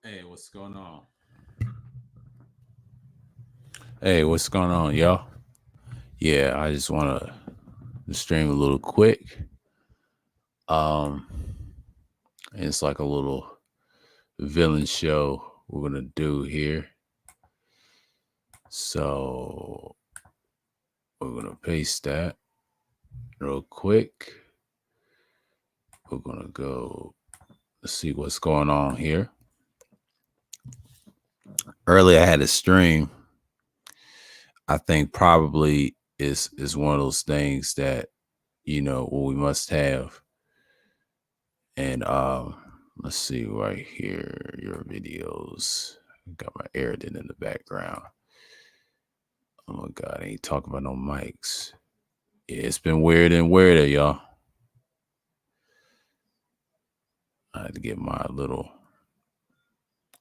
Hey, what's going on? Hey, what's going on, y'all? Yeah, I just want to stream a little quick. Um, it's like a little villain show we're gonna do here. So we're gonna paste that real quick. We're gonna go see what's going on here. Earlier, I had a stream. I think probably is one of those things that what we must have. And let's see right here, your videos. Got my Editon in the background. Oh my god, I ain't talking about no mics. Yeah, it's been weird and weirder, y'all. I had to get my little.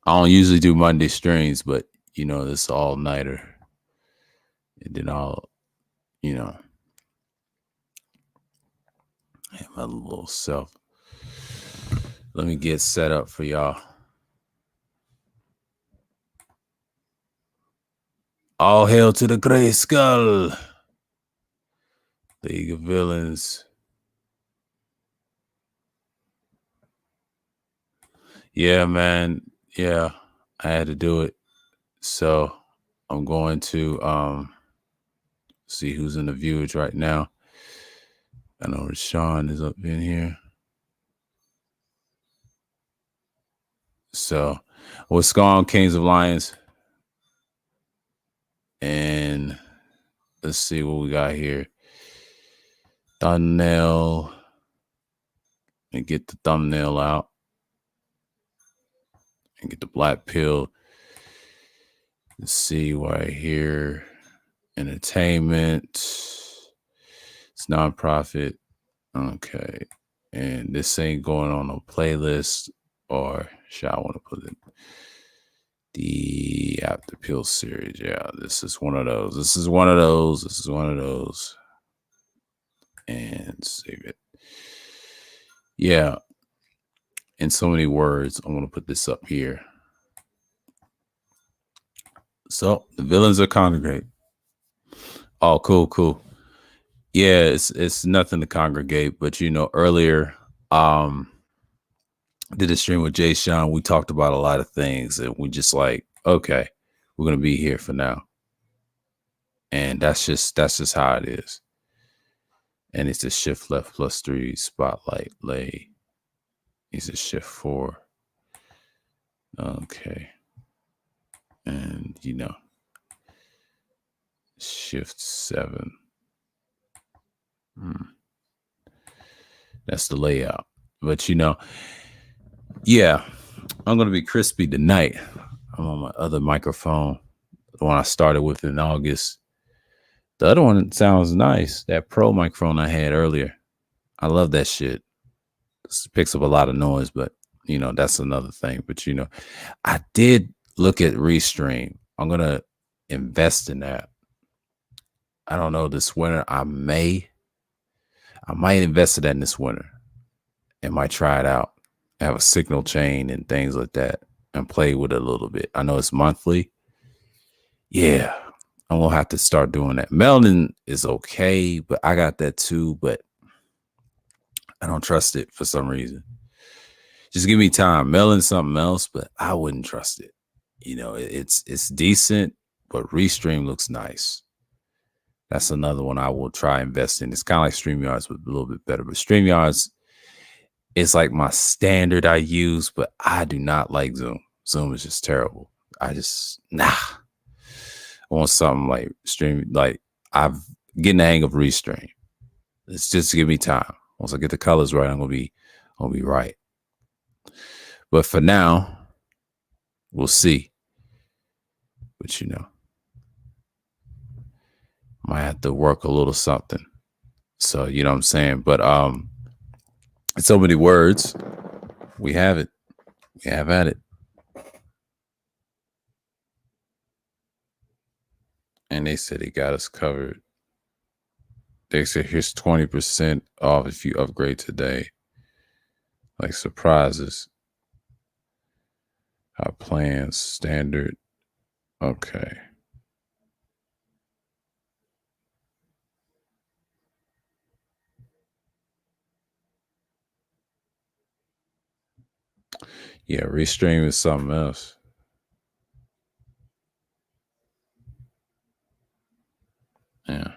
I don't usually do Monday streams, but this all nighter. And then I'll, you know, have my little self. Let me get set up for y'all. All hail to the Gray Skull. League of Villains. Yeah, man. Yeah, I had to do it. So I'm going to see who's in the viewage right now. I know Rashawn is up in here. So what's going on, Kings of Lions? And let's see what we got here. Thumbnail. And get the thumbnail out. And get the black pill. Let's see right here. Entertainment. It's nonprofit. Okay. And this ain't going on a playlist, or should I want to put it? The After Pill series. Yeah, this is one of those. This is one of those. This is one of those. And save it. Yeah. In so many words, I'm going to put this up here. So the villains are congregate. Oh, cool. Yeah, it's nothing to congregate, but earlier, did a stream with Jay Sean. We talked about a lot of things, and we just like, okay, we're gonna be here for now. And that's just how it is. And it's a shift left +3 spotlight lay. It's a shift 4. Okay. And shift 7. That's the layout. But yeah, I'm gonna be crispy tonight. I'm on my other microphone, the one I started with in August. The other one sounds nice. That Pro microphone I had earlier. I love that shit. It picks up a lot of noise, but that's another thing. But I did look at Restream. I'm gonna invest in that. I don't know, this winter. I might invest in that in this winter. And might try it out. Have a signal chain and things like that, and play with it a little bit. I know it's monthly. Yeah, I'm gonna have to start doing that. Melanin is okay, but I got that too, but I don't trust it for some reason. Just give me time. Melanin's something else, but I wouldn't trust it. It's decent, but Restream looks nice. That's another one I will try investing. It's kind of like StreamYards, but a little bit better. But StreamYards is like my standard I use, but I do not like Zoom. Zoom is just terrible. I want something like Stream. Like I've getting the hang of Restream. It's just give me time. Once I get the colors right, I'm gonna be right. But for now, we'll see. But might have to work a little something. So you know what I'm saying. But it's so many words. We have it. We have at it. And they said they got us covered. They said here's 20% off if you upgrade today. Like surprises. Our plans, standard. Okay. Yeah, restream is something else. Yeah.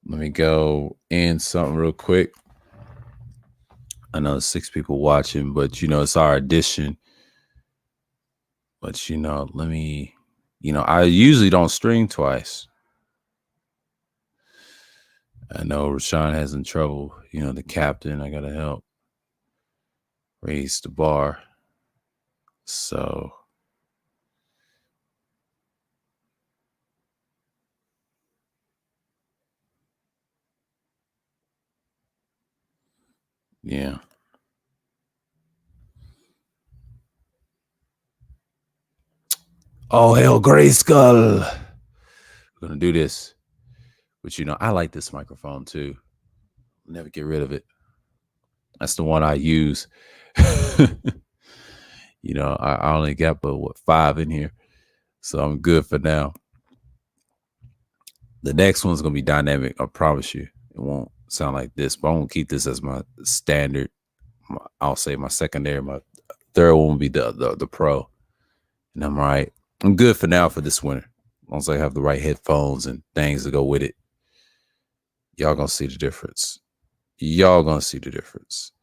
Let me go in something real quick. I know there's 6 people watching, but it's our edition. But let me, I usually don't stream twice. I know Rashawn has in trouble. The captain, I gotta help raise the bar. So yeah. Oh hell, Grayskull. We're gonna do this. But I like this microphone too. Never get rid of it. That's the one I use. I only got but 5 in here. So I'm good for now. The next one's gonna be dynamic, I promise you. It won't sound like this, but I'm gonna keep this as my standard. I'll say my secondary, my third one will be the pro. And I'm right. I'm good for now for this winter. As long as I have the right headphones and things to go with it. Y'all gonna see the difference. Y'all gonna see the difference.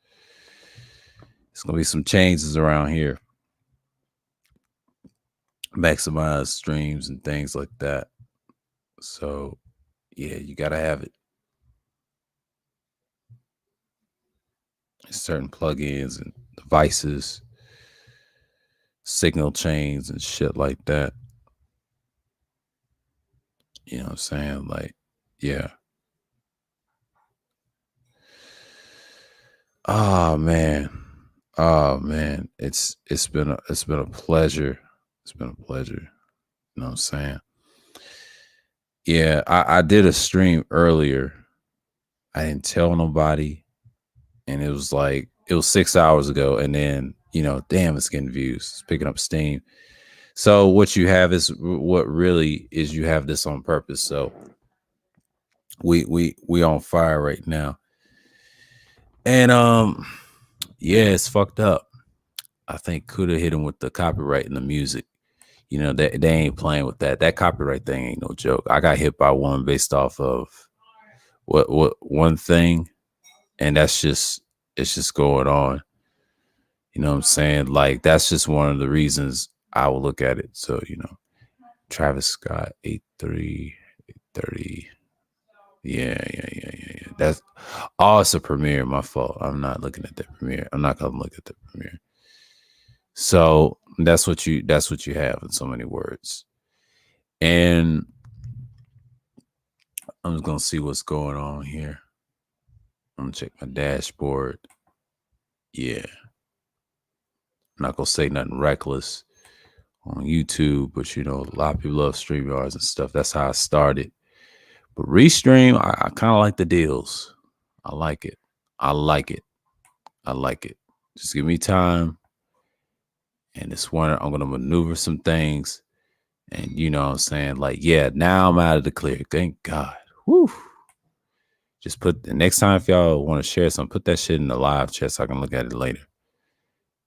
It's gonna be some changes around here. Maximize streams and things like that. So yeah, you gotta have it. Certain plugins and devices, signal chains and shit like that. You know what I'm saying? Like, yeah. Oh man. Oh man. It's been a pleasure. It's been a pleasure. You know what I'm saying? Yeah, I did a stream earlier. I didn't tell nobody. And it was 6 hours ago. And then, damn, it's getting views. It's picking up steam. So what you have is what really is you have this on purpose. So we on fire right now. And yeah, it's fucked up. I think could have hit him with the copyright and the music. They ain't playing with that. That copyright thing ain't no joke. I got hit by one based off of what one thing, and it's just going on. You know what I'm saying? Like that's just one of the reasons I will look at it. So, Travis Scott 8330. Yeah. That's it's a premiere. My fault. I'm not looking at that premiere. I'm not gonna look at the premiere. So that's what you have in so many words. And I'm just gonna see what's going on here. I'm gonna check my dashboard. Yeah. I'm not gonna say nothing reckless on YouTube, but a lot of people love StreamYards and stuff. That's how I started. But Restream, I kind of like the deals. I like it. I like it. I like it. Just give me time. And this winter, I'm gonna maneuver some things. And you know what I'm saying? Like, yeah, now I'm out of the clear. Thank God. Woo. Just put the next time if y'all want to share something, put that shit in the live chat so I can look at it later.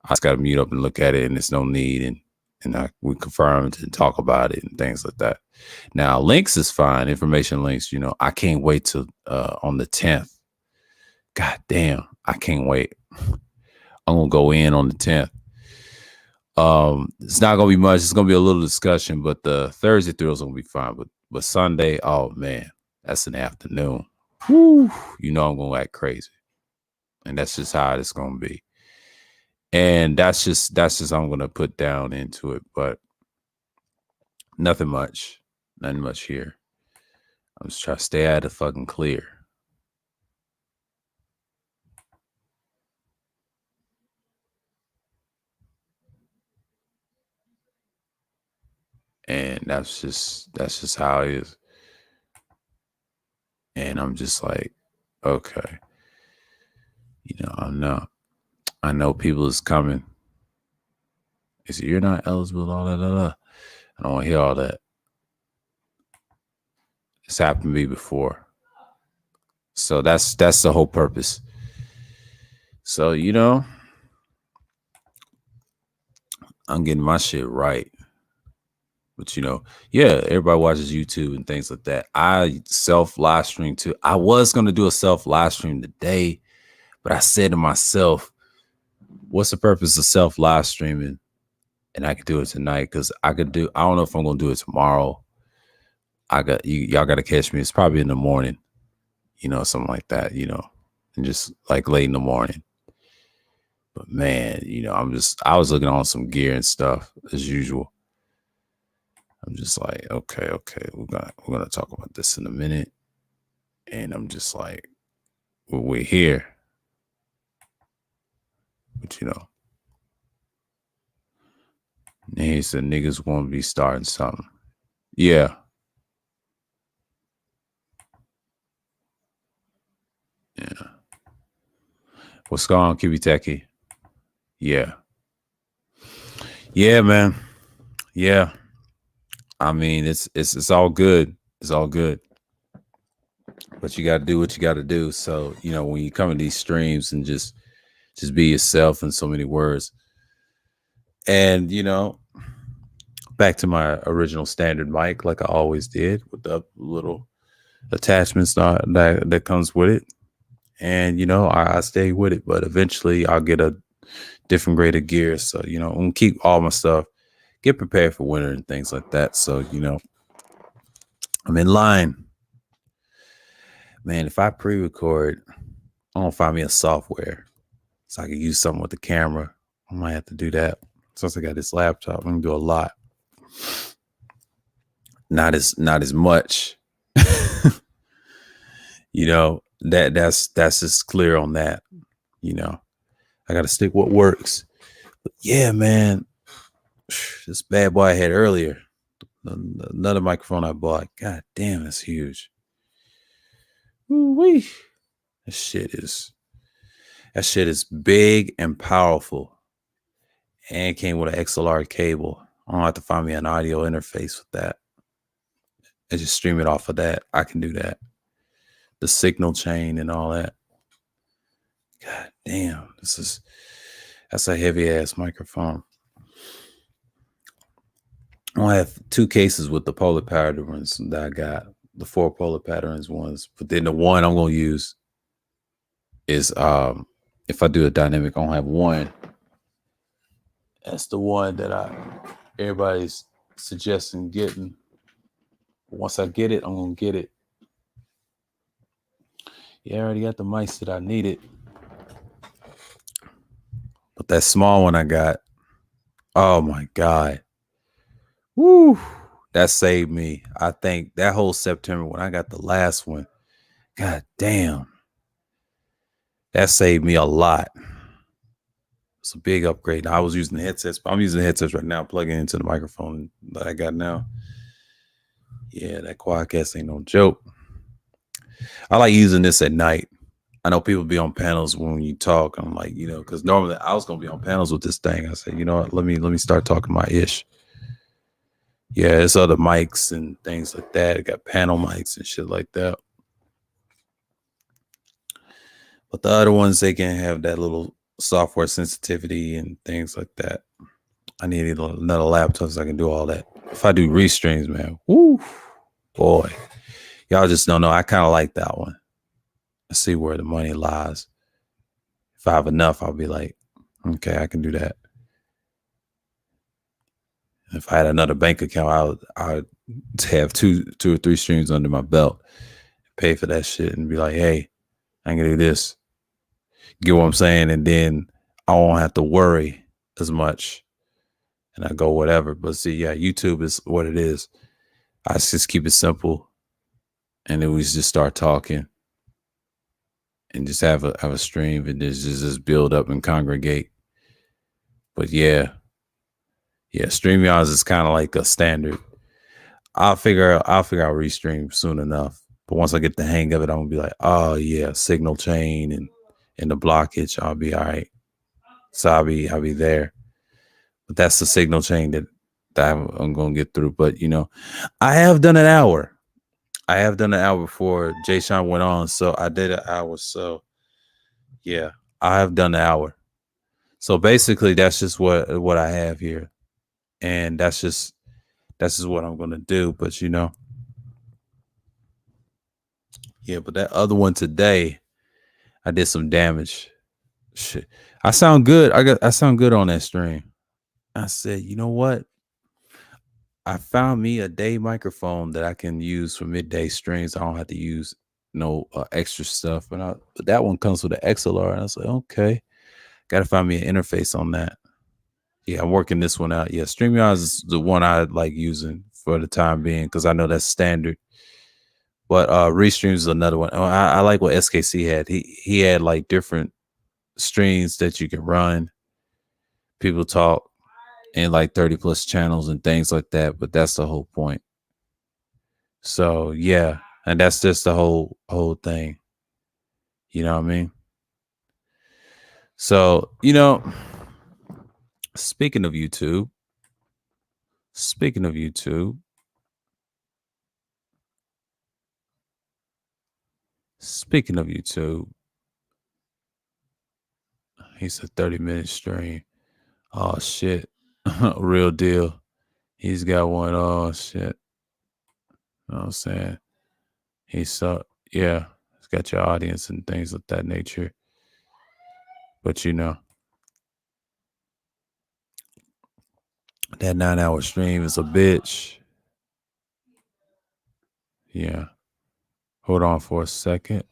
I just gotta mute up and look at it, and there's no need, and we confirmed and talk about it and things like that. Now, links is fine. Information links, I can't wait till on the 10th. God damn, I can't wait. I'm gonna go in on the 10th. It's not gonna be much. It's gonna be a little discussion, but the Thursday thrills gonna be fine. But Sunday, oh man, that's an afternoon. Whew, I'm gonna act crazy, and that's just how it's gonna be. And that's just I'm gonna put down into it, but nothing much here. I'm just trying to stay out of fucking clear. And that's just how it is. And I'm just like, okay, I'm not. I know people is coming. They say, you're not eligible, all that. I don't want to hear all that. It's happened to me before. So that's the whole purpose. So, I'm getting my shit right. But yeah, everybody watches YouTube and things like that. I self live stream too. I was gonna do a self live stream today, but I said to myself, what's the purpose of self live streaming? And I could do it tonight because I don't know if I'm gonna do it tomorrow. Y'all gotta catch me. It's probably in the morning, something like that, and just like late in the morning. But man, I was looking on some gear and stuff as usual. I'm just like, okay, we're gonna talk about this in a minute. And I'm just like, well, we're here. But and he said niggas won't be starting something. Yeah. Yeah. What's going on, QB Techie? Yeah. Yeah, man. Yeah. I mean, it's all good. It's all good. But you gotta do what you gotta do. So, when you come to these streams and just be yourself in so many words. And back to my original standard mic, like I always did, with the little attachments that comes with it. And I stay with it, but eventually I'll get a different grade of gear. So I'm gonna keep all my stuff, get prepared for winter and things like that. So I'm in line, man. If I pre-record, I'm gonna find me a software so I can use something with the camera. I might have to do that. Since I got this laptop, I'm gonna do a lot. Not as much. That's just clear on that. I gotta stick what works. But yeah, man, this bad boy I had earlier, another microphone I bought. God damn, it's huge. Ooh-wee. That shit is big and powerful. And it came with an XLR cable. I don't have to find me an audio interface with that. And just stream it off of that. I can do that. The signal chain and all that. God damn, that's a heavy ass microphone. I have 2 cases with the polar patterns that I got, the 4 polar patterns ones. But then the one I'm gonna use is if I do a dynamic, I don't have one. That's the one that everybody's suggesting getting. Once I get it, I'm gonna get it. Yeah, I already got the mics that I needed. But that small one I got, oh my God. Woo, that saved me. I think that whole September when I got the last one, God damn, that saved me a lot. It's a big upgrade. I was using the headsets, but I'm using the headsets right now, plugging into the microphone that I got now. Yeah, that Quadcast ain't no joke. I like using this at night. I know people be on panels when you talk. I'm like, because normally I was gonna be on panels with this thing. I said, you know what, let me start talking my ish. Yeah, there's other mics and things like that. It got panel mics and shit like that. But the other ones, they can have that little software sensitivity and things like that. I need another laptop so I can do all that. If I do restreams, man, woo, boy, y'all just don't know. I kind of like that one. I see where the money lies. If I have enough, I'll be like, okay, I can do that. If I had another bank account, I would have two or three streams under my belt, pay for that shit, and be like, hey, I can do this. Get what I'm saying? And then I won't have to worry as much. And I go whatever. But see, yeah, YouTube is what it is. I just keep it simple. And then we just start talking. And just have a stream and just build up and congregate. But yeah, StreamYard is kind of like a standard. I'll figure out restream soon enough. But once I get the hang of it, I'm gonna be like, oh yeah, signal chain and the blockage, I'll be all right. So I'll be there. But that's the signal chain that I'm gonna get through. But I have done an hour. I have done an hour before Jay Sean went on, so I did an hour. So yeah, I have done an hour. So basically, that's just what I have here, and that's just what I'm gonna do. But yeah. But that other one today, I did some damage. Shit, I sound good. I sound good on that stream. I said, you know what? I found me a day microphone that I can use for midday streams. I don't have to use no extra stuff. But that one comes with an XLR, and I was like, okay, got to find me an interface on that. Yeah, I'm working this one out. Yeah, StreamYard is the one I like using for the time being because I know that's standard. But Restreams is another one. Oh, I like what SKC had. He had like different streams that you can run. People talk and like 30 plus channels and things like that. But that's the whole point. So yeah, and that's just the whole thing. You know what I mean? So, speaking of YouTube, speaking of YouTube, speaking of YouTube, he's a 30-minute stream. Oh shit. Real deal. He's got one. Oh shit. You know what I'm saying? He's yeah, he's got your audience and things of that nature. But that 9-hour stream is a bitch. Yeah. Hold on for a second.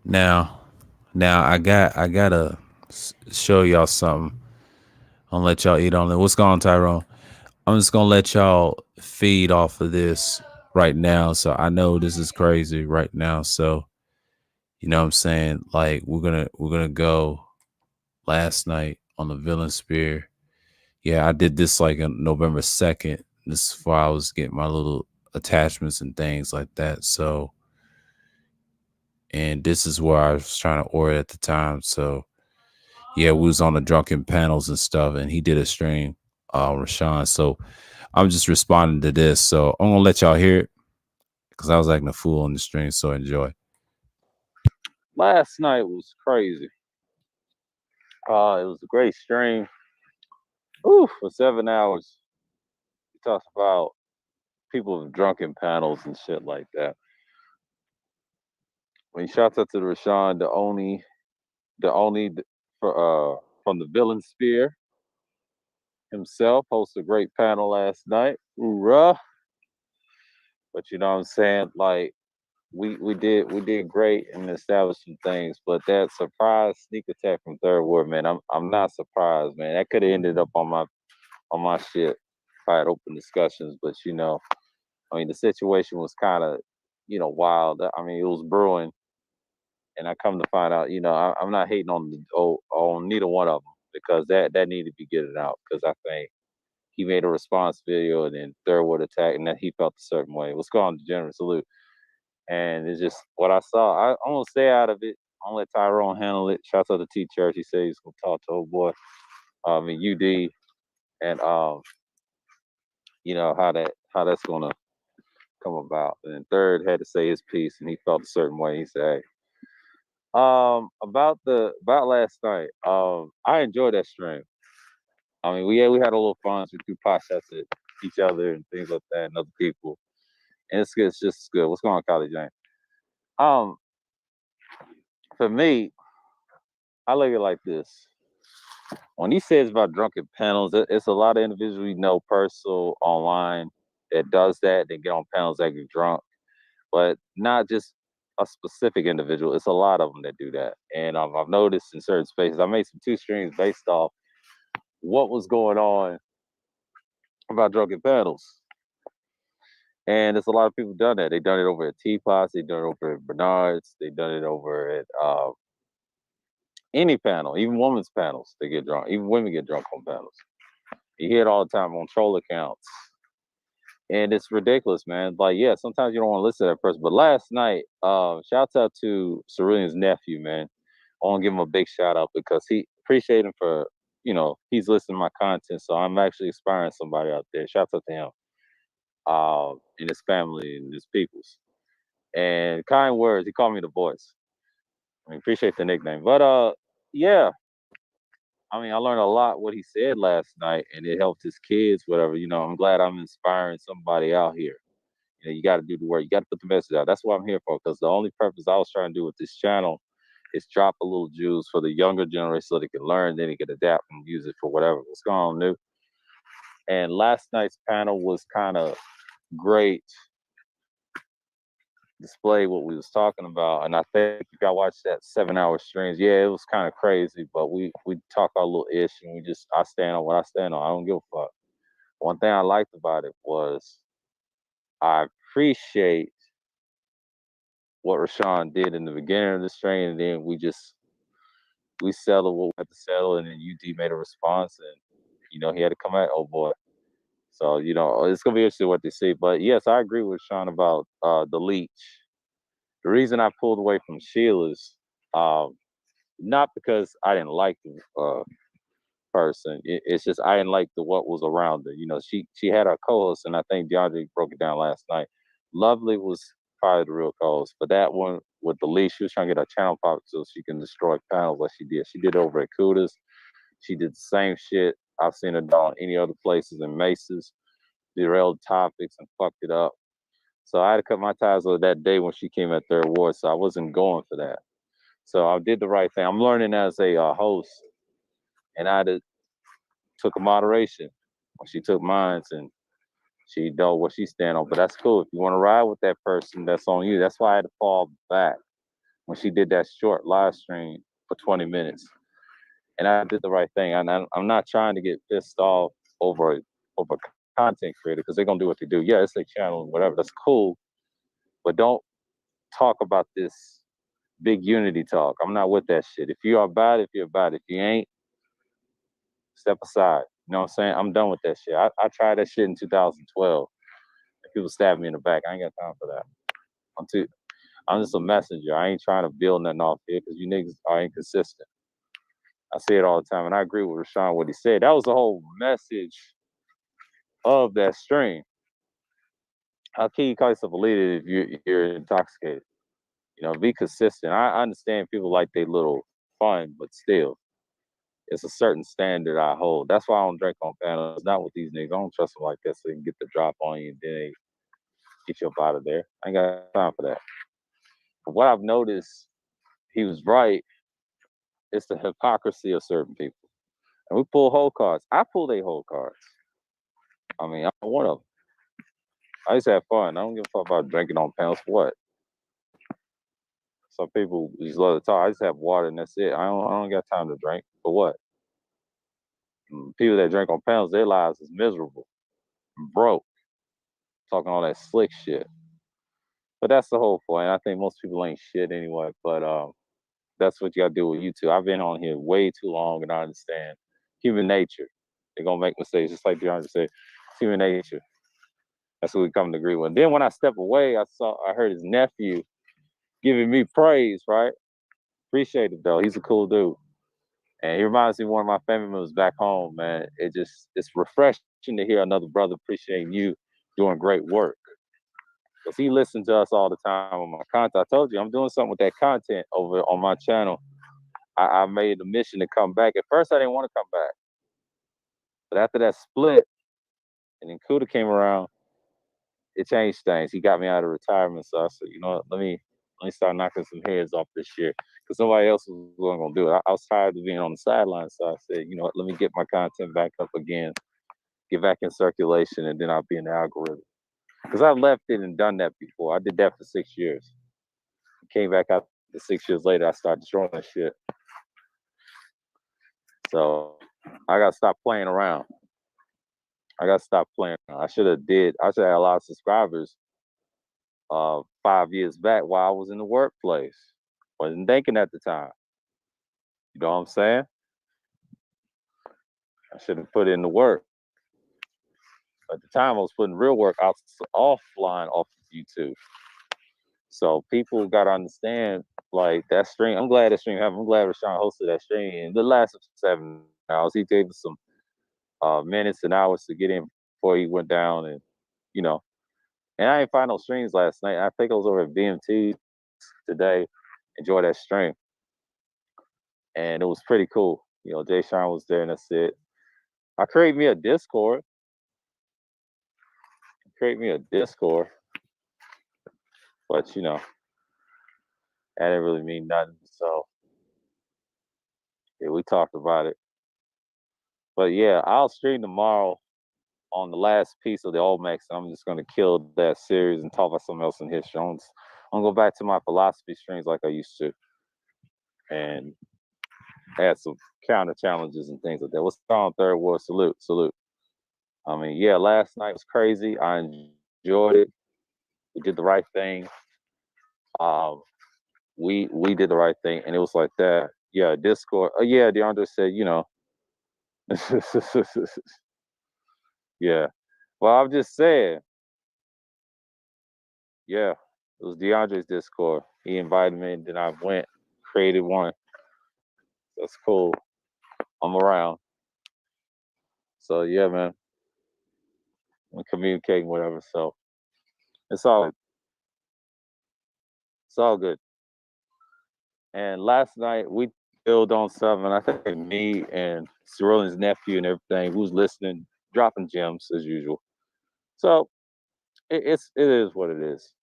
Now, I gotta show y'all something. I'm gonna let y'all eat on it. What's going on, Tyrone? I'm just gonna let y'all feed off of this right now. So I know this is crazy right now. So you know what I'm saying? Like we're gonna go last night on the VILLAINSPHERE. Yeah, I did this like on November 2nd. This is before I was getting my little attachments and things like that. So and this is where I was trying to order at the time. So yeah, we was on the drunken panels and stuff, and he did a stream, Rashawn. So I'm just responding to this. So I'm gonna let y'all hear it because I was acting a fool on the stream. So enjoy. Last night was crazy. It was a great stream. Ooh, for 7 hours. We talked about people with drunken panels and shit like that. When shouts out to Rashawn, the only for from the VILLAINSPHERE himself, hosted a great panel last night. Hoorah! But you know what I'm saying? Like we did great and established some things, but that surprise sneak attack from Third Ward, man, I'm not surprised, man. That could have ended up on my shit if I had open discussions, but I mean the situation was kind of wild. I mean it was brewing, and I come to find out, I'm not hating on neither one of them because that needed to be getting out because I think he made a response video and then Third Ward attack and that he felt a certain way. What's going on, Degenerate Salute? And it's just what I saw. I'm gonna stay out of it. I'm gonna let Tyrone handle it. Shout out to T Church. He said he's gonna talk to old boy, and UD, and how that's gonna come about. And then Third had to say his piece, and he felt a certain way. He said, hey, about last night. I enjoyed that stream. I mean, we had a little fun. We threw pot shots at each other and things like that, and other people. And it's good. It's just good. What's going on, College James? Um, for me, I look at it like this. When he says about drunken panels, it's a lot of individuals we know personal online that does that. They get on panels that get drunk, but not just a specific individual. It's a lot of them that do that, and I've noticed in certain spaces. I made some two streams based off what was going on about drunken panels, and there's a lot of people done that. They done it over at Teapots, they done it over at Bernard's, they done it over at any panel, even women's panels. They get drunk. Even women get drunk on panels. You hear it all the time on troll accounts. And it's ridiculous, man. Like, yeah, sometimes you don't want to listen to that person. But last night, shouts out to Cerulean's nephew, man. I want to give him a big shout out because he appreciate him for, he's listening to my content. So I'm actually inspiring somebody out there. Shouts out to him, and his family and his peoples. And kind words. He called me the voice. I mean, appreciate the nickname. But yeah, I mean, I learned a lot what he said last night, and it helped his kids. Whatever, I'm glad I'm inspiring somebody out here. You got to do the work. You got to put the message out. That's what I'm here for. Because the only purpose I was trying to do with this channel is drop a little juice for the younger generation so they can learn, then they can adapt and use it for whatever. What's going on, new? And last night's panel was kind of great. Display what we was talking about, and I think if y'all watched that 7-hour streams, yeah, it was kind of crazy. But we talk our little ish, and I stand on what I stand on. I don't give a fuck. One thing I liked about it was I appreciate what Rashawn did in the beginning of the stream, and then we settled what we had to settle, and then UD made a response, and he had to come at oh boy. So it's gonna be interesting what they see. But yes, I agree with Sean about the leech. The reason I pulled away from Sheila's, not because I didn't like the person. It's just I didn't like what was around her. She had her co-host, and I think DeAndre broke it down last night. Lovely was probably the real co-host, but that one with the leash, she was trying to get her channel popped so she can destroy panels like she did. She did it over at Kudas. She did the same shit I've seen her do on any other places in Maces. Derailed topics and fucked it up. So I had to cut my ties with that day when she came at their award. So I wasn't going for that. So I did the right thing. I'm learning as a host, and took a moderation. She took mine, and she know what she stand on. But that's cool. If you want to ride with that person, that's on you. That's why I had to fall back when she did that short live stream for 20 minutes. And I did the right thing. I'm not trying to get pissed off over content creator because they're gonna do what they do. Yeah, it's their channel and whatever. That's cool. But don't talk about this big unity talk. I'm not with that shit. If you're about it, if you're about it. If you ain't, step aside. You know what I'm saying? I'm done with that shit. I tried that shit in 2012. And people stabbed me in the back. I ain't got time for that. I'm just a messenger. I ain't trying to build nothing off here because you niggas are inconsistent. I say it all the time, and I agree with Rashawn what he said. That was the whole message of that stream. How can you call yourself a leader if you're intoxicated? Be consistent. I understand people like they little fun, but still, it's a certain standard I hold. That's why I don't drink on panels. Not with these niggas. I don't trust them like that, so they can get the drop on you and then they get you up out of there. I ain't got time for that. But what I've noticed, he was right. It's the hypocrisy of certain people. And we pull whole cards. I pull their whole cards. I mean, I'm one of them. I just have fun. I don't give a fuck about drinking on panels. For what? Some people just love to talk. I just have water and that's it. I don't got time to drink. For what? People that drink on panels, their lives is miserable, broke, talking all that slick shit. But that's the whole point. I think most people ain't shit anyway. But that's what you got to do with YouTube. I've been on here way too long, and I understand human nature. They're gonna make mistakes, just like DeAndre said. It's human nature. That's what we come to agree with. Then when I step away, I heard his nephew giving me praise. Right, appreciate it though. He's a cool dude. And he reminds me of one of my family members back home, man. It's refreshing to hear another brother appreciating you doing great work. Because he listens to us all the time on my content. I told you, I'm doing something with that content over on my channel. I made a mission to come back. At first, I didn't want to come back. But after that split, and then Kuda came around, it changed things. He got me out of retirement. So I said, let me start knocking some heads off this year. Because somebody else was going to do it. I was tired of being on the sidelines. So I said, let me get my content back up again, get back in circulation, and then I'll be in the algorithm. Because I've left it and done that before. I did that for 6 years. came back after 6 years later. I started destroying that shit. So I gotta stop playing around. I gotta stop playing around. I should have had a lot of subscribers 5 years back while I was in the workplace. Wasn't thinking at the time. You know what I'm saying? I should have put in the work. At the time, I was putting real work offline off of YouTube. So people got to understand, like, that stream. I'm glad that stream happened. I'm glad Rashawn hosted that stream. And it lasted 7 hours. He gave us some minutes and hours to get in before he went down. And, you know, and I didn't find no streams last night. I think I was over at BMT today. Enjoy that stream. And it was pretty cool. You know, Jay Sean was there, and that's it. I created me a Discord. But, you know, that didn't really mean nothing. So, yeah, we talked about it. But, yeah, I'll stream tomorrow on the last piece of the Olmecs. I'm just going to kill that series and talk about something else in history. I'm going to go back to my philosophy streams like I used to. And add some counter challenges and things like that. What's on Third World? Salute. I mean, yeah, last night was crazy. I enjoyed it. We did the right thing. We did the right thing, and it was like that. Yeah, Discord. Yeah, DeAndre said, you know. Yeah. Well, I'm just saying. Yeah, it was DeAndre's Discord. He invited me, and then I went, created one. That's cool. I'm around. So yeah, man. I'm communicating, whatever. So it's all good. And last night we build on something. I think me and Cyrillian's nephew and everything who's listening, dropping gems as usual. So it is what it is.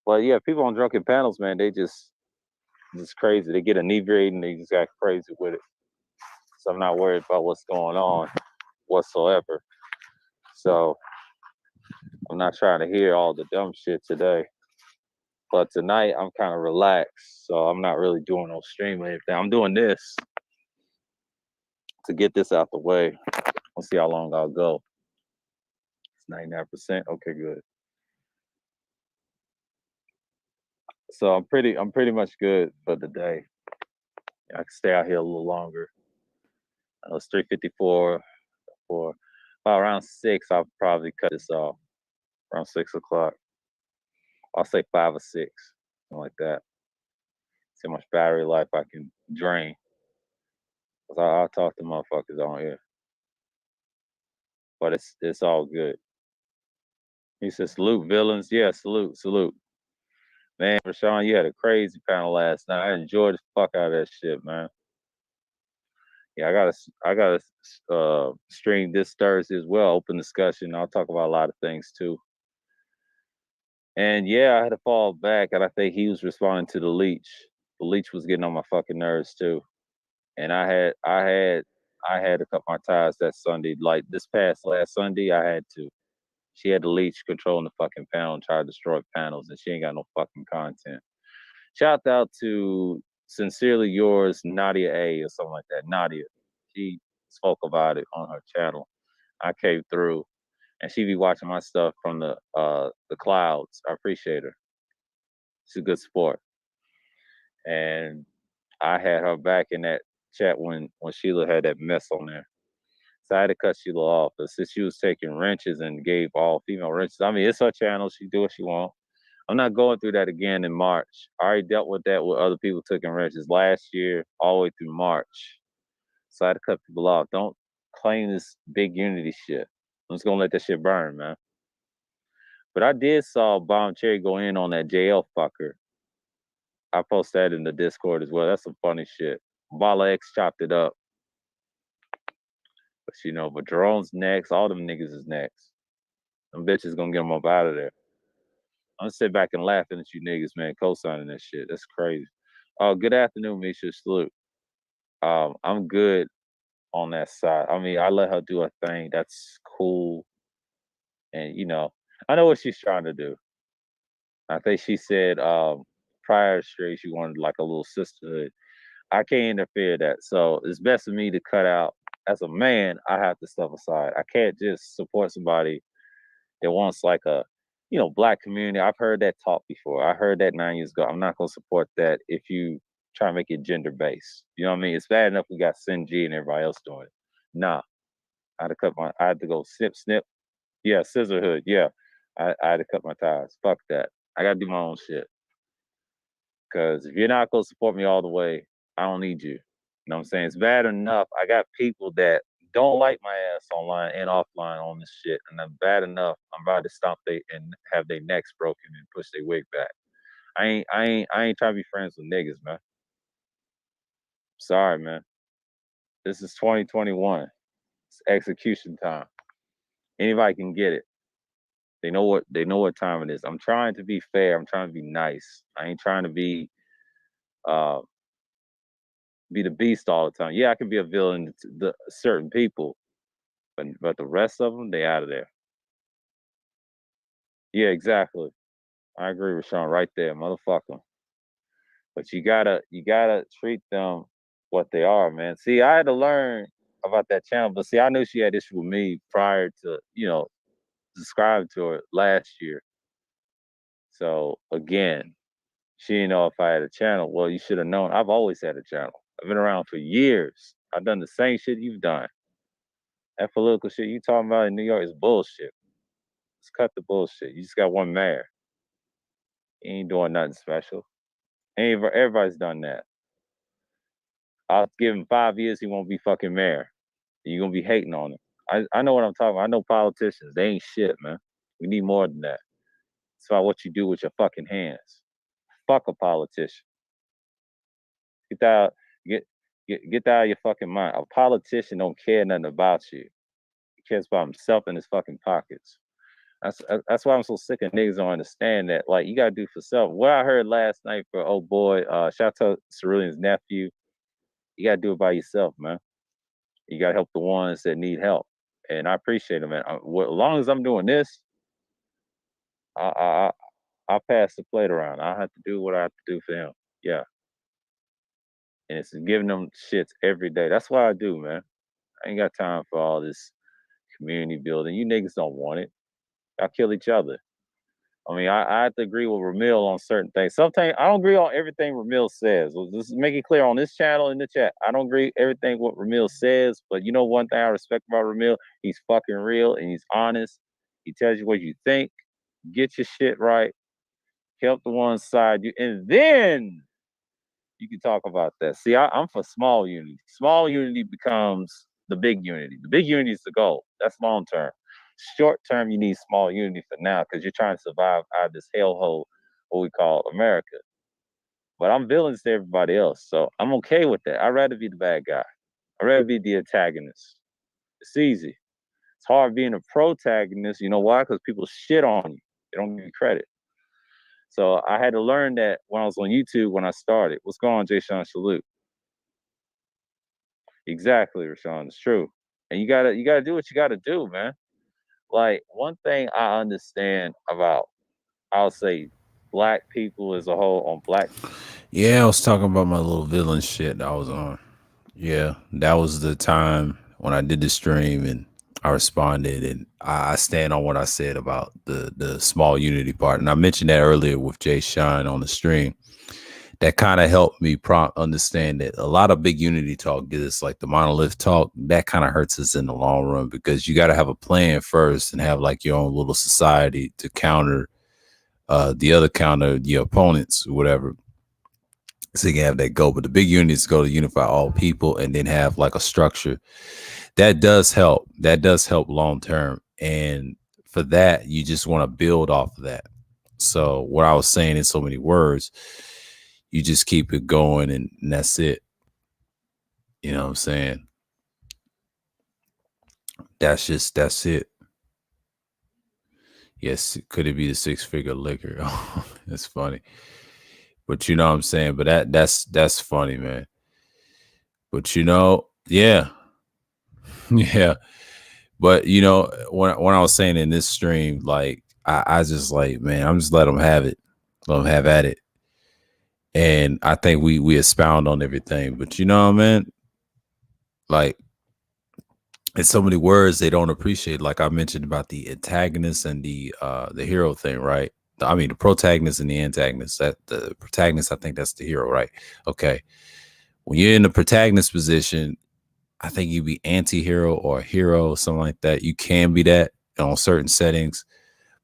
But yeah, people on drunken panels, man, they just crazy. They get inebriated and they just got crazy with it. So I'm not worried about what's going on whatsoever. So I'm not trying to hear all the dumb shit today. But tonight I'm kind of relaxed. So I'm not really doing no stream or anything. I'm doing this to get this out the way. We'll see how long I'll go. It's 99%. Okay, good. So I'm pretty much good for the day. I can stay out here a little longer. It's 3:54. For about around 6, I'll probably cut this off. Around 6 o'clock. I'll say 5 or 6, something like that. See how much battery life I can drain. Cause I'll talk to motherfuckers on here. But it's all good. He says, salute villains. Yeah, salute. Man, Rashawn, you had a crazy panel last night. I enjoyed the fuck out of that shit, man. Yeah, I gotta stream this Thursday as well. Open discussion. I'll talk about a lot of things too. And yeah, I had to fall back, and I think he was responding to the leech. The leech was getting on my fucking nerves too. And I had to cut my ties that Sunday. Like this past last Sunday, I had to. She had the leech controlling the fucking panel and try to destroy panels, and she ain't got no fucking content. Shout out to Sincerely Yours, Nadia A, or something like that. Nadia. She spoke about it on her channel. I came through, and she be watching my stuff from the clouds. I appreciate her. She's a good sport. And I had her back in that chat when Sheila had that mess on there. So I had to cut Sheila off. But since she was taking wrenches and gave all female wrenches, I mean, it's her channel. She do what she want. I'm not going through that again in March. I already dealt with that with other people taking wrenches last year, all the way through March. So I had to cut people off. Don't claim this big unity shit. I'm just gonna let that shit burn, man. But I did saw Bomb Cherry go in on that JL fucker. I posted that in the Discord as well. That's some funny shit. Bala X chopped it up. But you know, but Jerome's next. All them niggas is next. Them bitches gonna get them up out of there. I'm gonna sit back and laughing at you niggas, man, co-signing that shit. That's crazy. Oh, good afternoon, Misha. Salute. I'm good on that side. I mean, I let her do her thing. That's cool. And you know, I know what she's trying to do. I think she said prior streams, you wanted like a little sisterhood. I can't interfere that. So it's best for me to cut out. As a man, I have to step aside. I can't just support somebody that wants like a, black community. I've heard that talk before. I heard that 9 years ago. I'm not gonna support that if you try to make it gender based. You know what I mean? It's bad enough we got Sin G and everybody else doing it. Nah, I had to go snip snip. Yeah, scissorhood. Yeah, I had to cut my ties. Fuck that. I gotta do my own shit. Cause if you're not gonna support me all the way, I don't need you. You know what I'm saying? It's bad enough. I got people that don't like my ass online and offline on this shit, and I'm bad enough. I'm about to stomp they and have their necks broken and push their wig back. I ain't trying to be friends with niggas, man. Sorry, man. This is 2021. It's execution time. Anybody can get it. They know what time it is. I'm trying to be fair. I'm trying to be nice. I ain't trying to uh be the beast all the time. Yeah, I can be a villain to the certain people, but the rest of them, they out of there. Yeah, exactly. I agree with Sean right there, motherfucker. But you gotta treat them what they are, man. See, I had to learn about that channel, but see, I knew she had issue with me prior to subscribing to her last year. So again, she didn't know if I had a channel. Well, you should have known. I've always had a channel. I've been around for years. I've done the same shit you've done. That political shit you talking about in New York is bullshit. Let's cut the bullshit. You just got one mayor. He ain't doing nothing special. Everybody's done that. I'll give him 5 years. He won't be fucking mayor. You're gonna be hating on him. I know what I'm talking about. I know politicians. They ain't shit, man. We need more than that. It's about what you do with your fucking hands. Fuck a politician. Get that out, get that out of your fucking mind. A politician don't care nothing about you. He cares about himself and his fucking pockets. That's why I'm so sick of niggas don't understand that. Like you gotta do for self. What I heard last night for oh boy, shout out to Cerulean's nephew. You gotta do it by yourself, man. You gotta help the ones that need help. And I appreciate it, man. As long as I'm doing this, I I'll pass the plate around. I have to do what I have to do for him. Yeah. And it's giving them shits every day. That's what I do, man. I ain't got time for all this community building. You niggas don't want it. Y'all kill each other. I mean, I have to agree with Ramil on certain things. Sometimes I don't agree on everything Ramil says. Well, just make it clear on this channel in the chat. I don't agree everything what Ramil says, but you know one thing I respect about Ramil, he's fucking real and he's honest. He tells you what you think. Get your shit right. Help the one side you, and then you can talk about that. See, I'm for small unity. Small unity becomes the big unity. The big unity is the goal. That's long term. Short term, you need small unity for now because you're trying to survive out of this hellhole, what we call America. But I'm villains to everybody else, so I'm okay with that. I'd rather be the bad guy. I'd rather be the antagonist. It's easy. It's hard being a protagonist. You know why? Because people shit on you. They don't give you credit. So I had to learn that when I was on YouTube when I started. What's going on, Jay Sean? Salute. Exactly, Rashawn. It's true. And you gotta do what you gotta do, man. Like one thing I understand about, I'll say, black people as a whole on black. Yeah, I was talking about my little villain shit that I was on. Yeah, that was the time when I did the stream and I responded, and I stand on what I said about the small unity part. And I mentioned that earlier with Jay Shine on the stream. That kind of helped me understand that a lot of big unity talk is like the monolith talk. That kind of hurts us in the long run because you got to have a plan first and have like your own little society to counter your opponents or whatever. So you can have that go. But the big unity is go to unify all people and then have like a structure. That does help. That does help long term. And for that, you just want to build off of that. So what I was saying in so many words, you just keep it going and that's it. You know what I'm saying? That's it. Yes, could it be the 6-figure liquor? Oh, that's funny. But you know what I'm saying? But that's funny, man. But yeah. Yeah. But when I was saying in this stream, like I just like, man, I'm just let them have it. Let them have at it. And I think we expound on everything. But you know what I mean? Like, it's so many words they don't appreciate. Like I mentioned about the antagonist and the hero thing, right? I mean the protagonist and the antagonist. That the protagonist, I think that's the hero, right? Okay. When you're in the protagonist position, I think you be anti-hero or a hero or something like that. You can be that on certain settings.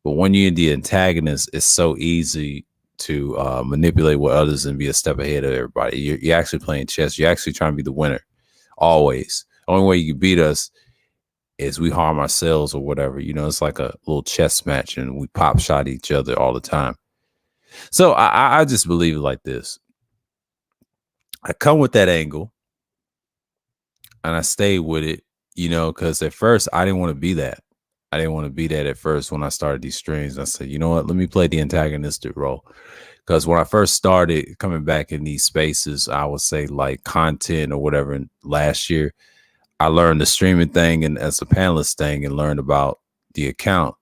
But when you're in the antagonist, it's so easy to manipulate with others and be a step ahead of everybody. You're actually playing chess. You're actually trying to be the winner. Always. The only way you can beat us is we harm ourselves or whatever. You know, it's like a little chess match and we pop shot each other all the time. So I just believe it like this. I come with that angle and I stay with it, you know, because at first I didn't want to be that. I didn't want to be that at first when I started these streams. I said, you know what, let me play the antagonistic role. Because when I first started coming back in these spaces, I would say like content or whatever last year, I learned the streaming thing and as a panelist thing and learned about the account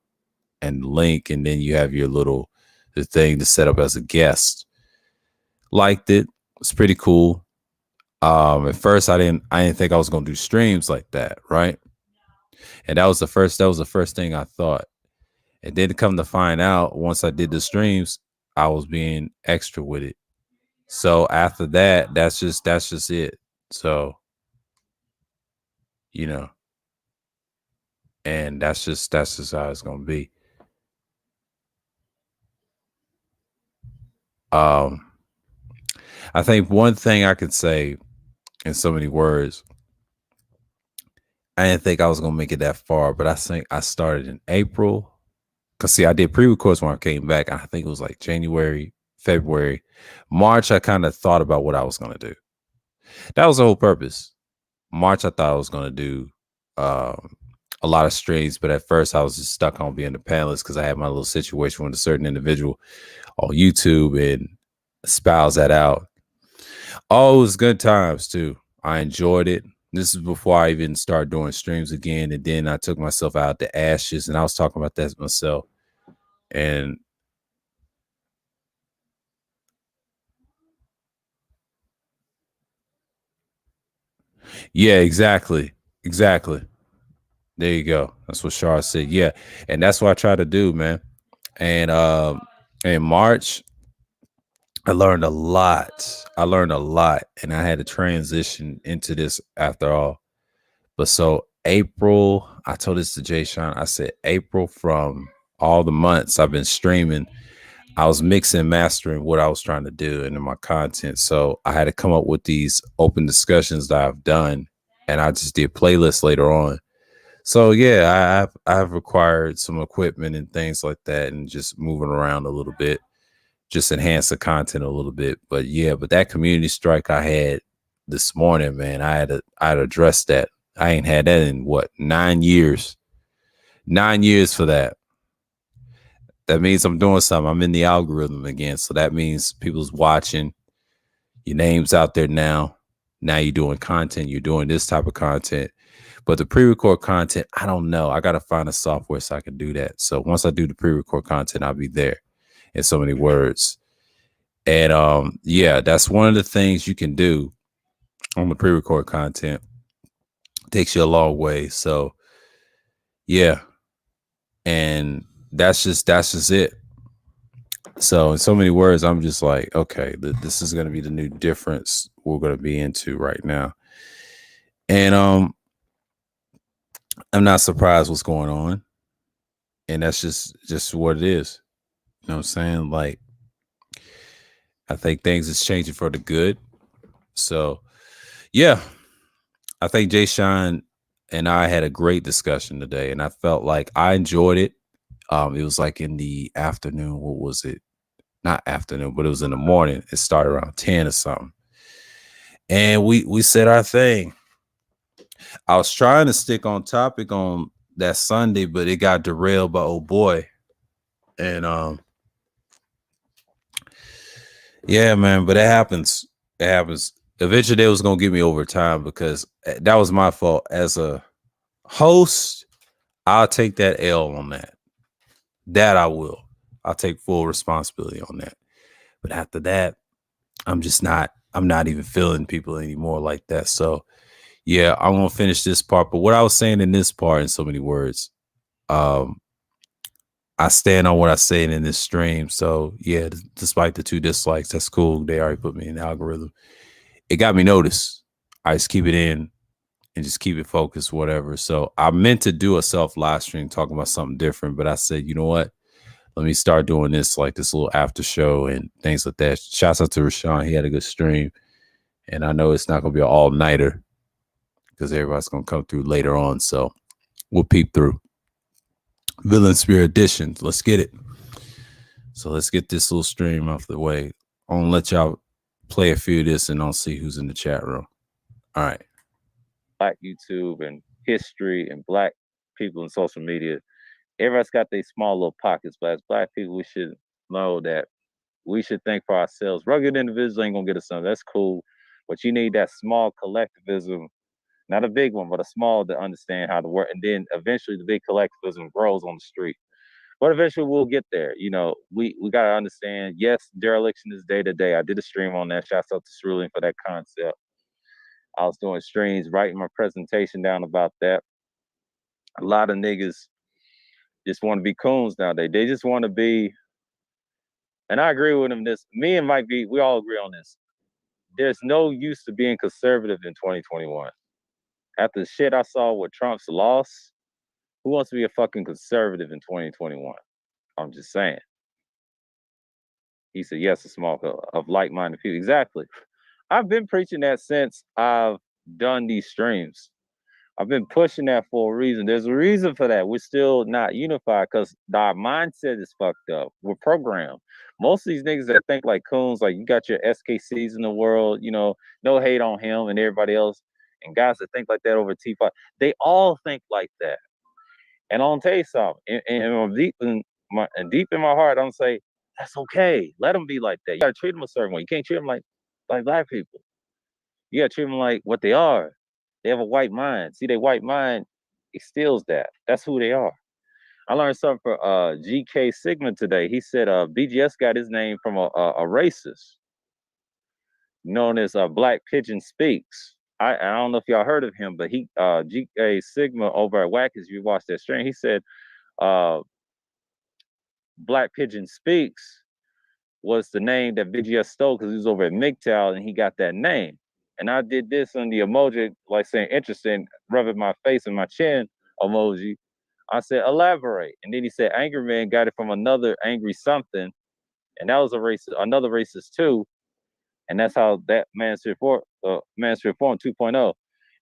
and link. And then you have your little the thing to set up as a guest. Liked it. It's pretty cool. At first I didn't think I was gonna do streams like that, right? And that was the first thing I thought. And then come to find out, once I did the streams, I was being extra with it. So after that, that's just it. So, you know, and that's just how it's gonna be. I think one thing I could say in so many words, I didn't think I was gonna make it that far, but I think I started in April. Cause see, I did pre-records when I came back. I think it was like January, February, March. I kind of thought about what I was gonna do. That was the whole purpose. March, I thought I was gonna do a lot of streams, but at first I was just stuck on being the panelist because I had my little situation with a certain individual on YouTube and spouse that out. Oh, it was good times too. I enjoyed it. This is before I even started doing streams again. And then I took myself out the ashes and I was talking about that myself. And yeah, exactly. Exactly. There you go. That's what Shar said. Yeah. And that's what I try to do, man. And in March, I learned a lot. I learned a lot. And I had to transition into this after all. But so April, I told this to Jay Sean. I said April from all the months I've been streaming, I was mixing and mastering what I was trying to do and in my content. So I had to come up with these open discussions that I've done. And I just did playlists later on. So yeah, I've acquired some equipment and things like that and just moving around a little bit, just enhance the content a little bit. But yeah, but that community strike I had this morning, man, I had addressed that. I ain't had that in what 9 years. 9 years for that. That means I'm doing something. I'm in the algorithm again. So that means people's watching. Your name's out there now. Now you're doing content. You're doing this type of content. But the pre-record content, I don't know. I got to find a software so I can do that. So once I do the pre-record content, I'll be there in so many words. And yeah, that's one of the things you can do on the pre-record content. It takes you a long way. So yeah. And that's just it. So in so many words, I'm just like, okay, this is going to be the new difference we're going to be into right now. And I'm not surprised what's going on. And that's just what it is. You know what I'm saying? Like, I think things is changing for the good. So yeah, I think Jay Sean and I had a great discussion today, and I felt like I enjoyed it. It was like in the afternoon. What was it? Not afternoon, but it was in the morning. It started around 10 or something. And we said our thing. I was trying to stick on topic on that Sunday, but it got derailed by old boy. And yeah, man, but it happens. It happens. Eventually they was gonna get me over time because that was my fault. As a host, I'll take that L on that. That I will. I'll take full responsibility on that. But after that, I'm not even feeling people anymore like that. So yeah, I'm gonna finish this part. But what I was saying in this part in so many words, um, I stand on what I said in this stream. So yeah, despite the 2 dislikes, that's cool. They already put me in the algorithm. It got me noticed. I just keep it in and just keep it focused, whatever. So I meant to do a self live stream talking about something different, but I said, you know what? Let me start doing this, like this little after show and things like that. Shouts out to Rashawn. He had a good stream. And I know it's not going to be an all nighter because everybody's going to come through later on. So we'll peep through. VILLAINSPHERE edition. Let's get it. So let's get this little stream off the way. I'm going to let y'all play a few of this and I'll see who's in the chat room. All right. Black YouTube and history and Black people in social media, everybody's got these small little pockets, but as Black people, we should know that we should think for ourselves. Rugged individuals ain't gonna get us something. That's cool, but you need that small collectivism, not a big one, but a small to understand how to work. And then eventually the big collectivism grows on the street. But eventually we'll get there. You know, we gotta understand. Yes, dereliction is day to day. I did a stream on that. Shouts out to Cerulean for that concept. I was doing streams, writing my presentation down about that. A lot of niggas just want to be coons nowadays. They just want to be, and I agree with them. Me and Mike B, we all agree on this. There's no use to being conservative in 2021. After the shit I saw with Trump's loss, who wants to be a fucking conservative in 2021? I'm just saying. He said, yes, a small of like-minded people. Exactly. I've been preaching that since I've done these streams. I've been pushing that for a reason. There's a reason for that. We're still not unified because our mindset is fucked up. We're programmed. Most of these niggas that think like coons, like you got your SKCs in the world, you know, no hate on him and everybody else, and guys that think like that over T5, they all think like that. And I'll tell you something, and deep in my heart, I'm say that's okay. Let them be like that. You gotta treat them a certain way. You can't treat them like Black people. You gotta treat them like what they are. They have a white mind. See, their white mind instills that. That's who they are. I learned something from GK Sigma today. He said BGS got his name from a racist known as Black Pigeon Speaks. I don't know if y'all heard of him, but he GK Sigma over at Wack, as you watch that stream, he said uh, Black Pigeon Speaks was the name that BGS stole because he was over at MGTOW and he got that name. And I did this on the emoji, like saying interesting, rubbing my face and my chin emoji. I said, elaborate. And then he said, Angry Man got it from another angry something. And that was another racist too. And that's how that Manosphere Reform 2.0.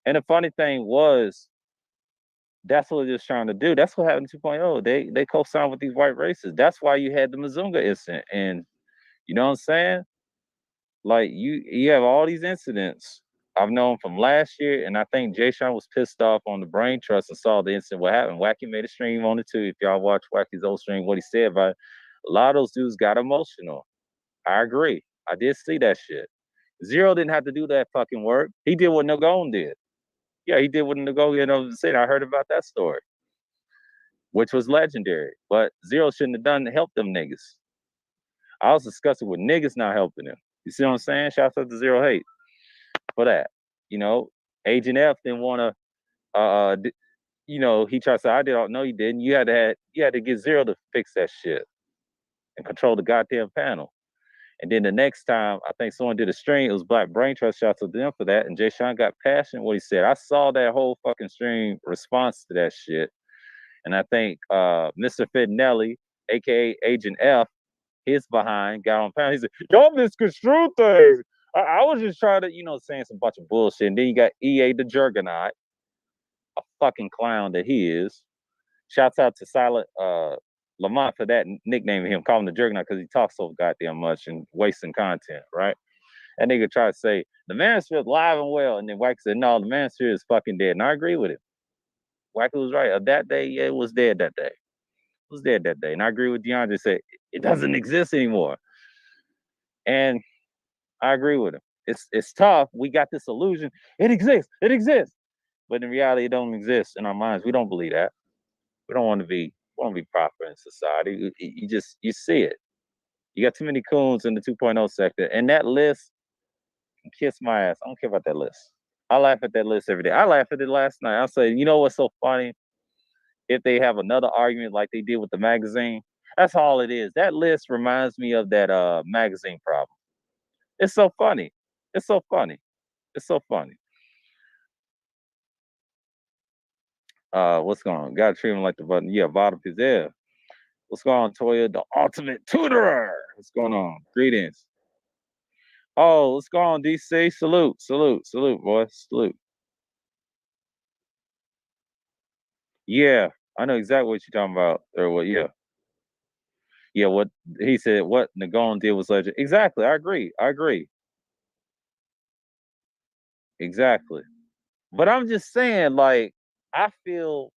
And the funny thing was, that's what they're trying to do. That's what happened in 2.0. They co-signed with these white racists. That's why you had the Mazunga incident. And you know what I'm saying? Like you have all these incidents I've known from last year, and I think Jay Sean was pissed off on the brain trust and saw the incident what happened. Wacky made a stream on it too. If y'all watch Wacky's old stream, what he said about it, a lot of those dudes got emotional. I agree. I did see that shit. Zero didn't have to do that fucking work. He did what Nagone did. Yeah, he did what Nagone said. I heard about that story, which was legendary. But Zero shouldn't have done to help them niggas. I was discussing with niggas not helping him. You see what I'm saying? Shouts out to Zero Hate for that. You know, Agent F didn't want to. You know, he tried to say I did. No, you didn't. You had to get Zero to fix that shit and control the goddamn panel. And then the next time, I think someone did a stream. It was Black Brain Trust. Shout out to them for that. And Jay Sean got passionate what he said. I saw that whole fucking stream response to that shit. And I think Mr. Fidnelli, aka Agent F, his behind got on panel. He said, y'all misconstrued things. I was just trying to, saying some bunch of bullshit. And then you got EA the Juggernaut, a fucking clown that he is. Shouts out to Silent Lamont for that nickname him, calling the Juggernaut because he talks so goddamn much and wasting content, right? That nigga tried to say, the Manosphere is live and well. And then Wack said, no, the Manosphere is fucking dead. And I agree with him. Wack was right. That day, yeah, it was dead that day. It was dead that day. And I agree with DeAndre said, it doesn't exist anymore. And I agree with him. It's tough. We got this illusion. It exists. It exists. But in reality, it don't exist in our minds. We don't believe that. We don't want to be proper in society. You see it. You got too many coons in the 2.0 sector. And that list can kiss my ass. I don't care about that list. I laugh at that list every day. I laughed at it last night. I say, you know what's so funny? If they have another argument like they did with the magazine, that's all it is. That list reminds me of that magazine problem. It's so funny. It's so funny. It's so funny. What's going on? Gotta treat him like the button. Yeah, bottom is there. What's going on, Toya? The ultimate tutorer. What's going on? Greetings. Oh, what's going on, DC? Salute, salute, salute, boys. Salute. Yeah, I know exactly what you're talking about. Or what, yeah. Yeah, what he said, what Nagone did was legend. Exactly. I agree. I agree. Exactly. But I'm just saying, like, I feel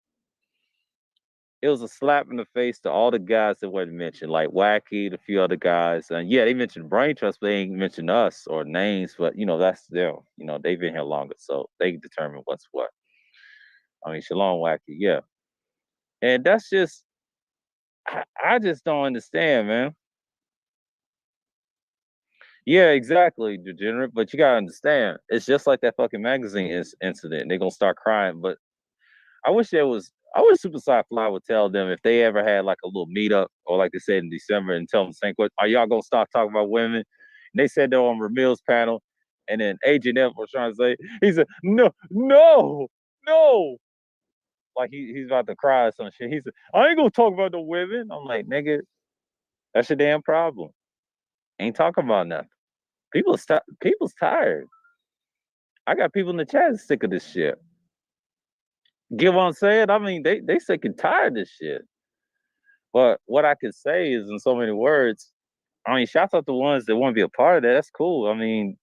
it was a slap in the face to all the guys that weren't mentioned, like Wacky, a few other guys. And yeah, they mentioned Brain Trust, but they ain't mentioned us or names. But you know, that's them. You know, they've been here longer, so they determine what's what. I mean, Shalom Wacky, yeah. And that's just I just don't understand, man. Yeah, exactly, degenerate. But you gotta understand, it's just like that fucking magazine incident. They're gonna start crying. But I wish there was. I wish Super Sci Fly would tell them if they ever had like a little meetup or like they said in December and tell them, "Think what are y'all gonna start talking about women?" And they said they're on Ramil's panel, and then Agent F was trying to say, he said, "No, no, no." Like he's about to cry or some shit. He said, "I ain't gonna talk about the women." I'm like, nigga, that's your damn problem. Ain't talking about nothing. People's tired. I got people in the chat sick of this shit. Get what I'm saying? I mean, they sick and tired of this shit. But what I could say is in so many words, I mean, shouts out the ones that want to be a part of that. That's cool. I mean,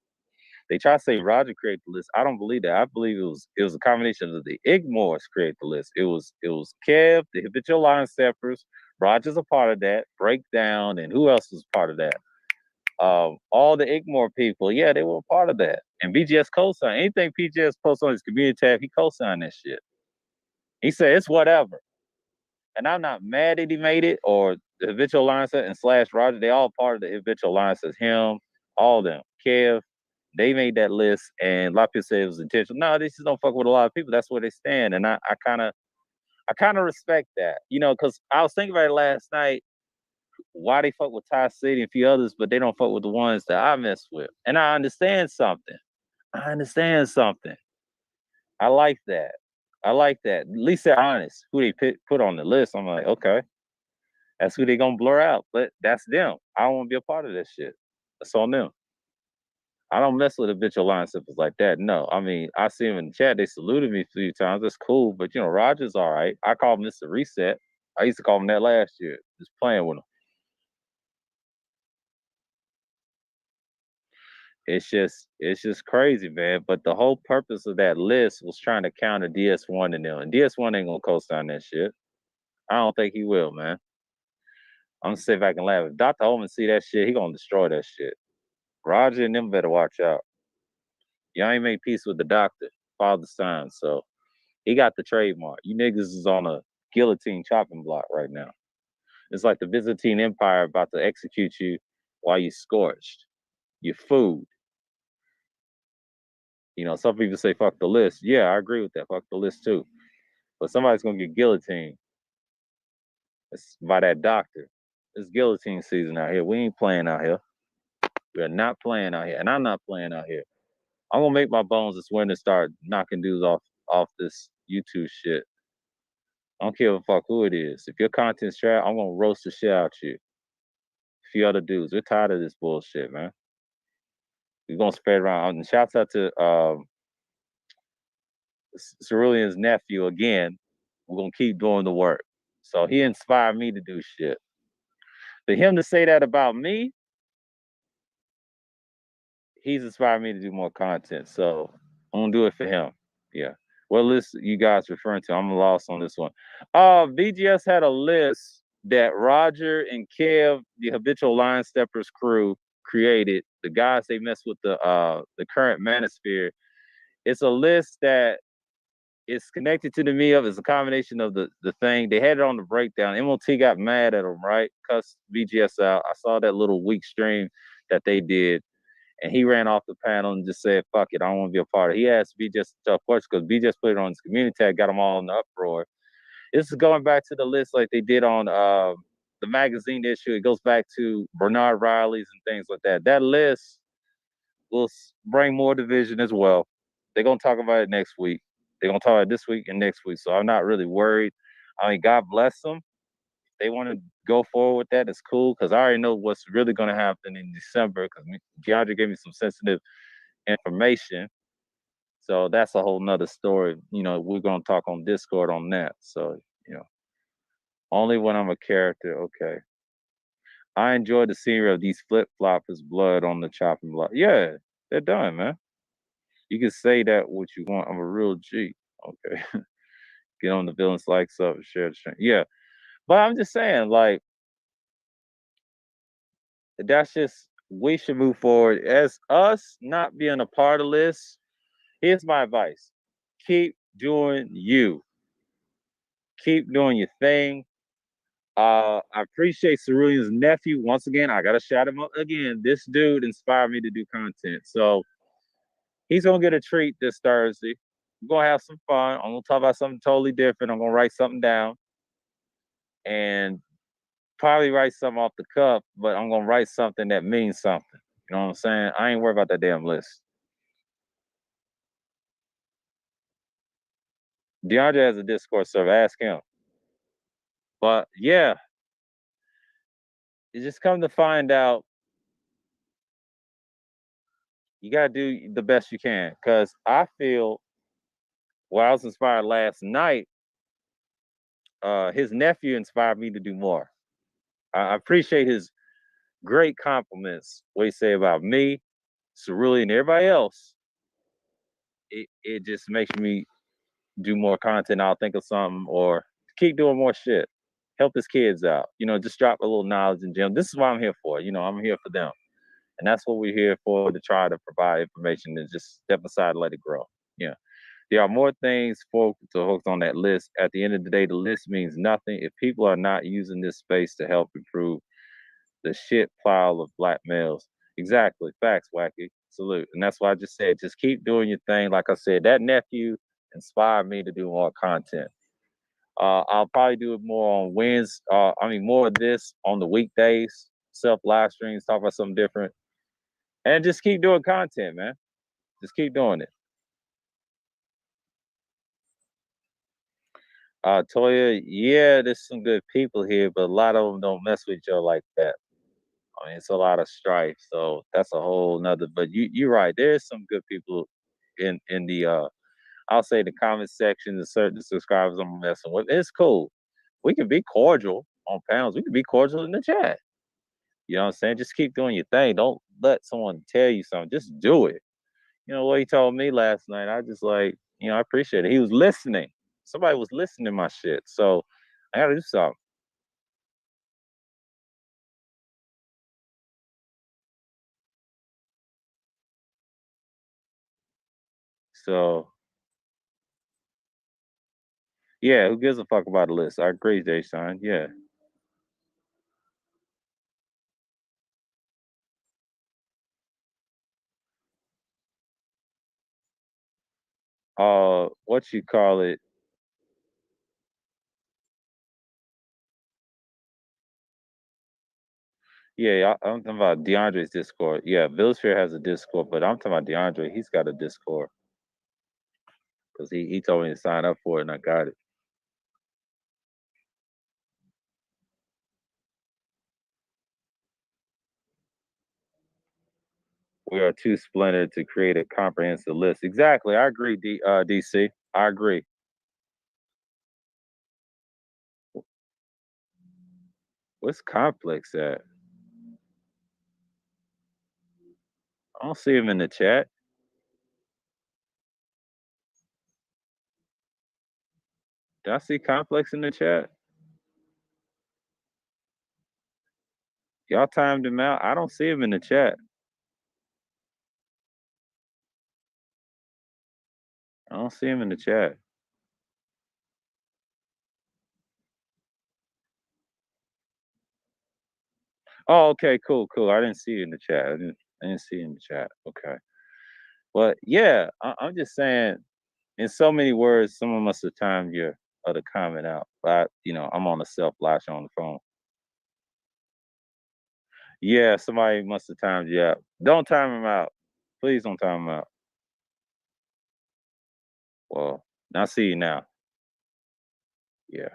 they try to say Roger created the list. I don't believe that. I believe it was a combination of the Igmores create the list. It was Kev, the Habitual Line Steppers, Roger's a part of that, Breakdown, and who else was part of that? All the Igmore people, yeah, they were a part of that. And BGS co-signed anything PGS posts on his community tab, he co-signed that shit. He said it's whatever. And I'm not mad that he made it or the habitual alliance and slash Roger. They all part of the habitual alliance. Him, all of them. Kev, they made that list, and a lot of people say it was intentional. No, they just don't fuck with a lot of people. That's where they stand, and I kind of respect that, you know, because I was thinking about it last night. Why they fuck with Ty City and a few others, but they don't fuck with the ones that I mess with, and I understand something. I understand something. I like that. I like that. At least they're honest. Who they put on the list, I'm like, okay. That's who they gonna blur out, but that's them. I don't want to be a part of that shit. That's on them. I don't mess with habitual line sippers like that. No, I mean, I see them in the chat. They saluted me a few times. That's cool, but you know, Roger's all right. I call him Mr. Reset. I used to call him that last year, just playing with him. It's just crazy, man. But the whole purpose of that list was trying to counter DS1 and them, and DS1 ain't gonna co-sign that shit. I don't think he will, man. I'm gonna sit back and laugh. If Dr. Holman see that shit, he gonna destroy that shit. Roger and them better watch out. Y'all ain't made peace with the doctor, Father Stein. So he got the trademark. You niggas is on a guillotine chopping block right now. It's like the Byzantine Empire about to execute you while you scorched. Your food. You know, some people say fuck the list. Yeah, I agree with that. Fuck the list too. But somebody's gonna get guillotined. It's by that doctor. It's guillotine season out here. We ain't playing out here. We are not playing out here. And I'm not playing out here. I'm gonna make my bones this winter start knocking dudes off this YouTube shit. I don't give a fuck who it is. If your content's trash, I'm gonna roast the shit out you. A few other dudes. We're tired of this bullshit, man. We're gonna spread around. And shouts out to Cerulean's nephew again. We're gonna keep doing the work. So he inspired me to do shit. For him to say that about me, he's inspired me to do more content. So I'm gonna do it for him. Yeah. What list you guys referring to? I'm lost on this one. VGS had a list that Roger and Kev, the habitual line steppers crew, created. The guys they mess with the current manosphere. It's a list that it's connected to the meal. It's a combination of the thing. They had it on the breakdown. MOT got mad at him, right? Cuss BGS out. I saw that little weak stream that they did, and he ran off the panel and just said, "Fuck it, I don't want to be a part of it." He asked BGS a tough question because BGS put it on his community tag, got them all in the uproar. This is going back to the list like they did on the magazine issue. It goes back to Bernard Riley's and things like that. That list will bring more division as well. They're gonna talk about it next week. They're gonna talk about it this week and next week. So I'm not really worried. I mean, God bless them. If they want to go forward with that, it's cool because I already know what's really gonna happen in December because DeAndre gave me some sensitive information. So that's a whole nother story. You know, we're gonna talk on Discord on that. So, you know, only when I'm a character, okay. I enjoyed the scenery of these flip floppers, blood on the chopping block. Yeah, they're done, man. You can say that what you want. I'm a real G. Okay. Get on the villains likes up, share the stream. Yeah. But I'm just saying, like, that's just we should move forward. As us not being a part of this, here's my advice. Keep doing you. Keep doing your thing. I appreciate Cerulean's nephew. Once again, I gotta shout him out again. This dude inspired me to do content. So he's gonna get a treat this Thursday. We're gonna have some fun. I'm gonna talk about something totally different. I'm gonna write something down and probably write something off the cuff, but I'm gonna write something that means something. You know what I'm saying? I ain't worried about that damn list. DeAndre has a Discord server. Ask him. But yeah, you just come to find out you gotta do the best you can. Cause I feel I was inspired last night, his nephew inspired me to do more. I appreciate his great compliments, what he say about me, Cerulean, and everybody else. It just makes me do more content. I'll think of something or keep doing more shit. Help his kids out. You know, just drop a little knowledge and gem. This is what I'm here for. You know, I'm here for them. And that's what we're here for, to try to provide information and just step aside and let it grow. Yeah. There are more things for to hook on that list. At the end of the day, the list means nothing if people are not using this space to help improve the shit pile of black males. Exactly. Facts, Wacky. Salute. And that's why I just said, just keep doing your thing. Like I said, that nephew inspired me to do more content. I'll probably do it more on Wednesdays. More of this on the weekdays, self live streams, talk about something different, and just keep doing content, man. Just keep doing it. Toya, yeah, there's some good people here, but a lot of them don't mess with each other like that. I mean, it's a lot of strife, so that's a whole nother. But you're right. There's some good people in the I'll say the comment section. The certain subscribers I'm messing with. It's cool. We can be cordial on panels. We can be cordial in the chat. You know what I'm saying? Just keep doing your thing. Don't let someone tell you something. Just do it. You know what he told me last night? I just like, I appreciate it. He was listening. Somebody was listening to my shit. So I gotta do something. So yeah, who gives a fuck about the list? I agree, Jay Sean. Yeah. What you call it? Yeah, I'm talking about DeAndre's Discord. Yeah, VILLAINSPHERE has a Discord, but I'm talking about DeAndre. He's got a Discord because he told me to sign up for it, and I got it. We are too splintered to create a comprehensive list. Exactly, I agree, DC. I agree. What's Complex at? I don't see him in the chat. Did I see Complex in the chat? Y'all timed him out. I don't see him in the chat. I don't see him in the chat. Oh, okay, cool, cool. I didn't see it in the chat. I didn't see it in the chat. Okay. But yeah, I'm just saying, in so many words, someone must have timed your other comment out. But I'm on a self flash on the phone. Yeah, somebody must have timed you out. Don't time him out. Please don't time him out. Well, I see you now. Yeah.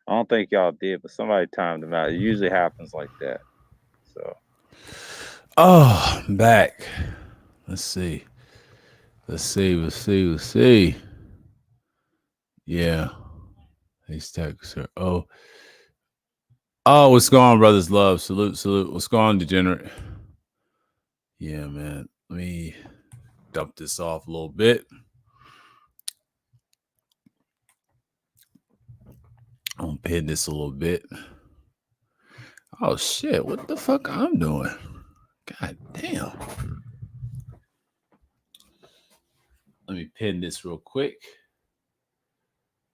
I don't think y'all did, but somebody timed him out. It usually happens like that. So Oh, I'm back. Let's see. Let's see. Yeah. These texts are Oh, what's going on, brothers? Love. Salute. What's going on, degenerate? Yeah, man. Let me dump this off a little bit. I'm gonna pin this a little bit. Oh shit, what the fuck I'm doing? God damn. Let me pin this real quick.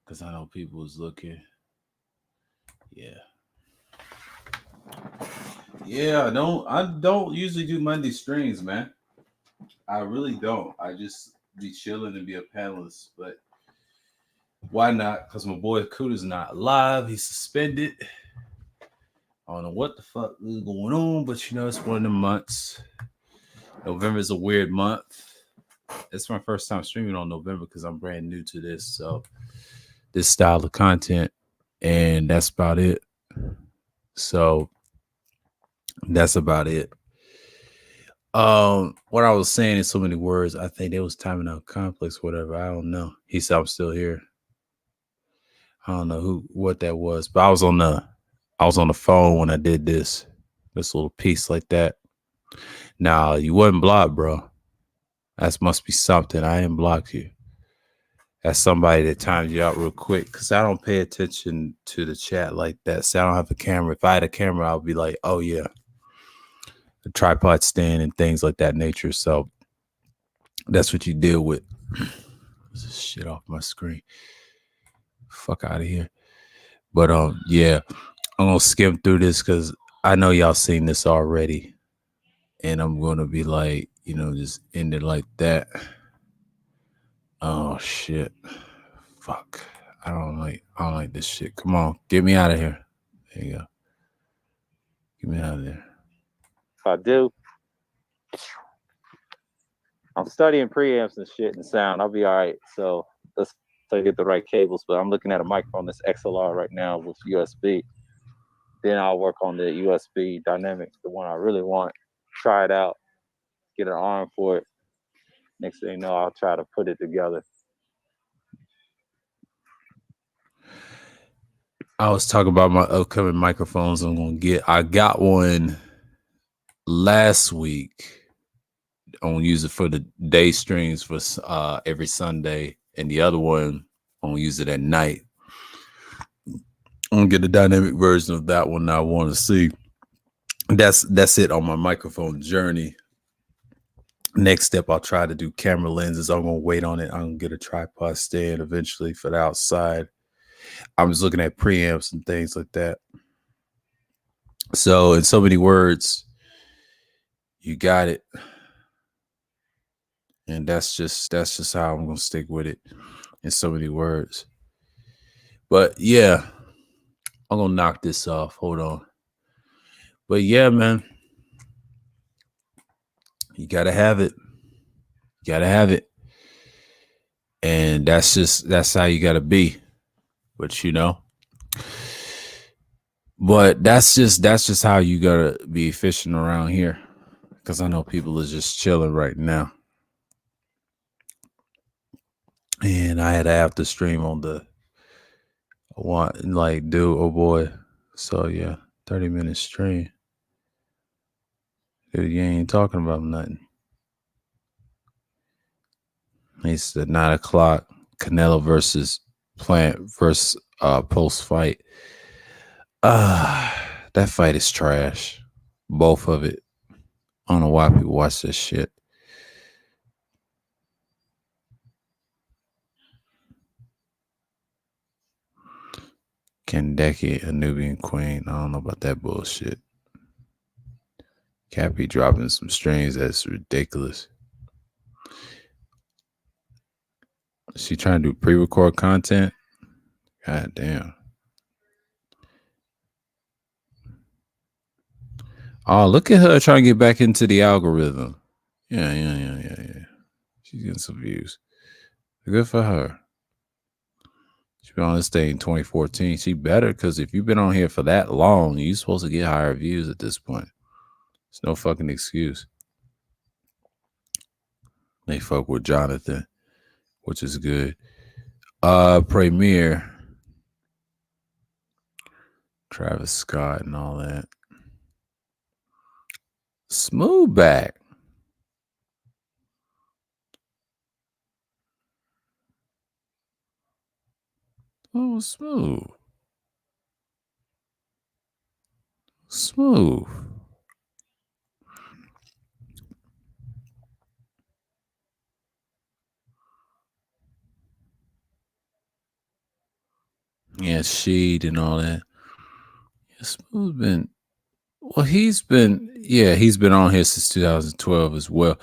Cause I know people was looking. Yeah. Yeah, I don't usually do Monday streams, man. I really don't. I just be chilling and be a panelist, but why not? Because my boy Kuda's not live. He's suspended. I don't know what the fuck is going on, but it's one of the months. November is a weird month. It's my first time streaming on November because I'm brand new to this style of content, and that's about it. So that's about it. What I was saying in so many words, I think it was timing out complex, whatever. I don't know. He said I'm still here. I don't know what that was, but I was on the phone when I did this little piece like that. Nah, you wasn't blocked, bro. That must be something. I ain't blocked you. That's somebody that timed you out real quick because I don't pay attention to the chat like that. So I don't have a camera. If I had a camera, I would be like, oh yeah, a tripod stand and things like that nature. So that's what you deal with. This shit off my screen. Fuck out of here. But yeah, I'm gonna skim through this because I know y'all seen this already, and I'm gonna be like, just end it like that. Oh shit. Fuck. I don't like this shit. Come on, get me out of here. There you go. Get me out of there. if I do, I'm studying preamps and shit and sound. I'll be all right. So let's get the right cables. But I'm looking at a microphone that's XLR right now with USB. Then I'll work on the USB dynamic, the one I really want. Try it out, get an arm for it. Next thing you know, I'll try to put it together. I was talking about my upcoming microphones I'm gonna get. I got one last week. I'm gonna use it for the day streams for every Sunday, and the other one I'm gonna use it at night. I'm gonna get a dynamic version of that one I want to see. That's it on my microphone journey. Next step, I'll try to do camera lenses. I'm gonna wait on it. I'm gonna get a tripod stand eventually for the outside. I'm just looking at preamps and things like that. So, in so many words, you got it. And that's just how I'm gonna stick with it in so many words. But yeah, I'm gonna knock this off. Hold on. But yeah, man, you gotta have it. You gotta have it. And that's how you gotta be. But but that's just how you gotta be efficient around here. Because I know people are just chilling right now. And I had to have to stream on the oh boy. So yeah, 30-minute stream. Dude, you ain't talking about nothing. It's at 9:00. Canelo versus Plant versus post fight. That fight is trash. Both of it. I don't know why people watch this shit. Kendeki, a Nubian queen. I don't know about that bullshit. Cappy dropping some strings. That's ridiculous. She trying to do pre-record content. God damn. Oh, look at her trying to get back into the algorithm. Yeah. She's getting some views. Good for her. She been on this thing in 2014. She better, because if you've been on here for that long, you're supposed to get higher views at this point. There's no fucking excuse. They fuck with Jonathan, which is good. Premier, Travis Scott and all that. Smooth back. Oh, smooth. Smooth. Yeah, Sheed and all that. Yeah, Smooth been, well, he's been on here since 2012 as well.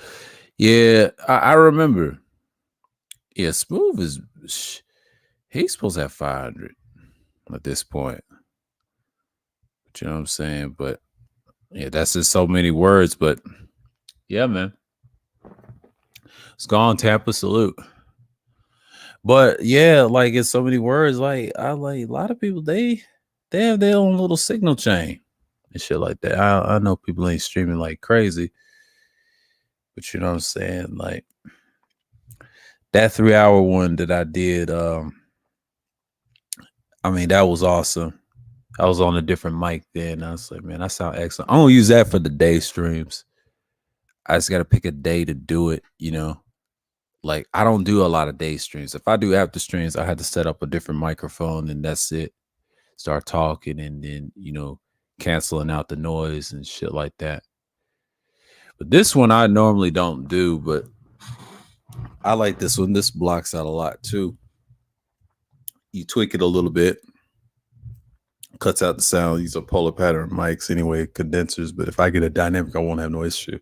Yeah, I remember. Yeah, Smooth is, he's supposed to have 500 at this point. But you know what I'm saying? But yeah, that's just so many words. But yeah, man. It's gone, Tampa. Salute. But yeah, like it's so many words. Like I like a lot of people, they have their own little signal chain and shit like that. I know people ain't streaming like crazy, but you know what I'm saying? Like that 3 hour one that I did, I mean, that was awesome. I was on a different mic then. I was like, man, that sound excellent. I don't use that for the day streams. I just gotta pick a day to do it, you know. Like I don't do a lot of day streams. If I do after streams, I had to set up a different microphone and that's it. Start talking and then, you know, canceling out the noise and shit like that. But this one I normally don't do, but I like this one. This blocks out a lot too. You tweak it a little bit, cuts out the sound. These are polar pattern mics anyway, condensers. But if I get a dynamic, I won't have no issue.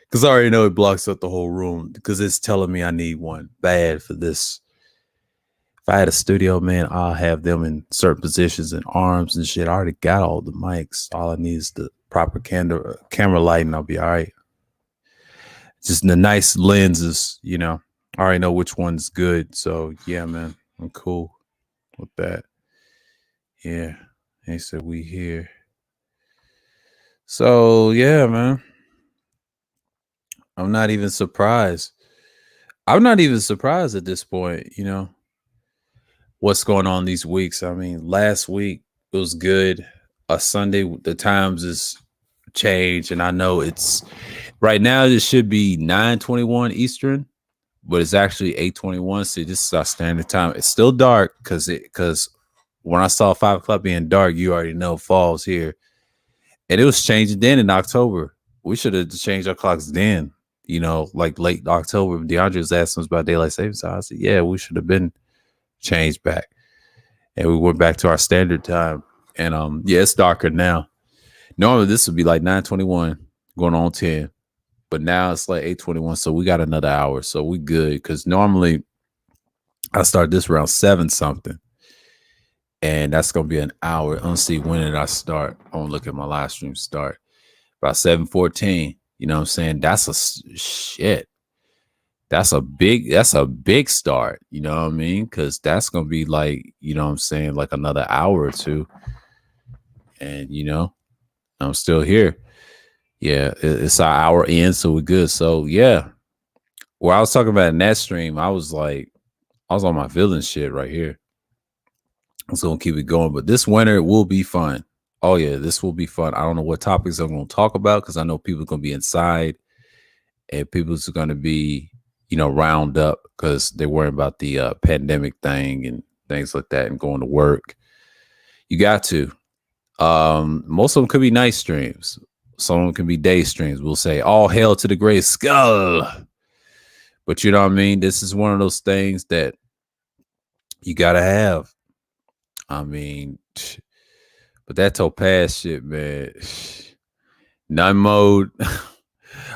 Because I already know it blocks up the whole room because it's telling me I need one bad for this. If I had a studio, man, I'll have them in certain positions and arms and shit. I already got all the mics. All I need is the proper camera lighting. I'll be all right. Just the nice lenses, you know. I already know which one's good. So yeah, man, I'm cool with that. Yeah. They said we here. So yeah, man. I'm not even surprised. I'm not even surprised at this point, you know, what's going on these weeks. I mean, last week it was good. Sunday, the times is changed, and I know it's right now it should be 9:21 Eastern, but it's actually 8:21. So this is our standard time. It's still dark because when I saw 5 o'clock being dark, you already know fall's here. And it was changing then in October. We should have changed our clocks then, you know, like late October. DeAndre was asking us about daylight savings time. I said, yeah, we should have been changed back. And we went back to our standard time. And yeah, it's darker now. Normally this would be like 9:21 going on 10. But now it's like 8:21. So we got another hour. So we good. Because normally I start this around 7 something. And that's gonna be an hour. Let's see, when did I start? I want to look at my live stream start. About 7:14. You know what I'm saying? That's a shit. That's a big start. You know what I mean? Because that's gonna be like, you know what I'm saying, like another hour or two. And you know, I'm still here. Yeah, it's our hour in, so we're good. So yeah. Well, I was talking about in that stream, I was on my villain shit right here. I was gonna keep it going, but this winter will be fun. Oh yeah, this will be fun. I don't know what topics I'm gonna talk about because I know people are gonna be inside and people's gonna be, you know, round up because they're worrying about the pandemic thing and things like that and going to work. You got to. Most of them could be night streams. Some of them can be day streams. We'll say all hail to the great skull. But you know what I mean? This is one of those things that you gotta have. I mean, but that Topaz shit, man. None mode.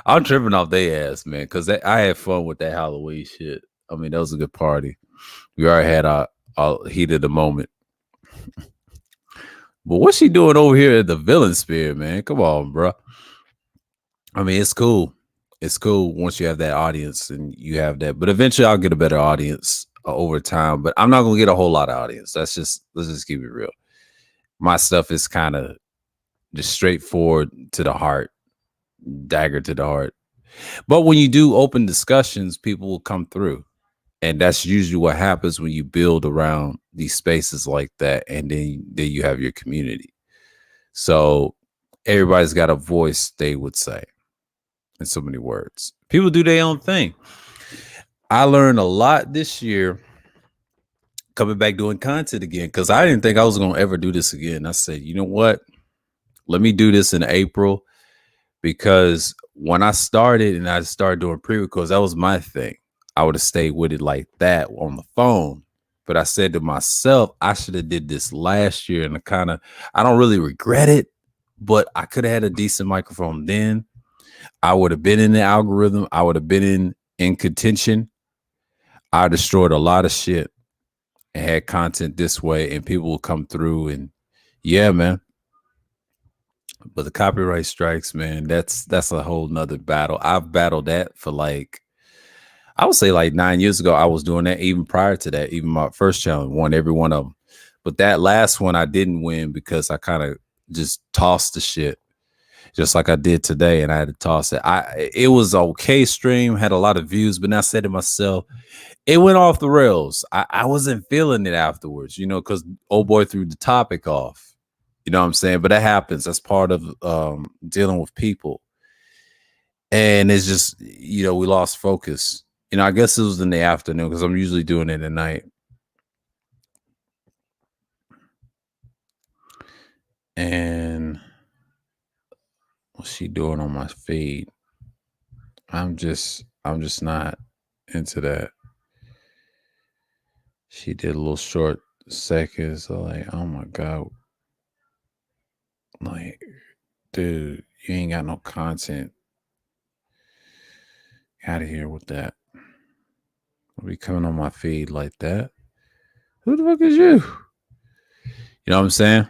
I'm tripping off their ass, man, because I had fun with that Halloween shit. I mean, that was a good party. We already had our heat of the moment. But what's she doing over here at the VILLAINSPHERE, man? Come on, bro. I mean, it's cool. It's cool once you have that audience and you have that. But eventually, I'll get a better audience over time. But I'm not gonna get a whole lot of audience. Let's just keep it real. My stuff is kind of just straightforward to the heart, dagger to the heart. But when you do open discussions, people will come through. And that's usually what happens when you build around these spaces like that. And then you have your community. So everybody's got a voice, they would say, in so many words. People do their own thing. I learned a lot this year coming back doing content again because I didn't think I was going to ever do this again. I said, you know what? Let me do this in April because when I started and I started doing pre-records, that was my thing. I would have stayed with it like that on the phone. But I said to myself, I should have did this last year, and I don't really regret it, but I could have had a decent microphone then. I would have been in the algorithm. I would have been in contention. I destroyed a lot of shit and had content this way, and people will come through and yeah, man. But the copyright strikes, man, that's a whole nother battle. I've battled that for I would say 9 years ago. I was doing that even prior to that. Even my first challenge, won every one of them. But that last one I didn't win because I kind of just tossed the shit, just like I did today, and I had to toss it. It was okay stream, had a lot of views, but then I said to myself, it went off the rails. I wasn't feeling it afterwards, because old boy threw the topic off. You know what I'm saying? But that happens. That's part of dealing with people. And it's just, we lost focus. I guess it was in the afternoon because I'm usually doing it at night. And what's she doing on my feed? I'm just not into that. She did a little short seconds. So oh my God. Dude, you ain't got no content. Out of here with that. I'll be coming on my feed like that. Who the fuck is you? You know what I'm saying?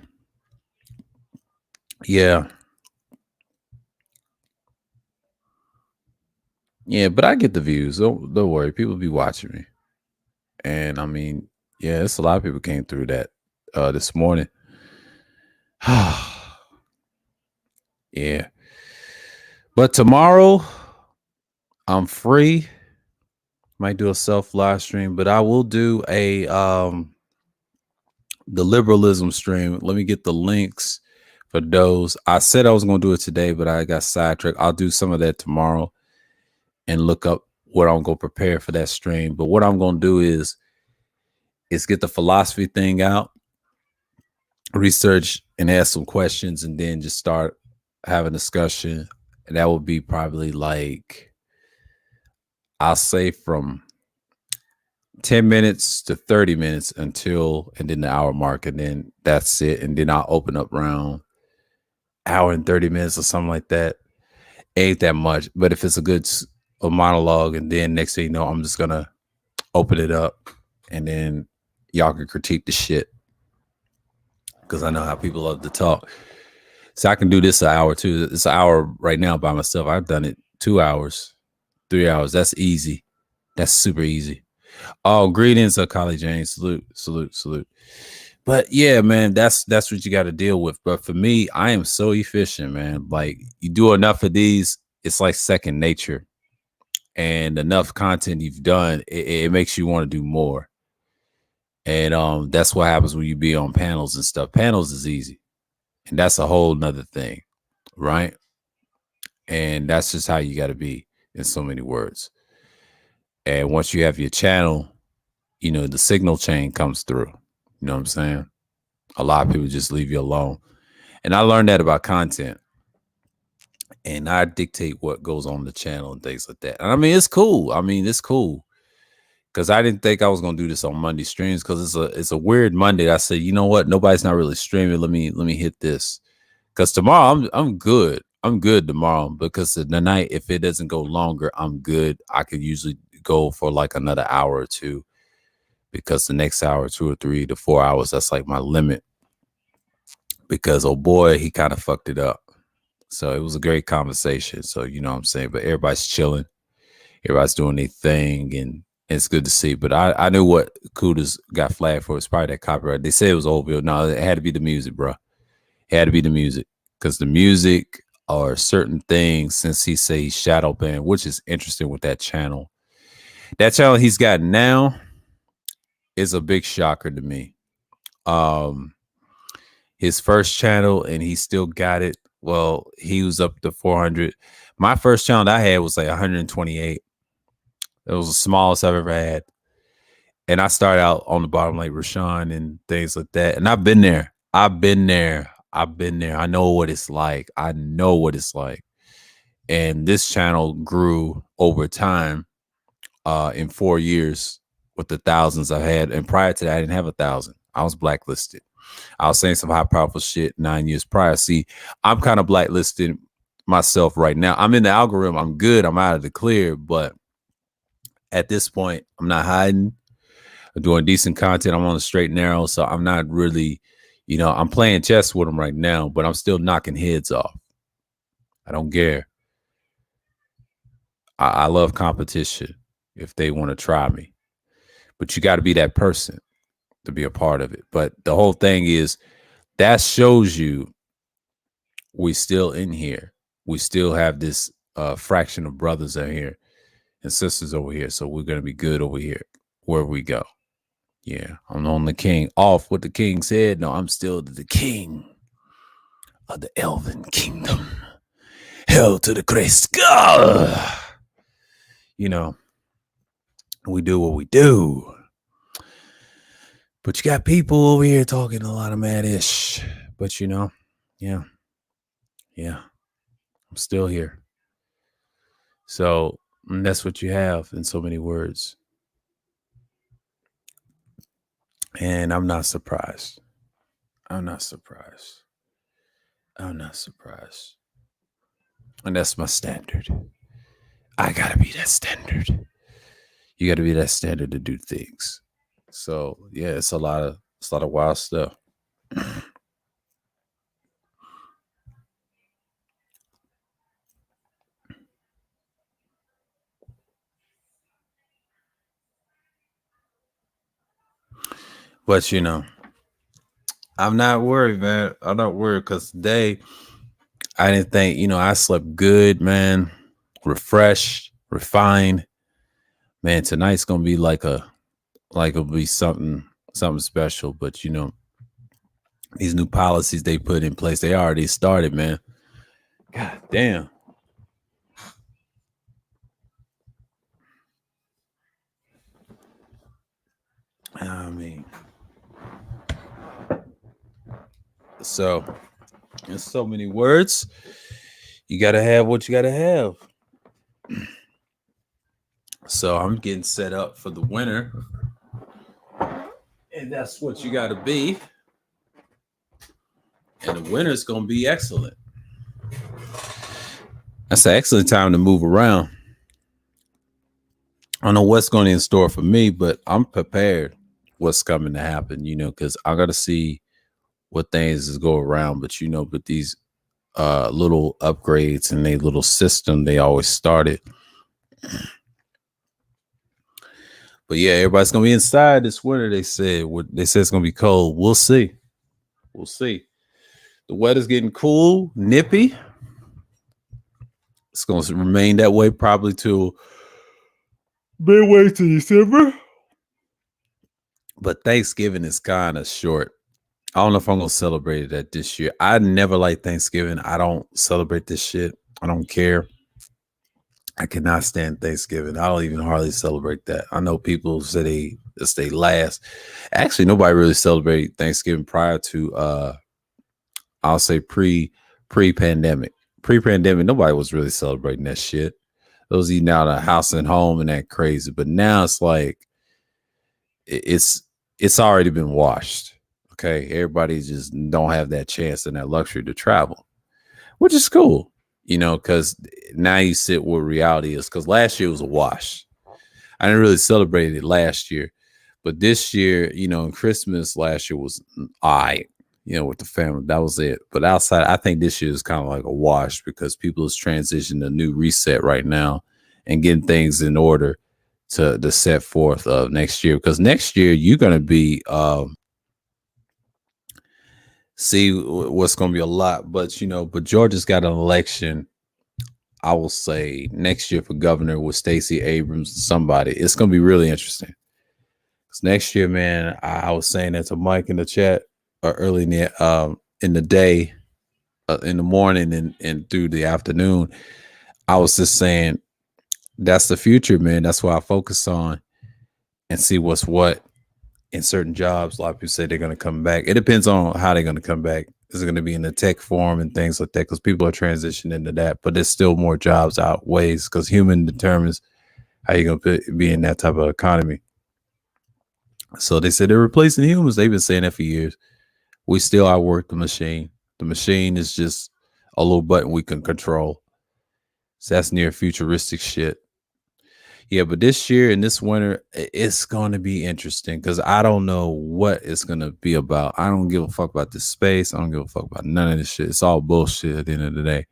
Yeah. Yeah, but I get the views. Don't worry. People be watching me. And I mean, yeah, it's a lot of people came through that this morning. Yeah. But tomorrow, I'm free. Might do a self live stream, but I will do the liberalism stream. Let me get the links for those. I said I was going to do it today, but I got sidetracked. I'll do some of that tomorrow and look up what I'm going to prepare for that stream. But what I'm going to do is get the philosophy thing out, research and ask some questions, and then just start having discussion. And that will be probably I'll say from 10 minutes to 30 minutes and then the hour mark. And then that's it. And then I'll open up around hour and 30 minutes or something like that. Ain't that much. But if it's a monologue, and then next thing you know, I'm just going to open it up and then y'all can critique the shit. Because I know how people love to talk. So I can do this an hour too. It's an hour right now by myself. I've done it 2 hours, 3 hours. That's easy. That's super easy. Oh, greetings, Kylie Jane. Salute. But yeah, man, that's what you got to deal with. But for me, I am so efficient, man. You do enough of these, it's like second nature. And enough content you've done, it makes you want to do more. And that's what happens when you be on panels and stuff. Panels is easy. And that's a whole nother thing, right? And that's just how you got to be in so many words. And once you have your channel, the signal chain comes through. You know what I'm saying? A lot of people just leave you alone. And I learned that about content. And I dictate what goes on the channel and things like that. And I mean, it's cool. It's cool. because I didn't think I was gonna do this on Monday streams because it's a weird Monday. I said, you know what? Nobody's not really streaming. Let me hit this because tomorrow I'm good. I'm good tomorrow because the night, if it doesn't go longer, I'm good. I could usually go for like another hour or two because the next hour, 2 or 3 to 4 hours, that's like my limit. Because oh boy, he kind of fucked it up. So it was a great conversation. So you know what I'm saying, but everybody's chilling. Everybody's doing their thing, and it's good to see. But I knew what Kudas got flagged for. It's probably that copyright. They said it was Oldville. No, it had to be the music, bro. It had to be the music because the music or certain things. Since he say he's shadow banned, which is interesting with that channel. That channel he's got now is a big shocker to me. His first channel, and he still got it. Well, he was up to 400. My first channel that I had was like 128. It was the smallest I've ever had. And I started out on the bottom like Rashawn and things like that. And I've been there. I've been there. I know what it's like. And this channel grew over time in 4 years with the thousands I had. And prior to that, I didn't have 1,000. I was blacklisted. I was saying some high powerful shit 9 years prior. See, I'm kind of blacklisted myself right now. I'm in the algorithm. I'm good. I'm out of the clear. But at this point, I'm not hiding. I'm doing decent content. I'm on the straight and narrow. So I'm not really, I'm playing chess with them right now, but I'm still knocking heads off. I don't care. I love competition if they want to try me. But you got to be that person to be a part of it. But the whole thing is that shows you we still in here. We still have this fraction of brothers out here and sisters over here. So we're going to be good over here wherever we go. Yeah, I'm on the king. Off what the king said. No, I'm still the king of the Elven Kingdom. Hell to the Christ. We do what we do. But you got people over here talking a lot of mad-ish. But yeah. I'm still here. So that's what you have in so many words. And I'm not surprised. And that's my standard. I gotta be that standard. You gotta be that standard to do things. So yeah, it's a lot of wild stuff. But I'm not worried, man. I'm not worried because today I didn't think, I slept good, man. Refreshed, refined. Man, tonight's gonna be like it'll be something special. But these new policies they put in place, they already started, man. God damn. I mean, so in so many words, you gotta have what you gotta have. So I'm getting set up for the winter, and that's what you gotta be. And the winter's gonna be excellent. That's an excellent time to move around. I don't know what's going to in store for me, but I'm prepared what's coming to happen, because I got to see what things is go around. But, but these little upgrades and a little system, they always started. But yeah, everybody's going to be inside this winter. They said it's going to be cold. We'll see. The weather's getting cool, nippy. It's going to remain that way probably till midway to December. But Thanksgiving is kind of short. I don't know if I'm going to celebrate that this year. I never like Thanksgiving. I don't celebrate this shit. I don't care. I cannot stand Thanksgiving. I don't even hardly celebrate that. I know people say they last. Actually, nobody really celebrated Thanksgiving prior to, I'll say pre-pandemic. Pre-pandemic, nobody was really celebrating that shit. Those eating out of house and home and that crazy. But now it's like it's already been washed. Okay, everybody just don't have that chance and that luxury to travel, which is cool, because now you sit where reality is. Because last year was a wash. I didn't really celebrate it last year, but this year, Christmas last year was all right, with the family. That was it. But outside, I think this year is kind of like a wash because people is transitioning a new reset right now and getting things in order to set forth of next year. Because next year you're gonna be see what's gonna be a lot, but Georgia's got an election. I will say next year for governor with Stacey Abrams, somebody. It's gonna be really interesting. Next year, man, I was saying that to Mike in the chat early in the day, in the morning, and through the afternoon. I was just saying that's the future, man. That's what I focus on and see what's what in certain jobs. A lot of people say they're going to come back. It depends on how they're going to come back. Is it going to be in the tech form and things like that? Because people are transitioning into that, but there's still more jobs out ways because human determines how you're going to be in that type of economy. So they said they're replacing humans. They've been saying that for years. We still outwork the machine. The machine is just a little button we can control. So that's near futuristic shit. Yeah, but this year and this winter, it's going to be interesting because I don't know what it's going to be about. I don't give a fuck about this space. I don't give a fuck about none of this shit. It's all bullshit at the end of the day.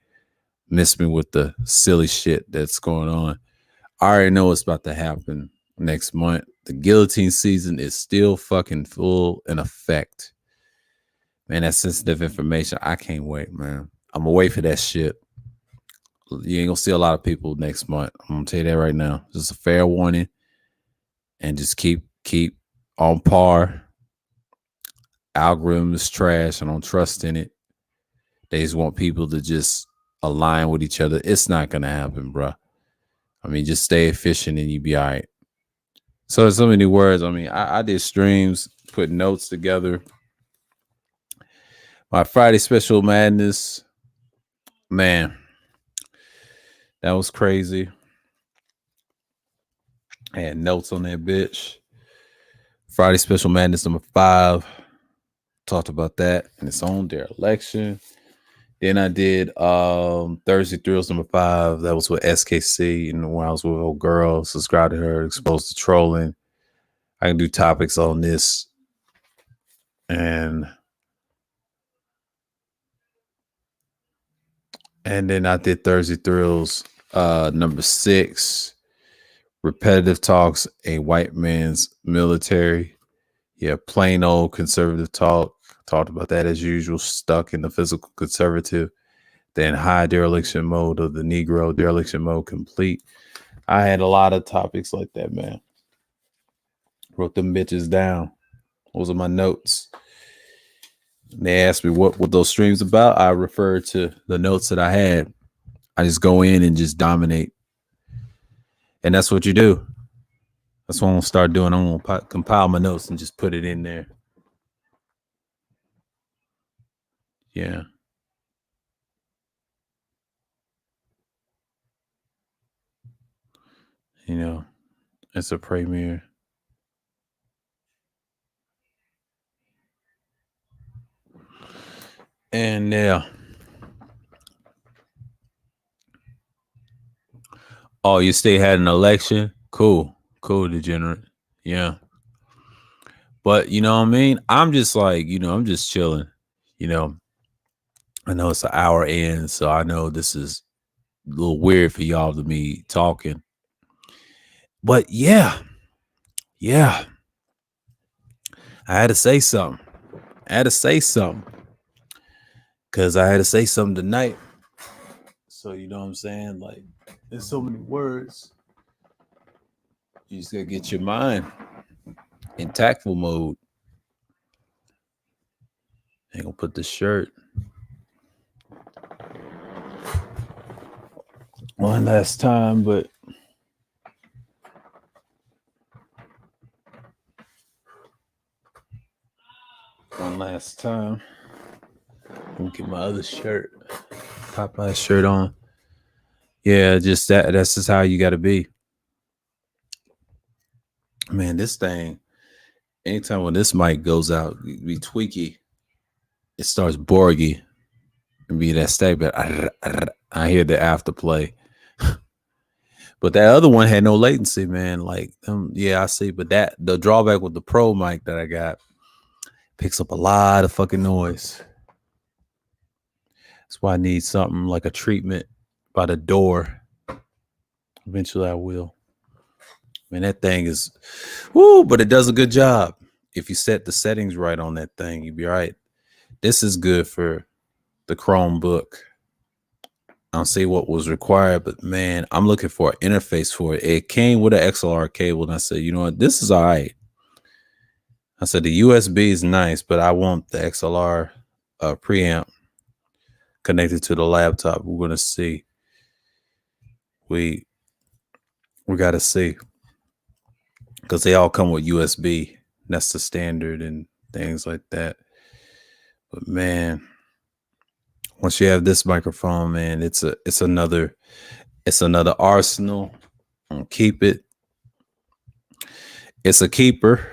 Miss me with the silly shit that's going on. I already know what's about to happen next month. The guillotine season is still fucking full in effect. Man, that's sensitive information. I can't wait, man. I'm gonna wait for that shit. You ain't gonna see a lot of people next month. I'm gonna tell you that right now. Just a fair warning. And just keep on par. Algorithm is trash. I don't trust in it. They just want people to just align with each other. It's not gonna happen, bro. I mean, just stay efficient and you be all right. So so many words. I mean, I did streams, put notes together. My Friday special madness, man, that was crazy. I had notes on that bitch. Friday special madness number 5. Talked about that and it's on their election. Then I did Thursday Thrills number 5. That was with SKC, when I was with a old girl. Subscribe to her, exposed to trolling. I can do topics on this. And then I did Thursday Thrills number 6. Repetitive talks, a white man's military. Yeah, plain old conservative talk. Talked about that as usual, stuck in the physical conservative. Then high dereliction mode of the Negro, dereliction mode complete. I had a lot of topics like that, man. Wrote them bitches down. Those are my notes. And they asked me what those streams about. I referred to the notes that I had. I just go in and just dominate. And that's what you do. That's what I'm going to start doing. I'm going to compile my notes and just put it in there. Yeah. It's a premiere. And yeah. Oh, you still had an election? Cool, degenerate. Yeah. But you know what I mean? I'm just like, I'm just chilling. I know it's an hour in, so I know this is a little weird for y'all to me talking. But yeah. I had to say something. Because I had to say something tonight. So you know what I'm saying? Like, there's so many words. You just gotta get your mind in tactful mode. I'm gonna put the shirt one last time, but one last time. I'm gonna get my other shirt. Popeye's shirt on. Yeah, just that's just how you gotta be. Man, this thing, anytime when this mic goes out, it be tweaky. It starts borgy and be that stack, but I hear the afterplay. But that other one had no latency, man. Like, yeah, I see. But that the drawback with the Pro mic that I got picks up a lot of fucking noise. That's why I need something like a treatment by the door. Eventually, I will. Man, that thing is, woo, but it does a good job. If you set the settings right on that thing, you'll be all right. This is good for the Chromebook. I don't see what was required, but man, I'm looking for an interface for it. It came with an XLR cable, and I said, you know what, this is all right. I said the USB is nice, but I want the XLR preamp connected to the laptop. We're gonna see. We gotta see because they all come with USB. That's the standard and things like that. But man, once you have this microphone, man, it's another arsenal. Keep it. It's a keeper.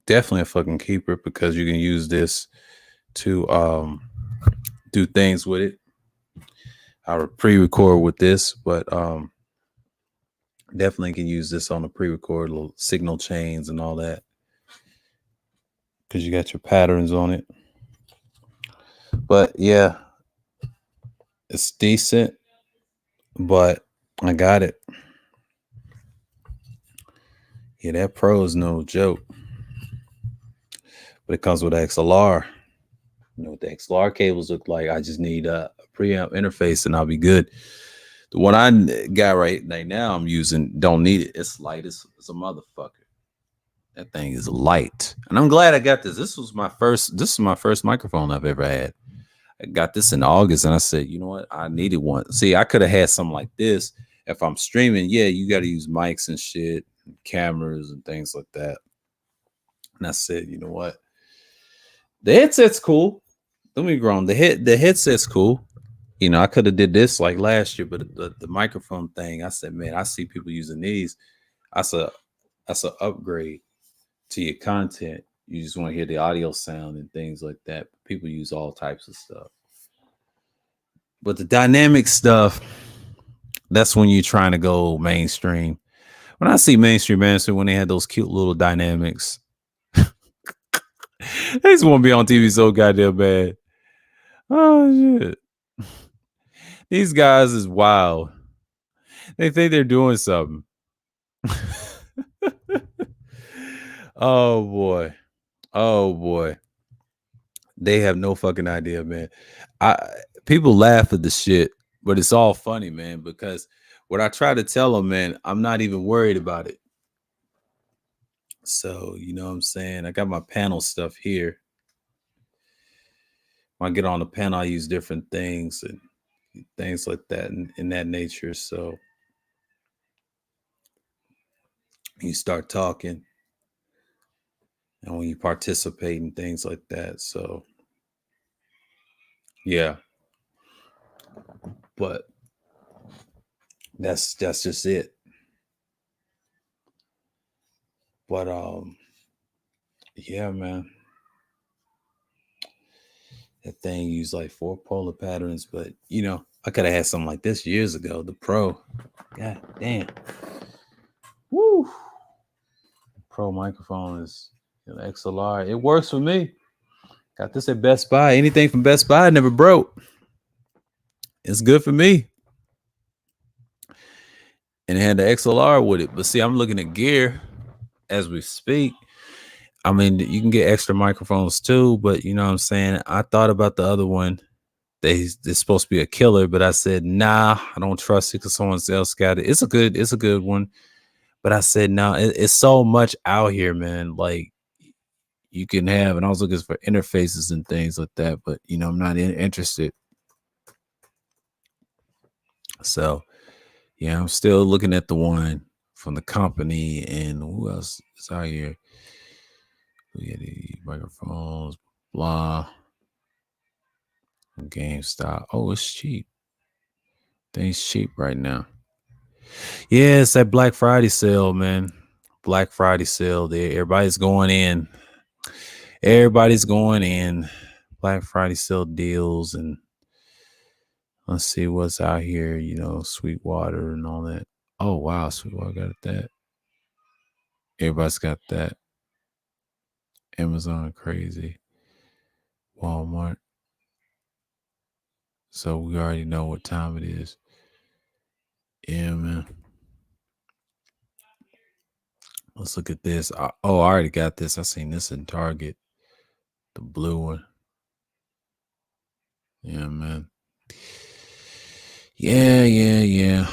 Definitely a fucking keeper because you can use this to do things with it. I pre-record with this, but definitely can use this on the pre-record, little signal chains and all that because you got your patterns on it. But yeah, it's decent, but I got it. Yeah, that Pro is no joke. But it comes with XLR. You know what the XLR cables look like. I just need a preamp interface and I'll be good. The one I got right now I'm using don't need it. It's light. It's a motherfucker. That thing is light. And I'm glad I got this. This is my first microphone I've ever had. I got this in August and I said, you know what? I needed one. See, I could have had something like this. If I'm streaming, yeah, you got to use mics and shit, and cameras and things like that. And I said, you know what? The headset's cool. Don't be wrong. The headset's cool. You know, I could have did this like last year, but the microphone thing, I said, man, I see people using these. That's a upgrade to your content. You just want to hear the audio sound and things like that. People use all types of stuff. But the dynamic stuff, that's when you're trying to go mainstream. When I see mainstream answer, when they had those cute little dynamics, they just want to be on TV so goddamn bad. Oh shit. These guys is wild. They think they're doing something. Oh boy. Oh boy. They have no fucking idea, man. People laugh at the shit, but it's all funny, man, because what I try to tell them, man, I'm not even worried about it. So, you know what I'm saying? I got my panel stuff here. When I get on the panel, I use different things and things like that in that nature. So you start talking and when you participate in things like that. So yeah. But that's just it. But yeah, man. That thing used like 4 polar patterns, but you know, I could have had something like this years ago. The Pro. God damn. Woo. Pro microphone is XLR. It works for me. Got this at Best Buy. Anything from Best Buy never broke. It's good for me. And it had the XLR with it. But see, I'm looking at gear as we speak. I mean, you can get extra microphones too, but you know what I'm saying? I thought about the other one. They're supposed to be a killer, but I said, nah, I don't trust it because someone else got it. It's a good one. But I said, no, it's so much out here, man. Like you can have, and I was looking for interfaces and things like that, but you know, I'm not interested. So yeah, I'm still looking at the one from the company, and who else is out here? We got the microphones, blah. GameStop. Oh, it's cheap. Things cheap right now. Yeah, it's that Black Friday sale, man. Black Friday sale there. Everybody's going in. Everybody's going in. Black Friday sale deals, and let's see what's out here. You know, Sweetwater and all that. Oh wow, Sweetwater got that. Everybody's got that. Amazon crazy. Walmart. So we already know what time it is. Yeah, man. Let's look at this. I already got this. I seen this in Target. The blue one. Yeah, man. Yeah.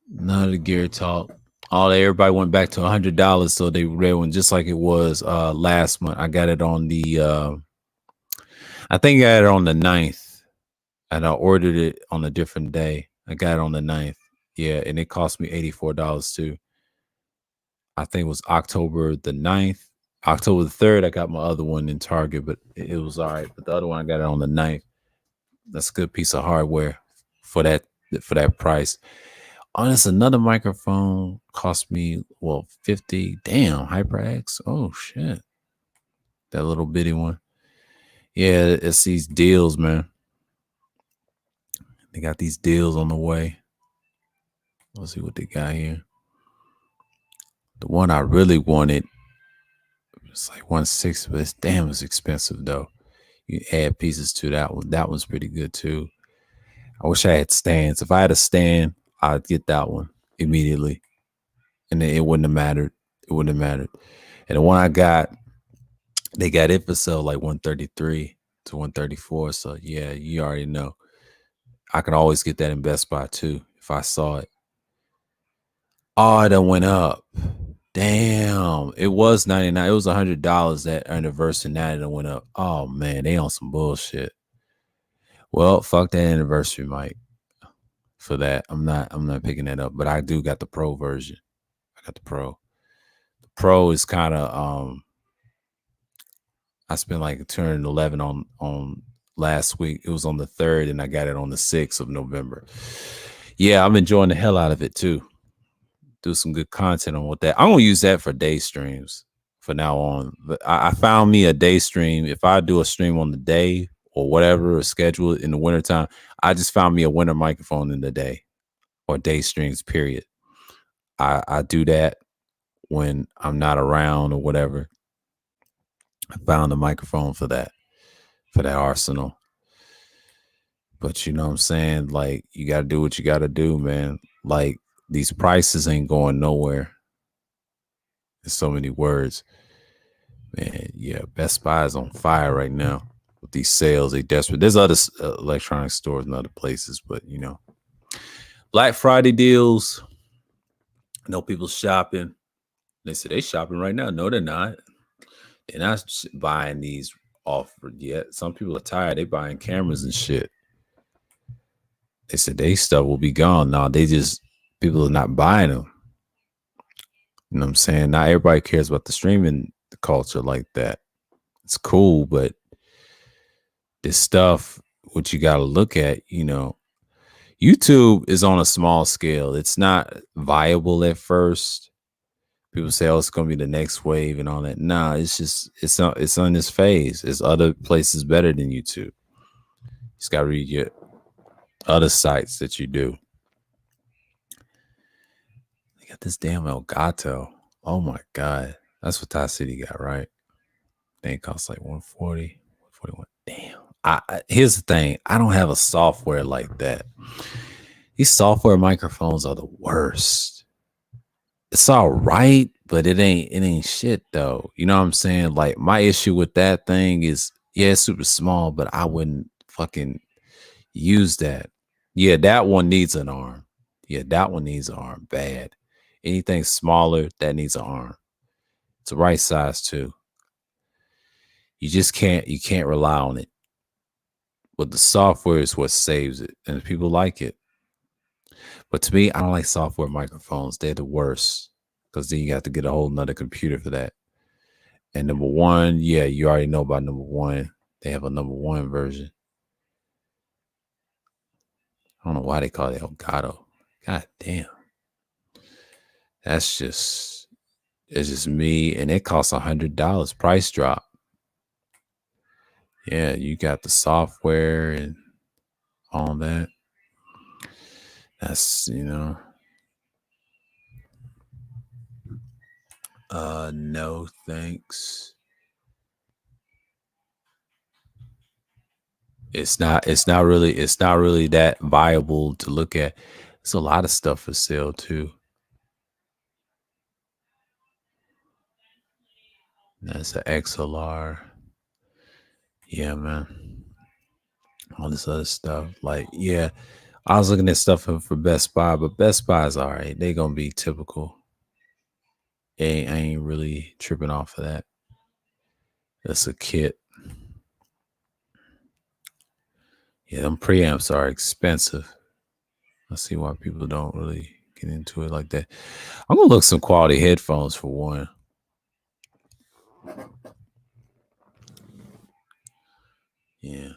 None of the gear talk. Everybody went back to $100, so they read one just like it was last month. I got it on the I think I got it on the 9th, and I ordered it on a different day. I got it on the 9th. Yeah, and it cost me $84 too. I think it was October the 9th. October the 3rd, I got my other one in Target, but it was all right. But the other one, I got it on the 9th. That's a good piece of hardware for that price. Honest, another microphone cost me 50. Damn, HyperX. Oh shit. That little bitty one. Yeah, it's these deals, man. They got these deals on the way. Let's see what they got here. The one I really wanted, it's like 160, but it's expensive though. You add pieces to that one. That one's pretty good too. I wish I had stands. If I had a stand, I'd get that one immediately. And then it wouldn't have mattered. It wouldn't have mattered. And the one I got, they got it for sale like 133 to 134. So yeah, you already know. I can always get that in Best Buy too if I saw it. Oh, it done went up. Damn. It was 99. It was $100 that anniversary. Now it done went up. Oh man, they on some bullshit. Well, fuck that anniversary, Mike. For that. I'm not picking that up. But I do got the pro version. I got the pro. The pro is kind of I spent like 211 on last week. It was on the 3rd, and I got it on the 6th of November. Yeah, I'm enjoying the hell out of it too. Do some good content on with that. I'm gonna use that for day streams for now on. But I found me a day stream. If I do a stream on the day or whatever, or schedule it in the wintertime, I just found me a winter microphone in the day or day streams, period. I do that when I'm not around or whatever. I found a microphone for that arsenal. But you know what I'm saying? Like, you got to do what you got to do, man. Like, these prices ain't going nowhere. There's so many words. Man, yeah, Best Buy is on fire right now with these sales. They desperate. There's other electronic stores and other places, but you know, Black Friday deals. I know people shopping. They say they shopping right now. No, they're not. They're not buying these offered yet. Some people are tired. They buying cameras and shit. They said they stuff will be gone. Now people are not buying them. You know what I'm saying? Not everybody cares about the streaming culture like that. It's cool, but this stuff, what you got to look at, you know, YouTube is on a small scale. It's not viable at first. People say, "Oh, it's going to be the next wave" and all that. Nah, it's on this phase. There's other places better than YouTube. You just got to read your other sites that you do. They got this damn Elgato. Oh my god, that's what Thai City got, right? I think it costs like 140, 141. Damn. Here's the thing. I don't have a software like that. These software microphones are the worst. It's all right, but it ain't shit though. You know what I'm saying? Like, my issue with that thing is, yeah, it's super small, but I wouldn't fucking use that. Yeah, that one needs an arm. Yeah, that one needs an arm bad. Anything smaller, that needs an arm. It's the right size too. You can't rely on it. But the software is what saves it, and people like it. But to me, I don't like software microphones. They're the worst, because then you have to get a whole nother computer for that. And number one, yeah, you already know about number one. They have a number one version. I don't know why they call it Elgato. God damn. That's just It's just me, and it costs $100 price drop. Yeah, you got the software and all that. That's no thanks. It's not really that viable to look at. There's a lot of stuff for sale too. That's an XLR. Yeah, man. All this other stuff. Like, yeah, I was looking at stuff for Best Buy, but Best Buy's all right. They gonna be typical. I ain't really tripping off of that. That's a kit. Yeah, them preamps are expensive. I see why people don't really get into it like that. I'm gonna look some quality headphones for one. Yeah.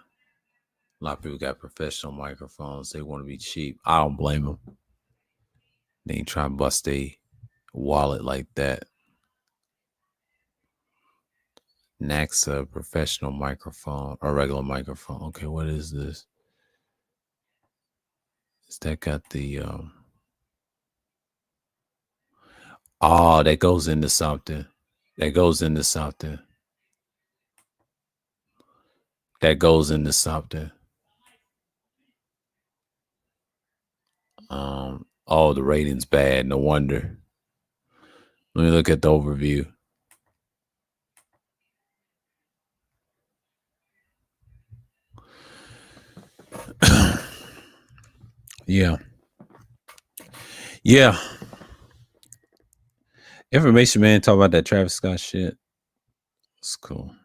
A lot of people got professional microphones. They want to be cheap. I don't blame them. They ain't trying to bust a wallet like that. Naxa professional microphone or regular microphone. Okay, what is this? Is that got the oh, that goes into something. That goes into something. That goes into something. Oh, the rating's bad. No wonder. Let me look at the overview. Yeah. Yeah. Information man talk about that Travis Scott shit. It's cool.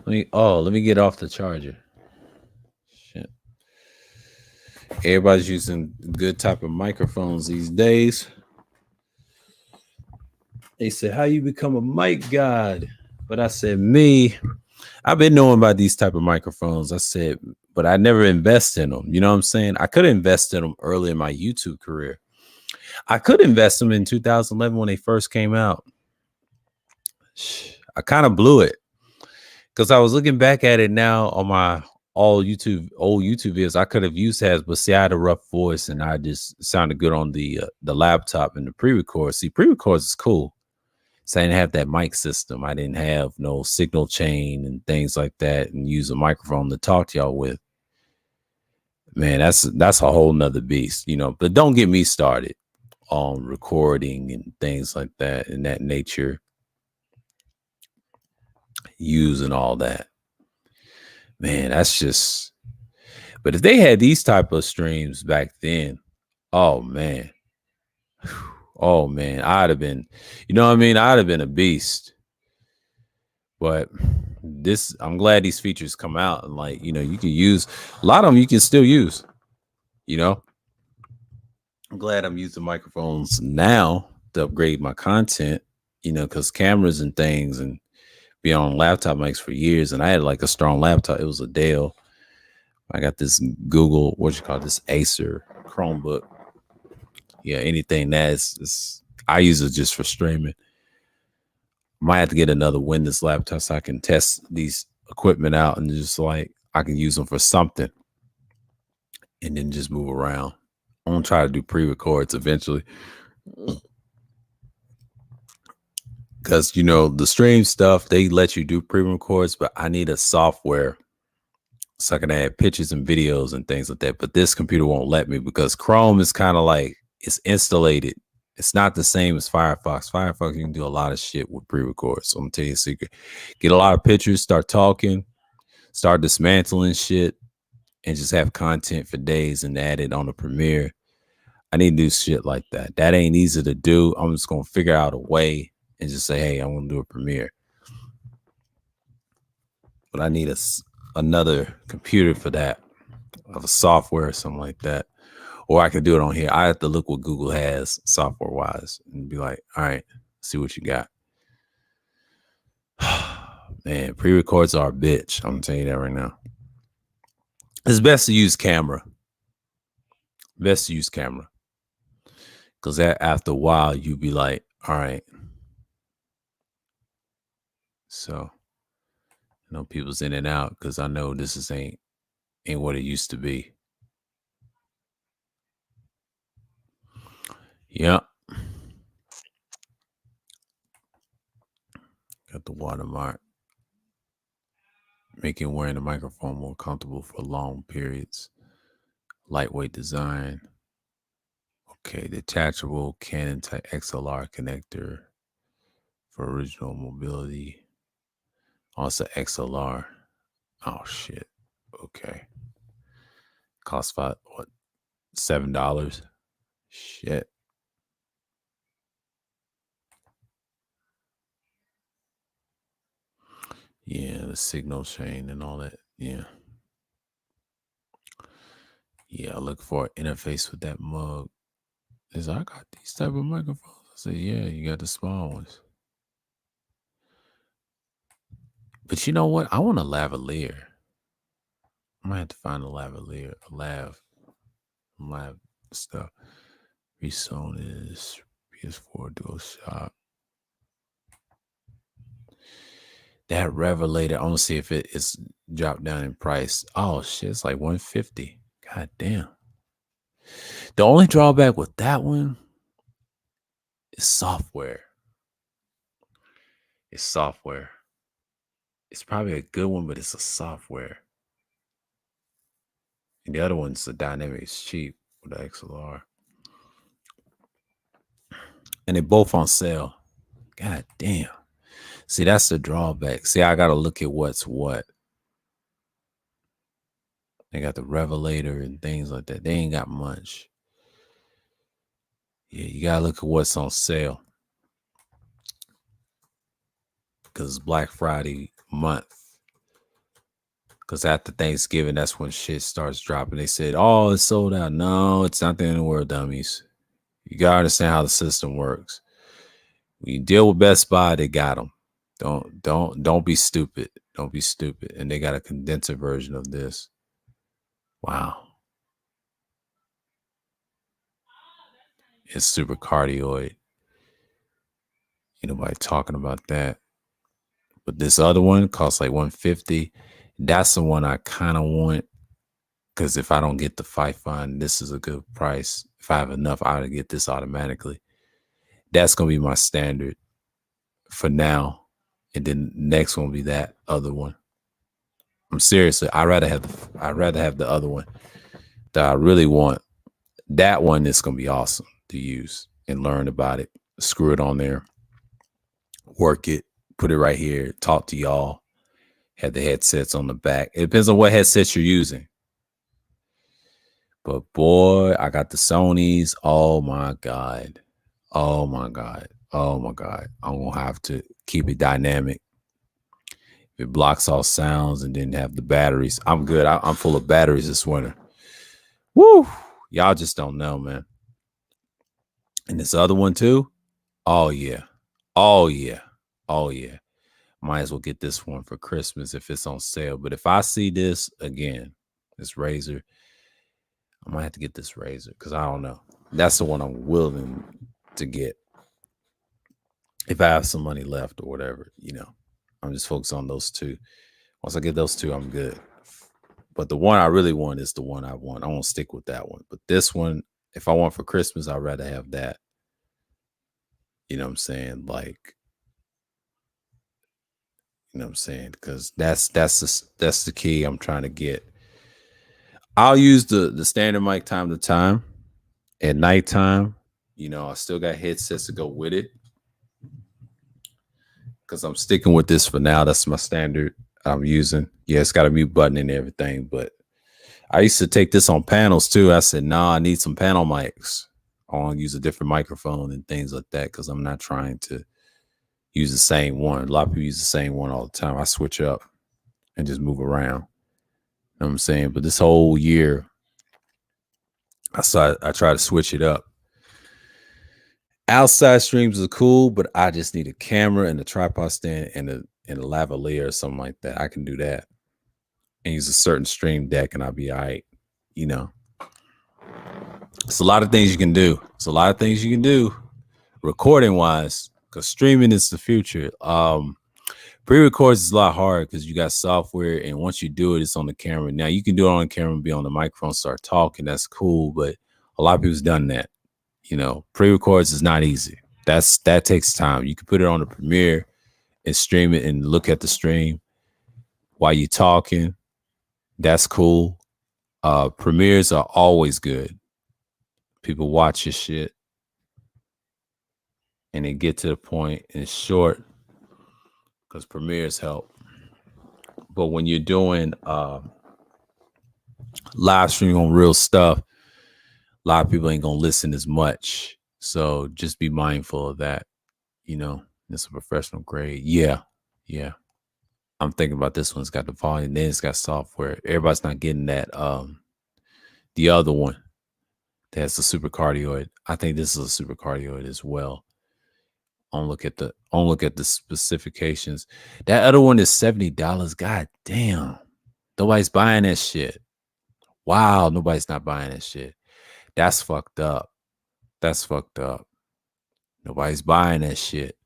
Let me get off the charger. Shit. Everybody's using good type of microphones these days. They said, how you become a mic god? But I said, me, I've been knowing about these type of microphones. I said, but I never invest in them. You know what I'm saying? I could invest in them early in my YouTube career. I could invest them in 2011 when they first came out. I kind of blew it because I was looking back at it now on my old YouTube videos. I could have used has, but see, I had a rough voice and I just sounded good on the laptop and the pre-record. See, pre-records is cool. So I didn't have that mic system. I didn't have no signal chain and things like that, and use a microphone to talk to y'all with. Man, that's a whole nother beast, But don't get me started on recording and things like that in that nature, using all that. Man, that's just. But if they had these type of streams back then, oh man, I'd have been, you know what I mean? I'd have been a beast. But I'm glad these features come out and you can use a lot of them. You can still use, I'm glad I'm using microphones now to upgrade my content, because cameras and things and be on laptop mics for years. And I had like a strong laptop. It was a Dell. I got this Google, this Acer Chromebook. Yeah, anything I use it just for streaming. Might have to get another Windows laptop so I can test these equipment out and just I can use them for something and then just move around. I'm gonna try to do pre-records eventually. Because the stream stuff, they let you do pre-records, but I need a software so I can add pictures and videos and things like that. But this computer won't let me because Chrome is kind of it's installated. It's not the same as Firefox. Firefox, you can do a lot of shit with pre-records. So I'm gonna tell you a secret. Get a lot of pictures, start talking, start dismantling shit, and just have content for days and add it on the Premiere. I need to do shit like that. That ain't easy to do. I'm just gonna figure out a way and just say, hey, I want to do a Premiere. But I need another computer for that. of a software or something like that. Or I could do it on here. I have to look what Google has software wise and be like, all right, see what you got. Man, pre-records are a bitch. I'm telling you that right now. It's best to use camera. Best to use camera. Because after a while, you be like, all right. So, people's in and out because I know this ain't what it used to be. Yep. Got the watermark. Making wearing the microphone more comfortable for long periods. Lightweight design. Okay, detachable Canon type XLR connector for original mobility. Also XLR. Oh shit. Okay. Cost $7? Shit. Yeah, the signal chain and all that. Yeah. Yeah, I look for an interface with that mug. I got these type of microphones. I said, yeah, you got the small ones. But you know what? I want a lavalier. I might have to find a lavalier, lab stuff. Resonus, PS4 Dual Shock. That Revelator, I want to see if it's dropped down in price. Oh shit, it's like $150. God damn. The only drawback with that one is software. It's software. It's probably a good one, but it's a software. And the other one's the dynamic. It's cheap with the XLR. And they're both on sale. God damn. See, that's the drawback. See, I got to look at what's what. They got the Revelator and things like that. They ain't got much. Yeah, you got to look at what's on sale. Because it's Black Friday month. Because after Thanksgiving, that's when shit starts dropping. They said, oh, it's sold out. No, it's not the end of the world, dummies. You got to understand how the system works. When you deal with Best Buy, they got them. Don't be stupid. Don't be stupid. And they got a condenser version of this. Wow. It's super cardioid. Ain't nobody talking about that. But this other one costs like $150. That's the one I kind of want. Because if I don't get the Python, this is a good price. If I have enough, I'll get this automatically. That's going to be my standard for now. And then next one will be that other one. I'm seriously, I'd rather have the other one that I really want. That one is going to be awesome to use and learn about it. Screw it on there. Work it. Put it right here. Talk to y'all. Have the headsets on the back. It depends on what headsets you're using. But boy, I got the Sonys. Oh my God. Oh my God. Oh my God. I'm going to have to keep it dynamic. If it blocks all sounds and then have the batteries, I'm good. I'm full of batteries this winter. Woo. Y'all just don't know, man. And this other one too. Oh yeah. Oh yeah. Oh yeah. Might as well get this one for Christmas if it's on sale. But if I see this again, this Razer, I might have to get this Razer because I don't know. That's the one I'm willing to get. If I have some money left or whatever, I'm just focused on those two. Once I get those two, I'm good. But the one I really want is the one I want. I won't stick with that one. But this one, if I want for Christmas, I'd rather have that. You know what I'm saying? Like, you know what I'm saying? Because that's the key I'm trying to get. I'll use the standard mic time to time. At nighttime, I still got headsets to go with it. Because I'm sticking with this for now. That's my standard I'm using. Yeah, it's got a mute button and everything. But I used to take this on panels too. I said, I need some panel mics. I want to use a different microphone and things like that because I'm not trying to use the same one. A lot of people use the same one all the time. I switch up and just move around. You know what I'm saying? But this whole year, I try to switch it up. Outside streams are cool, but I just need a camera and a tripod stand and a lavalier or something like that. I can do that and use a certain stream deck, and I'll be all right. You know, it's a lot of things you can do. It's a lot of things you can do, recording wise, because streaming is the future. Pre-records is a lot harder because you got software, and once you do it, it's on the camera. Now you can do it on camera, be on the microphone, start talking. That's cool, but a lot of people's done that. You know, pre-records is not easy. That takes time. You can put it on the Premiere and stream it and look at the stream while you're talking. That's cool. Premieres are always good. People watch your shit and they get to the point, and it's short because Premieres help. But when you're doing live stream on real stuff, a lot of people ain't gonna listen as much. So just be mindful of that. You know, it's a professional grade. Yeah. I'm thinking about this one. It's got the volume, then it's got software. Everybody's not getting that. The other one that's a supercardioid. I think this is a supercardioid as well. On look at the specifications. That other one is $70. God damn. Nobody's buying that shit. Wow, nobody's not buying that shit. That's fucked up. Nobody's buying that shit.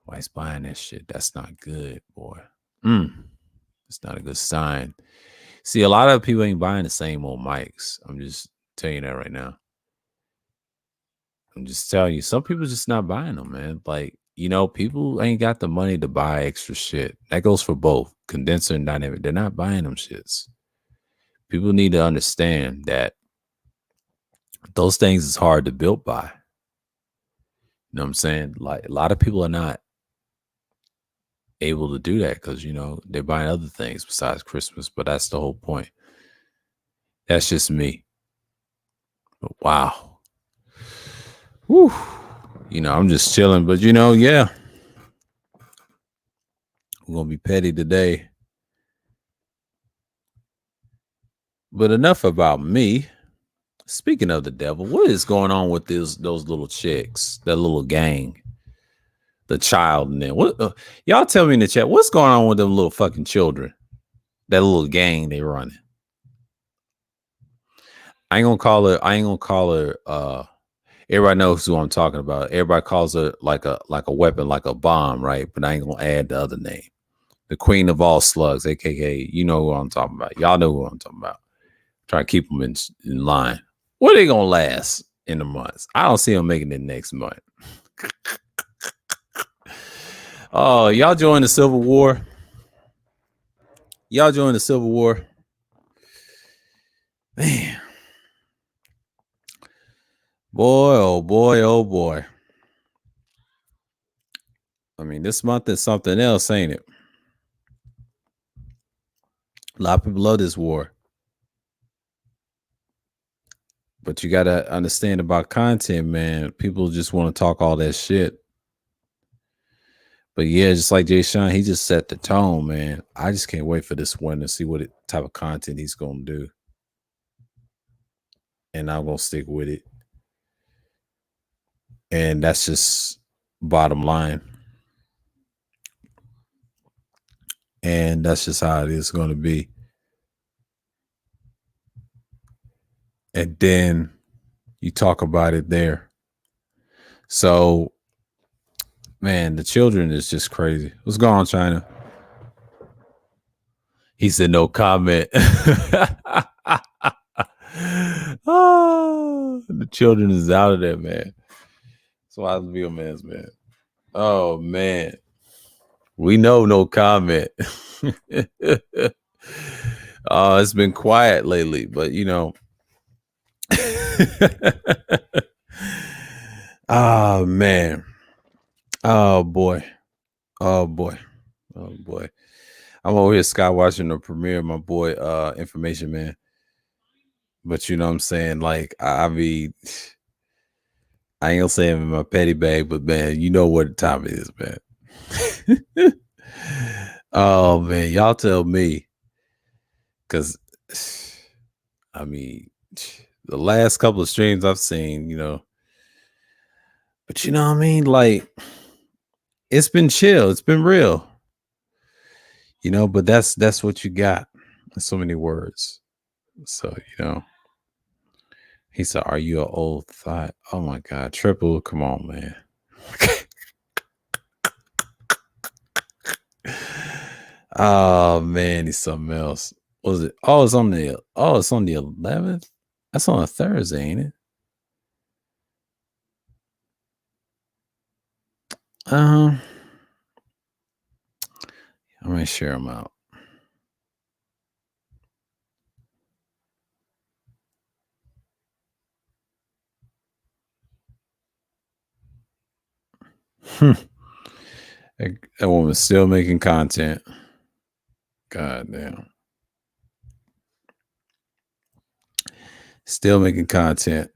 That's not good, boy. It's not a good sign. See, a lot of people ain't buying the same old mics. I'm just telling you that right now. I'm just telling you, some people just not buying them, man. Like, you know, people ain't got the money to buy extra shit. That goes for both condenser and dynamic. They're not buying them shits. People need to understand that those things is hard to build by. You know what I'm saying? Like, a lot of people are not able to do that because, you know, they're buying other things besides Christmas, but that's the whole point. That's just me. But wow. Whew. You know, I'm just chilling, but you know, yeah. We're gonna be petty today. But enough about me. Speaking of the devil, what is going on with those little chicks, that little gang, the child in there? What y'all tell me in the chat? What's going on with them little fucking children? That little gang they running. I ain't gonna call her. Everybody knows who I'm talking about. Everybody calls her like a weapon, like a bomb, right? But I ain't gonna add the other name. The queen of all slugs, aka, you know who I'm talking about. Y'all know who I'm talking about. Try to keep them in line. What are they gonna last in the months? I don't see them making it next month. Oh, y'all join the Civil War. Man. Boy, oh boy. I mean, this month is something else, ain't it? A lot of people love this war. But you got to understand about content, man. People just want to talk all that shit. But yeah, just like Jay Sean, he just set the tone, man. I just can't wait for this one to see what type of content he's going to do. And I'm going to stick with it. And that's just bottom line. And that's just how it is going to be. And then you talk about it there. So, man, the children is just crazy. What's going on, China? He said no comment. Oh, the children is out of there, man. That's why I was real man's man. Oh, man. We know no comment. It's been quiet lately, but you know. Oh, man. Oh, boy. I'm over here sky watching the premiere of my boy Information Man. But you know what I'm saying? Like, I mean, I ain't gonna say him in my petty bag, but man, you know what the time it is, man. Oh man, y'all tell me. because I mean, the last couple of streams I've seen, but you know what I mean? Like, it's been chill, it's been real, but that's what you got. So many words. So, he said, "Are you an old thought?" Oh my God, Triple, come on, man. Oh man, he's something else. What was it? It's on the 11th. That's on a Thursday, ain't it? I'm gonna share them out. That woman's still making content. God damn. Still making content.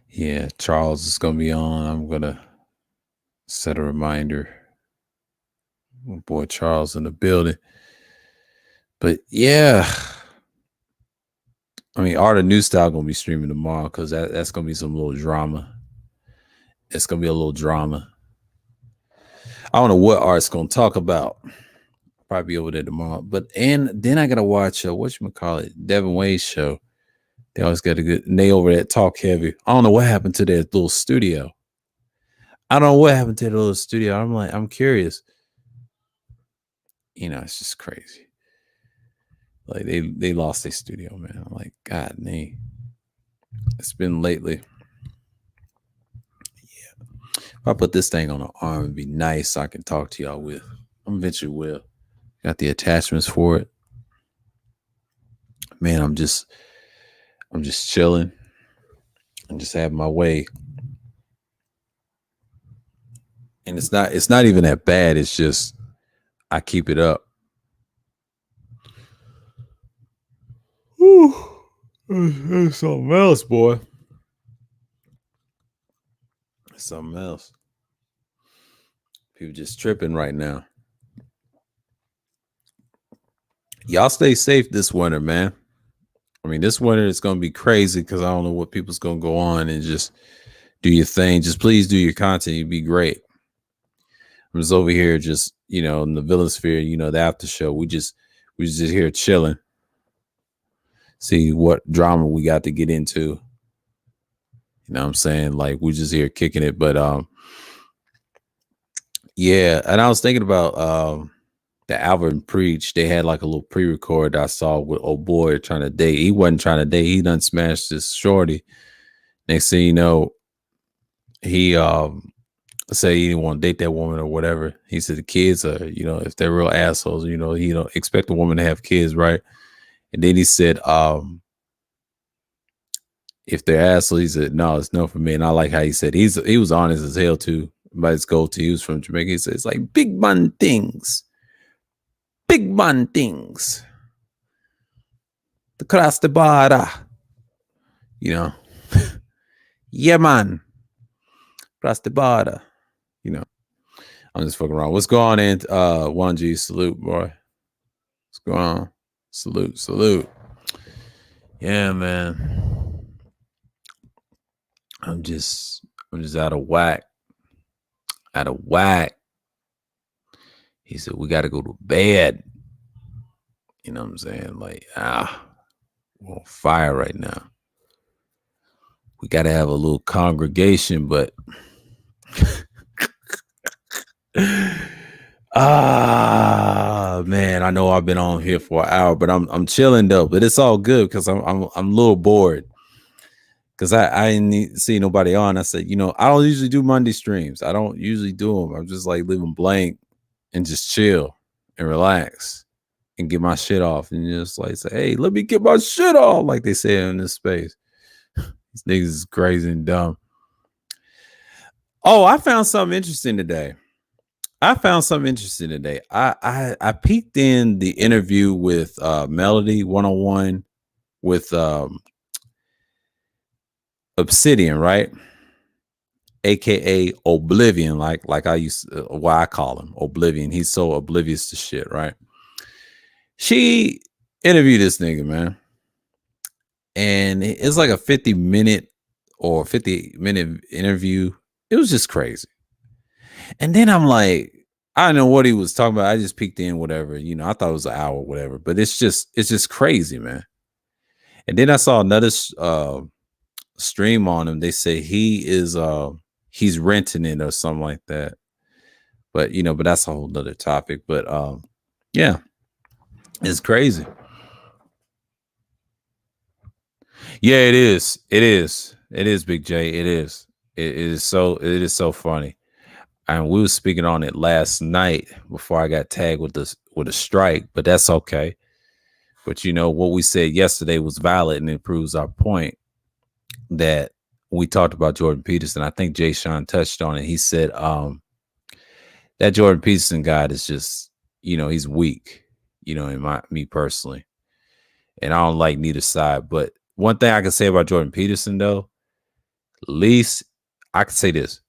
Yeah, Charles is gonna be on. I'm gonna set a reminder. Oh, boy, Charles in the building. But yeah, I mean, Art of New Style gonna be streaming tomorrow because that's gonna be some little drama. It's gonna be a little drama. I don't know what Art's gonna talk about. Probably be over there tomorrow. And then I gotta watch whatchamacallit, Devin Wade's show. They always got a good, and they over there talk heavy. I don't know what happened to their little studio. I don't know what happened to the little studio. I'm curious. It's just crazy. Like they lost their studio, man. I'm like, God dang. It's been lately. Yeah. If I put this thing on an arm, it'd be nice so I can talk to y'all with. I'm eventually will. Got the attachments for it. Man, I'm just chilling. I'm just having my way. And it's not even that bad. It's just I keep it up. Whew. It's something else, boy. It's something else. People just tripping right now. Y'all stay safe this winter, man. I mean, this winter is going to be crazy because I don't know what people's going to go on and just do your thing. Just please do your content. You'd be great. I'm just over here just, in the VILLAINSPHERE, the after show. We just here chilling. See what drama we got to get into. You know what I'm saying? Like, we just here kicking it. But yeah, and I was thinking about the Alvin Preach. They had like a little pre-record I saw with old boy trying to date. He wasn't trying to date. He done smashed this shorty. Next thing you know, he say he didn't want to date that woman or whatever. He said the kids are, if they're real assholes, he don't expect a woman to have kids, right? And then he said, if they're assholes, he said, no, it's no for me. And I like how he said he was honest as hell too. By his goatee, he was from Jamaica. He said it's like big man things. Big man things. To cross the border. Yeah, man. Cross the border. I'm just fucking around. What's going on, 1G? Salute, boy. What's going on? Salute. Yeah, man. I'm just out of whack. He said, we got to go to bed. You know what I'm saying? Like, we're on fire right now. We got to have a little congregation, but man, I know I've been on here for an hour, but I'm chilling though. But it's all good because I'm a little bored because I didn't see nobody on. I said, I don't usually do Monday streams. I don't usually do them. I'm just like leave them blank and just chill and relax and get my shit off and just like say, hey, let me get my shit off, like they say in this space. These niggas is crazy and dumb. Oh, I found something interesting today. I peeked in the interview with Melody 101 with Obsidian, right? aka Oblivion, like I used to, why I call him Oblivion. He's so oblivious to shit, right? She interviewed this nigga, man. And it's like a 50-minute or 50-minute interview. It was just crazy. And then I'm like, I don't know what he was talking about. I just peeked in, whatever. I thought it was an hour, whatever. But it's just crazy, man. And then I saw another stream on him. They say he's renting it or something like that. But but that's a whole nother topic. But yeah, it's crazy. Yeah, it is. It is. It is, Big J. It is. It is so funny. And we were speaking on it last night before I got tagged with a strike, but that's okay. But what we said yesterday was valid, and it proves our point that we talked about Jordan Peterson. I think Jay Sean touched on it. He said that Jordan Peterson guy is just, he's weak, in me personally. And I don't like neither side. But one thing I can say about Jordan Peterson, though, at least I can say this.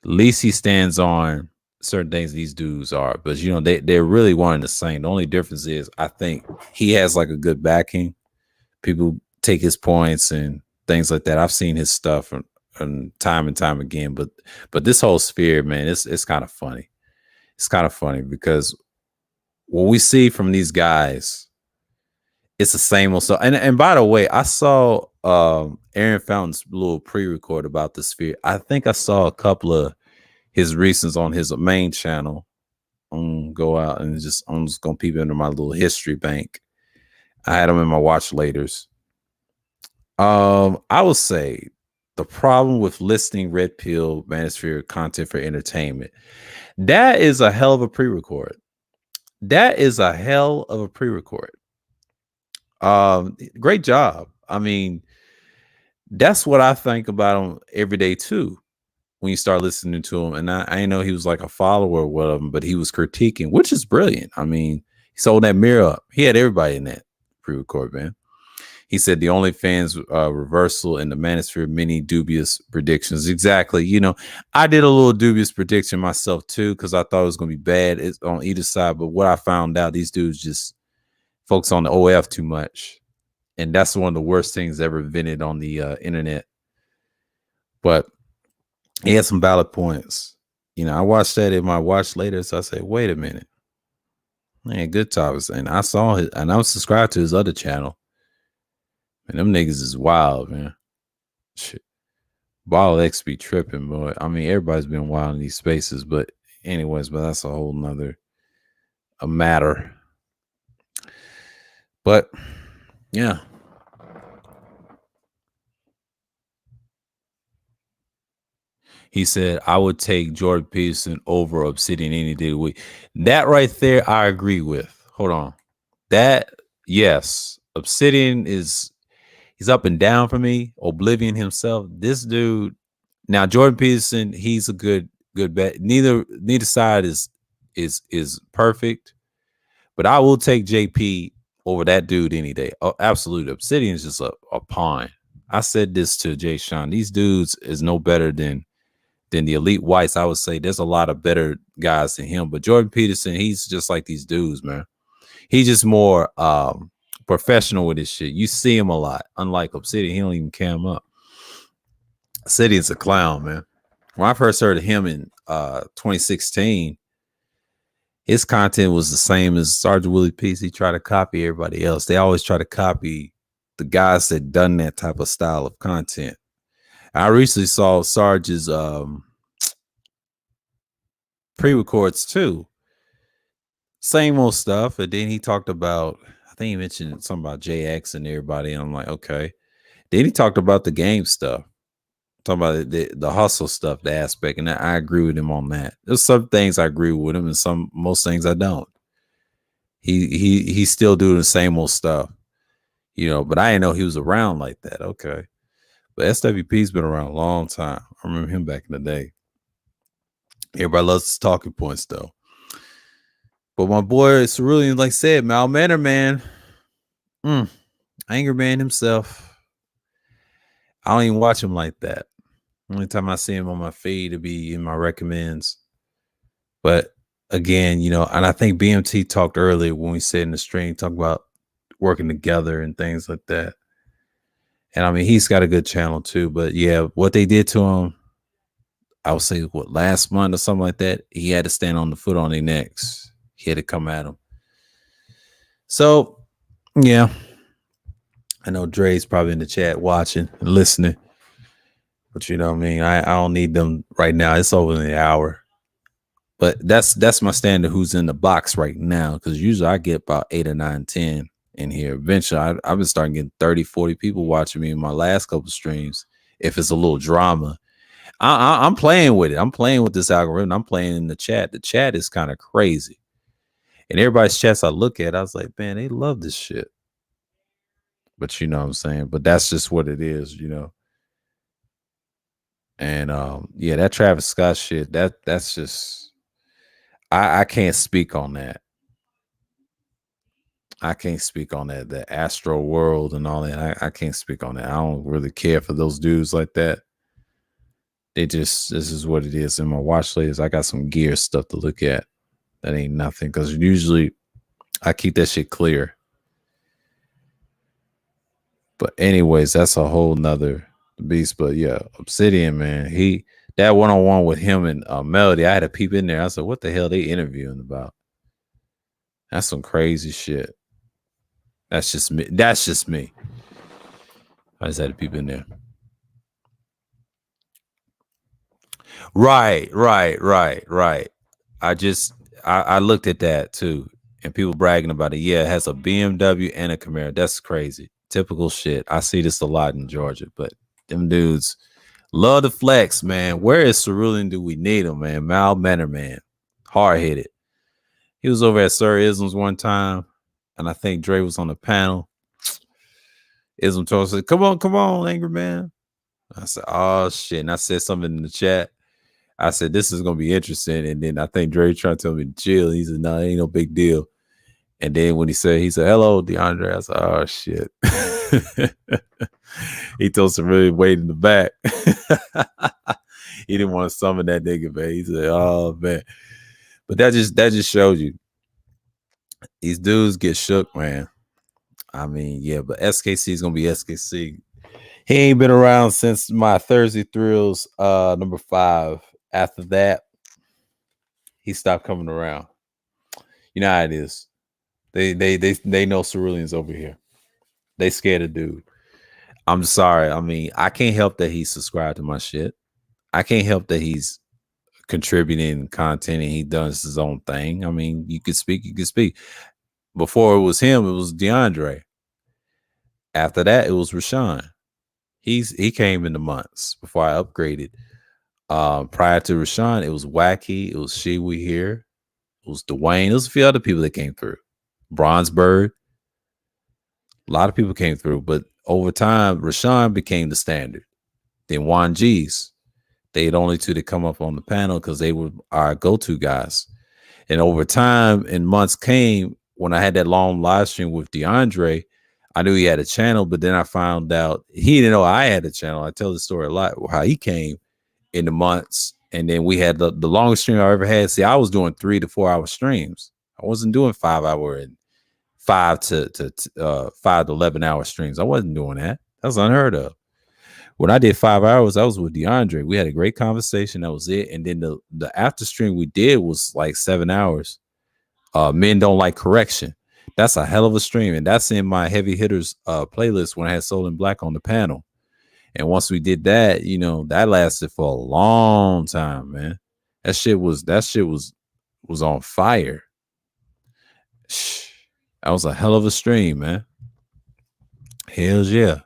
At least he stands on certain things these dudes are. But, they're really one and the same. The only difference is I think he has like a good backing. People take his points and things like that. I've seen his stuff and time again. But this whole sphere, man, it's kind of funny. It's kind of funny because what we see from these guys, it's the same old stuff. And by the way, I saw Aaron Fountain's little pre-record about the sphere. I think I saw a couple of his recents on his main channel. Go out and I'm just gonna peep into my little history bank. I had them in my watch laters. I would say the problem with listing Red Pill Manosphere content for entertainment, that is a hell of a pre-record. That is a hell of a pre-record. Great job. I mean, that's what I think about him every day too. When you start listening to him, and I know he was like a follower of one of them, but he was critiquing, which is brilliant. I mean, he sold that mirror up. He had everybody in that pre-record, man. He said the OnlyFans reversal and the Manosphere many dubious predictions. Exactly. I did a little dubious prediction myself too because I thought it was going to be bad. It's on either side. But what I found out, these dudes just focus on the OF too much. And that's one of the worst things ever invented on the internet. But he had some valid points. I watched that in my watch later. So I said, wait a minute. Man, good topics. And I saw his, and I was subscribed to his other channel. And them niggas is wild, man. Shit. Ball X be tripping, boy. I mean, everybody's been wild in these spaces, but anyways, but that's a whole nother matter. But yeah. He said, I would take Jordan Peterson over Obsidian any day of the week. That right there, I agree with. Hold on. That, yes. Obsidian he's up and down for me. Oblivion himself. This dude, now Jordan Peterson, he's a good bet. Neither side is perfect, but I will take JP over that dude any day. Oh, absolutely. Obsidian is just a pawn. I said this to Jay Sean. These dudes is no better than the elite whites. I would say there's a lot of better guys than him, but Jordan Peterson, he's just like these dudes, man. He's just more professional with his shit. You see him a lot. Unlike Obsidian, he don't even cam up. Obsidian's a clown, man. When I first heard of him in 2016, his content was the same as Sergeant Willie Peace. He tried to copy everybody else. They always try to copy the guys that done that type of style of content. I recently saw Sarge's pre-records too. Same old stuff. And then he talked about, I think he mentioned something about JX and everybody. And I'm like, okay. Then he talked about the game stuff. Talking about the hustle stuff, the aspect. And I agree with him on that. There's some things I agree with him and most things I don't. He's still doing the same old stuff. But I didn't know he was around like that. Okay. But SWP's been around a long time. I remember him back in the day. Everybody loves his talking points, though. But my boy Cerulean, like I said, Mal Manor, man. Anger man himself. I don't even watch him like that. Only time I see him on my feed to be in my recommends. But again, and I think BMT talked earlier when we said in the stream, talk about working together and things like that. And I mean, he's got a good channel too. But yeah, what they did to him, I would say, last month or something like that, he had to stand on the foot on their necks. He had to come at him. So, yeah, I know Dre's probably in the chat watching and listening. But you know what I mean? I don't need them right now. It's over in the hour. But that's my standard who's in the box right now. Because usually I get about 8 or 9, 10 in here. Eventually, I've been starting getting 30, 40 people watching me in my last couple streams. If it's a little drama, I'm playing with it. I'm playing with this algorithm. I'm playing in the chat. The chat is kind of crazy. And everybody's chats I look at, I was like, man, they love this shit. But you know what I'm saying? But that's just what it is, And yeah, that Travis Scott shit, that's just I can't speak on that. I can't speak on that. The Astro World and all that. I can't speak on that. I don't really care for those dudes like that. This is what it is. In my watch list, I got some gear stuff to look at. That ain't nothing. Because usually I keep that shit clear. But anyways, that's a whole nother beast. But yeah, Obsidian, man. That one-on-one with him and Melody, I had to peep in there. I said, what the hell they interviewing about? That's some crazy shit. That's just me. I just had to peep in there. Right. I looked at that too. And people bragging about it. Yeah, it has a BMW and a Camaro. That's crazy. Typical shit. I see this a lot in Georgia, but them dudes love the flex, man. Where is Cerulean? Do we need him, man? Mild manner, man. Hard headed. He was over at Sir Isms one time, and I think Dre was on the panel. Ism told us, come on, angry man. I said, oh shit. And I said something in the chat. I said, this is gonna be interesting. And then I think Dre trying to tell me to chill. He said, no, ain't no big deal. And then when he said, hello, DeAndre, I said, oh shit. He told some really wait in the back. He didn't want to summon that nigga, man. He said, oh man. But that just shows you these dudes get shook, man. I mean, yeah, but SKC is gonna be SKC. He ain't been around since my Thursday Thrills number 5. After that, he stopped coming around. You know how it is. They know Cerulean's over here. They scared of dude. I'm sorry. I mean, I can't help that he's subscribed to my shit. I can't help that he's contributing content and he does his own thing. I mean, you could speak. Before it was him, it was DeAndre. After that, it was Rashawn. He came in the months before I upgraded. Prior to Rashawn, it was Wacky, it was She We Here, it was Dwayne, there was a few other people that came through. Bronzebird. A lot of people came through, but over time, Rashawn became the standard. Then Juan G's. They had only two to come up on the panel because they were our go-to guys. And over time, and months came when I had that long live stream with DeAndre. I knew he had a channel, but then I found out he didn't know I had a channel. I tell the story a lot how he came in the months, and then we had the longest stream I ever had. See, I was doing 3 to 4 hour streams. I wasn't doing 5 hour and 5 to 11 hour streams. I wasn't doing that. That was unheard of. When I did 5 hours, I was with DeAndre. We had a great conversation. That was it. And then the after stream we did was like 7 hours. Men Don't Like Correction. That's a hell of a stream, and that's in my heavy hitters playlist when I had Soul and Black on the panel. And once we did that, that lasted for a long time, man. That shit was on fire. That was a hell of a stream, man. Hells yeah.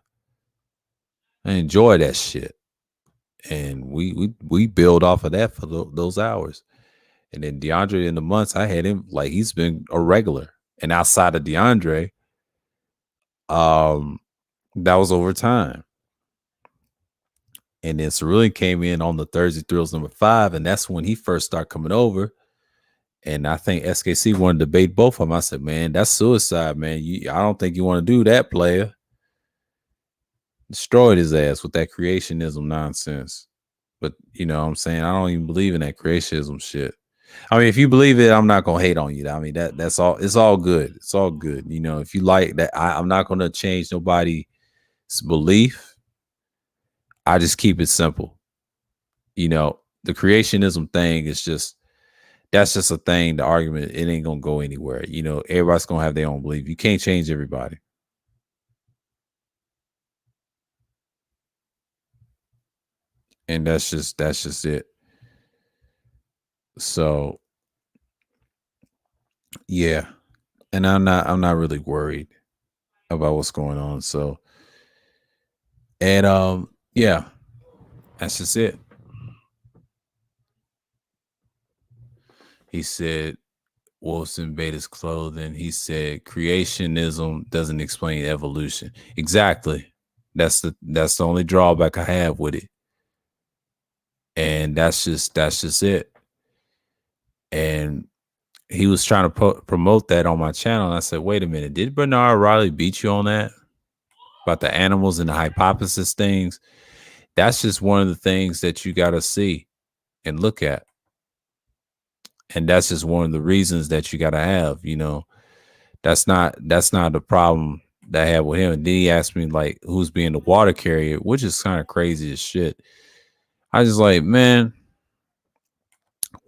I enjoy that shit. And we build off of that for those hours. And then DeAndre in the months, I had him like he's been a regular. And outside of DeAndre, that was over time. And then Cerulean came in on the Thursday Thrills number 5, and that's when he first started coming over. And I think SKC wanted to debate both of them. I said, man, that's suicide, man. I don't think you want to do that, player. Destroyed his ass with that creationism nonsense. But you know what I'm saying? I don't even believe in that creationism shit. I mean, if you believe it, I'm not gonna hate on you. I mean, that's all. It's all good. It's all good. You know, if you like that, I'm not gonna change nobody's belief. I just keep it simple. You know, the creationism thing is just that's just a thing. The argument, it ain't gonna go anywhere. You know, everybody's gonna have their own belief. You can't change everybody. And that's just it. So yeah. And I'm not really worried about what's going on. So and yeah, that's just it. He said wolves invade his clothing. He said creationism doesn't explain evolution. Exactly. That's the only drawback I have with it. And that's just it. And he was trying to promote that on my channel. And I said, wait a minute, did Bernard Riley beat you on that? About the animals and the hypothesis things? That's just one of the things that you got to see and look at. And that's just one of the reasons that you got to have, you know, that's not the problem that I had with him. And then he asked me like who's being the water carrier, which is kind of crazy as shit. I was just like, man,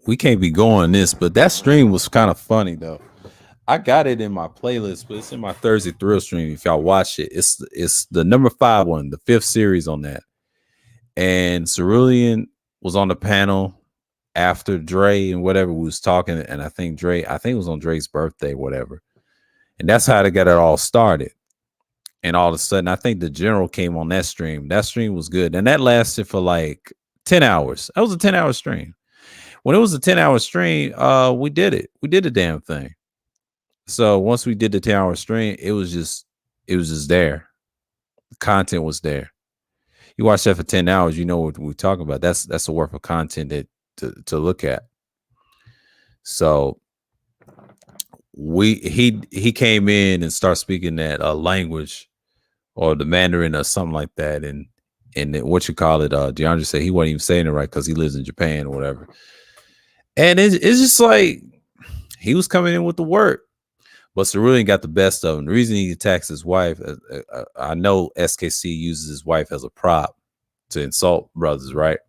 we can't be going this, but that stream was kind of funny though. I got it in my playlist, but it's in my Thursday Thrill stream. If y'all watch it, it's the number 5 one, the 5th series on that. And Cerulean was on the panel after Dre and whatever we was talking, and I think it was on Dre's birthday, whatever. And that's how they got it all started. And all of a sudden, I think the general came on that stream. That stream was good. And that lasted for like 10 hours. That was a 10-hour stream. When it was a 10-hour stream, we did it. We did the damn thing. So once we did the 10-hour stream, it was just there. The content was there. You watch that for 10 hours, you know what we're talking about. That's the worth of content that to look at. So he came in and started speaking that language or the Mandarin or something like that, and what you call it, DeAndre said he wasn't even saying it right because he lives in Japan or whatever. And it's just like he was coming in with the work, but Cerulean got the best of him. The reason he attacks his wife, I know SKC uses his wife as a prop to insult brothers, right?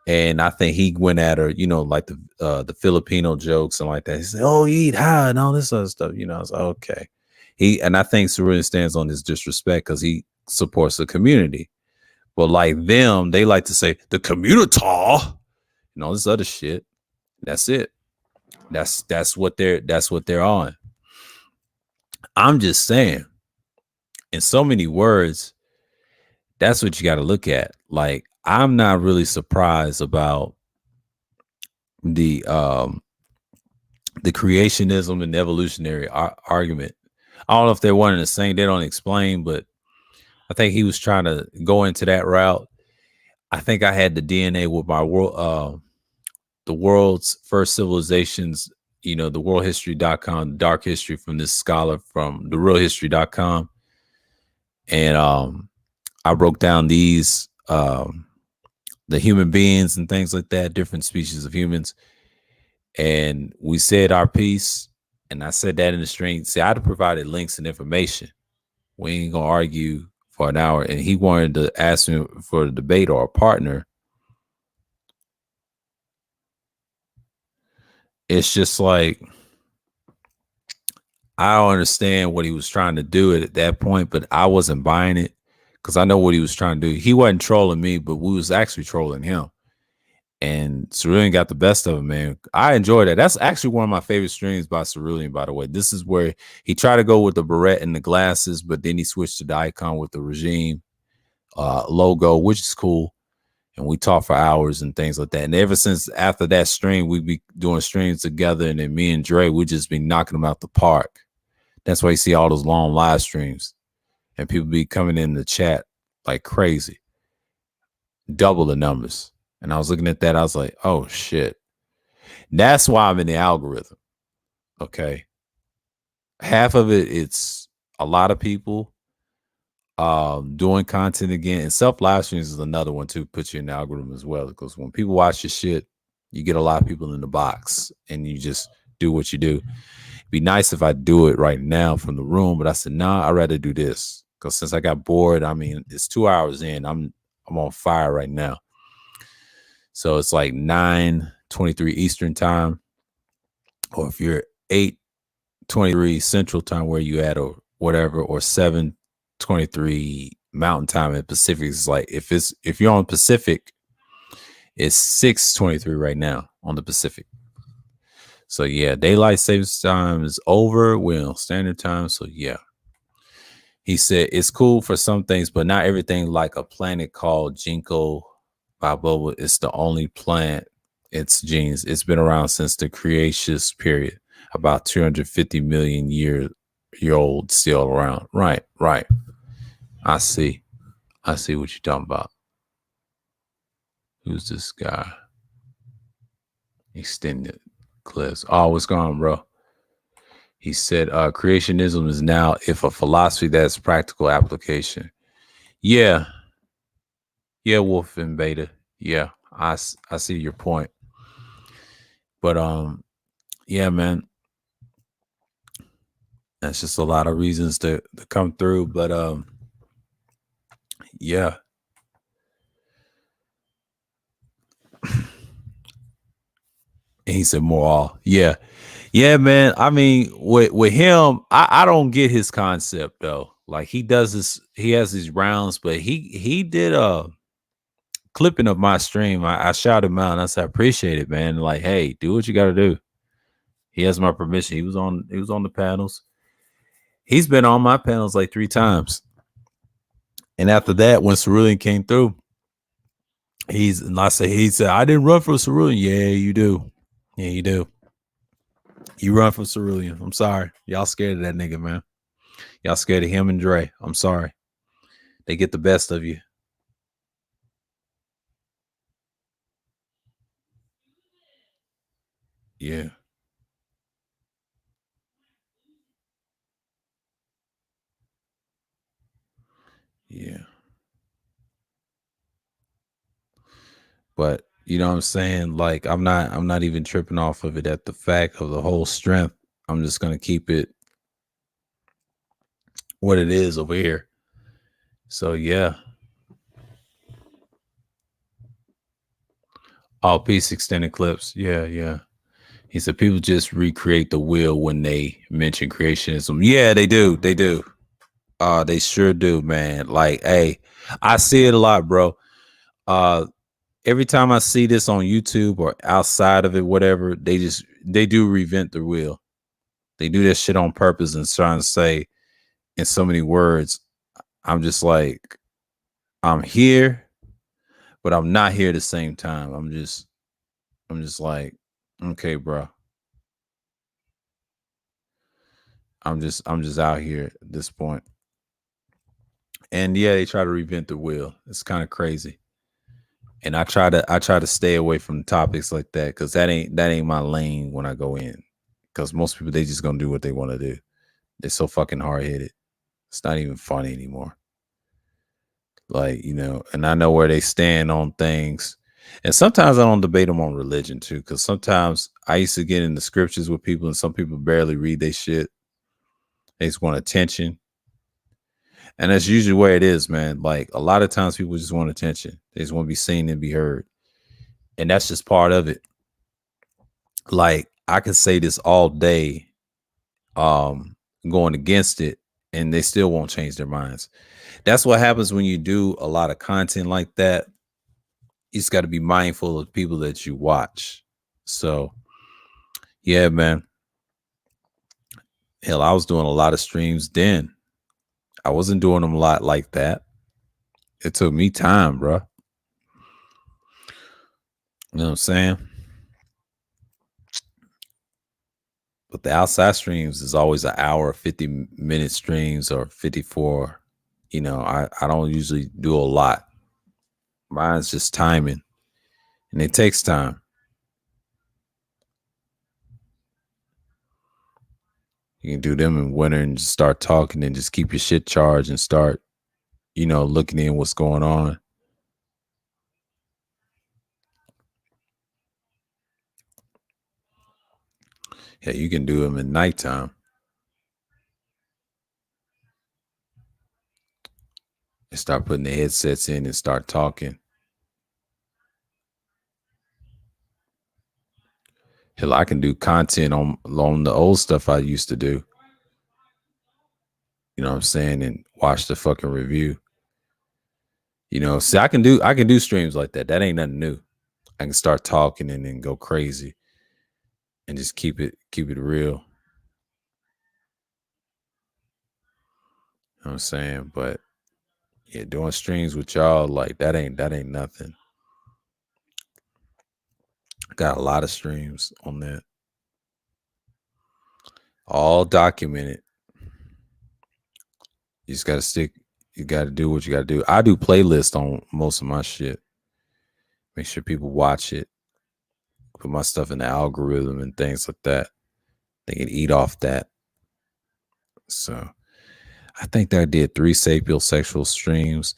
And I think he went at her, you know, like the Filipino jokes and like that. He said, "Oh, you eat high and all this other stuff." You know, I was like, okay. I think Cerulean stands on his disrespect because he supports the community. But like them, they like to say the community and all this other shit. That's it. That's what they're on. I'm just saying, in so many words, that's what you got to look at. Like, I'm not really surprised about the creationism and evolutionary argument. I don't know if they're one and the same. They don't explain, but I think he was trying to go into that route. I think I had the DNA with my world, the world's first civilizations, you know, the worldhistory.com, dark history from this scholar from the realhistory.com. And I broke down these the human beings and things like that, different species of humans. And we said our piece, and I said that in the stream. See, I'd have provided links and information. We ain't gonna argue for an hour. And he wanted to ask me for a debate or a partner. It's just like I don't understand what he was trying to do at that point, but I wasn't buying it because I know what he was trying to do. He wasn't trolling me, but we was actually trolling him. And Cerulean got the best of him, man. I enjoyed that. That's actually one of my favorite streams by Cerulean, by the way. This is where he tried to go with the beret and the glasses, but then he switched to the icon with the regime logo, which is cool. And we talk for hours and things like that. And ever since after that stream, we be doing streams together. And then me and Dre, we just be knocking them out the park. That's why you see all those long live streams. And people be coming in the chat like crazy. Double the numbers. And I was looking at that. I was like, oh, shit. That's why I'm in the algorithm. Okay. Half of it, it's a lot of people. Doing content again, and self live streams is another one too. Put you in the algorithm as well, because when people watch your shit, you get a lot of people in the box, and you just do what you do. It'd be nice if I do it right now from the room, but I said nah, I'd rather do this because since I got bored, I mean, it's 2 hours in. I'm on fire right now, so it's like 9:23 Eastern time, or if you're 8:23 Central time where you at, or whatever, or 7:23 Mountain time. And Pacific is like, if you're on Pacific, it's 6:23 right now on the Pacific. So yeah, daylight savings time is over. We're on standard time. So yeah. He said it's cool for some things, but not everything. Like a planet called Ginkgo biloba. It's the only plant. Its genes. It's been around since the Cretaceous period, about 250 million year old, still around. Right, right. I see. I see what you're talking about. Who's this guy? Extended clips. Oh, what's going on, bro? He said creationism is now if a philosophy that has practical application. Yeah. Yeah, Wolf and Beta. Yeah, I see your point. But yeah, man, that's just a lot of reasons to come through. But yeah. And he said more all. Yeah. Yeah, man. I mean, with him, I don't get his concept though. Like he does this, he has these rounds, but he did a clipping of my stream. I shouted him out and I said, I appreciate it, man. Like, hey, do what you gotta do. He has my permission. He was on the panels. He's been on my panels like 3 times. And after that, when Cerulean came through, he said, I didn't run for Cerulean. Yeah, you do. Yeah, you do. You run from Cerulean. I'm sorry. Y'all scared of that nigga, man. Y'all scared of him and Dre. I'm sorry. They get the best of you. Yeah. Yeah. But you know what I'm saying? Like I'm not even tripping off of it at the fact of the whole strength. I'm just gonna keep it what it is over here. So yeah. All peace extended clips. Yeah, yeah. He said people just recreate the wheel when they mention creationism. Yeah, they do. They do. They sure do, man. Like, hey, I see it a lot, bro. Uh every time I see this on YouTube or outside of it, whatever, they do reinvent the wheel. They do that shit on purpose and trying to say in so many words. I'm just like, I'm here, but I'm not here at the same time. I'm just like, okay, bro. I'm just out here at this point. And yeah, they try to reinvent the wheel. It's kind of crazy. And I try to stay away from topics like that because that ain't my lane when I go in. Because most people they just gonna do what they want to do. They're so fucking hard headed. It's not even funny anymore. Like, and I know where they stand on things. And sometimes I don't debate them on religion too, because sometimes I used to get in the scriptures with people, and some people barely read their shit. They just want attention. And that's usually where it is, man. Like a lot of times people just want attention. They just want to be seen and be heard. And that's just part of it. Like I could say this all day, going against it, and they still won't change their minds. That's what happens when you do a lot of content like that. You just got to be mindful of people that you watch. So, yeah, man. Hell, I was doing a lot of streams then. I wasn't doing them a lot like that. It took me time, bro. You know what I'm saying? But the outside streams is always an hour, 50-minute streams or 54. I don't usually do a lot. Mine's just timing, and it takes time. You can do them in winter and just start talking and just keep your shit charged and start looking in what's going on. Yeah, you can do them at nighttime and start putting the headsets in and start talking. Hell, I can do content on the old stuff I used to do. You know what I'm saying? And watch the fucking review. See, I can do streams like that. That ain't nothing new. I can start talking and then go crazy and just keep it real. You know what I'm saying? But yeah, doing streams with y'all, like that ain't nothing. I got a lot of streams on that. All documented. You just you gotta do what you gotta do. I do playlists on most of my shit. Make sure people watch it. Put my stuff in the algorithm and things like that. They can eat off that. So I think that I did 3 sapiosexual streams.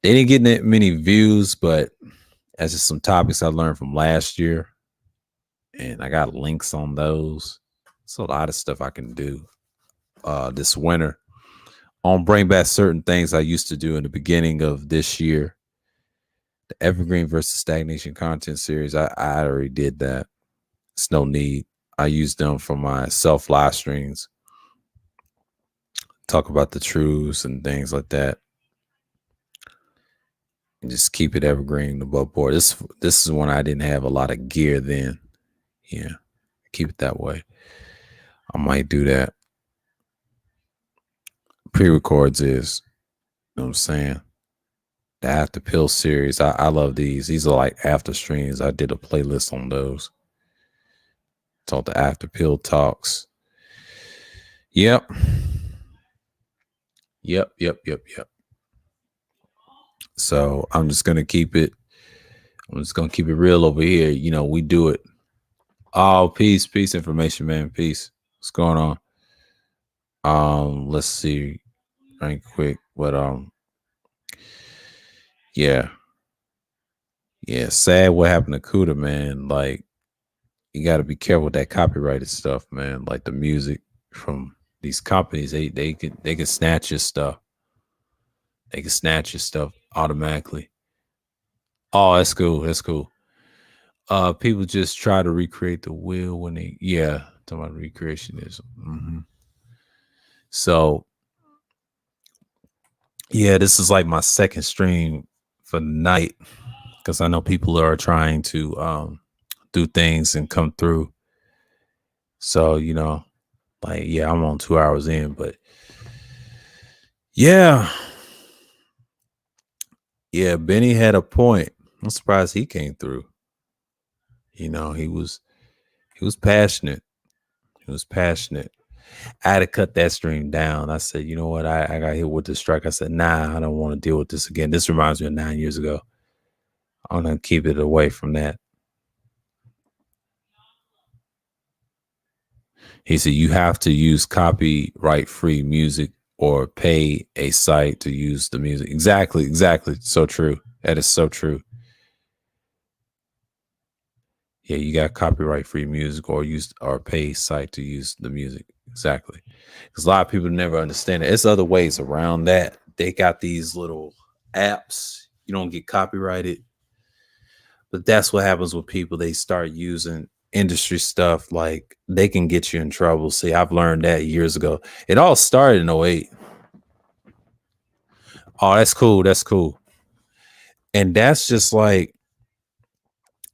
They didn't get that many views, but that's just some topics I learned from last year. And I got links on those. It's a lot of stuff I can do this winter. I'll bring back certain things I used to do in the beginning of this year. The Evergreen versus Stagnation content series, I already did that. It's no need. I use them for my self live streams. Talk about the truths and things like that. And just keep it evergreen above board. This is when I didn't have a lot of gear then. Yeah. Keep it that way. I might do that. Pre-records is, you know what I'm saying? The After Pill series. I love these. These are like after streams. I did a playlist on those. It's called the After Pill Talks. Yep. So I'm just gonna keep it real over here. We do it. Oh, peace, information, man. Peace. What's going on? Let's see right quick. But yeah, sad what happened to Cuda, man. Like, you got to be careful with that copyrighted stuff, man. Like the music from these companies, they can snatch your stuff. They can snatch your stuff automatically. Oh, that's cool. That's cool. People just try to recreate the wheel when they talking about recreationism. Mm-hmm. So yeah, this is like my second stream for the night because I know people are trying to do things and come through. So, like, yeah, I'm on 2 hours in, but yeah, Benny had a point. I'm surprised he came through. He was passionate. He was passionate. I had to cut that stream down. I said, you know what? I got hit with the strike. I said, nah, I don't want to deal with this again. This reminds me of 9 years ago. I'm going to keep it away from that. He said, you have to use copyright-free music or pay a site to use the music. Exactly. So true. That is so true. Yeah, you got copyright-free music or pay a site to use the music. Exactly. Because a lot of people never understand it. There's other ways around that. They got these little apps. You don't get copyrighted. But that's what happens with people. They start using industry stuff, like they can get you in trouble. See, I've learned that years ago. It all started in 08. Oh, that's cool. And that's just like,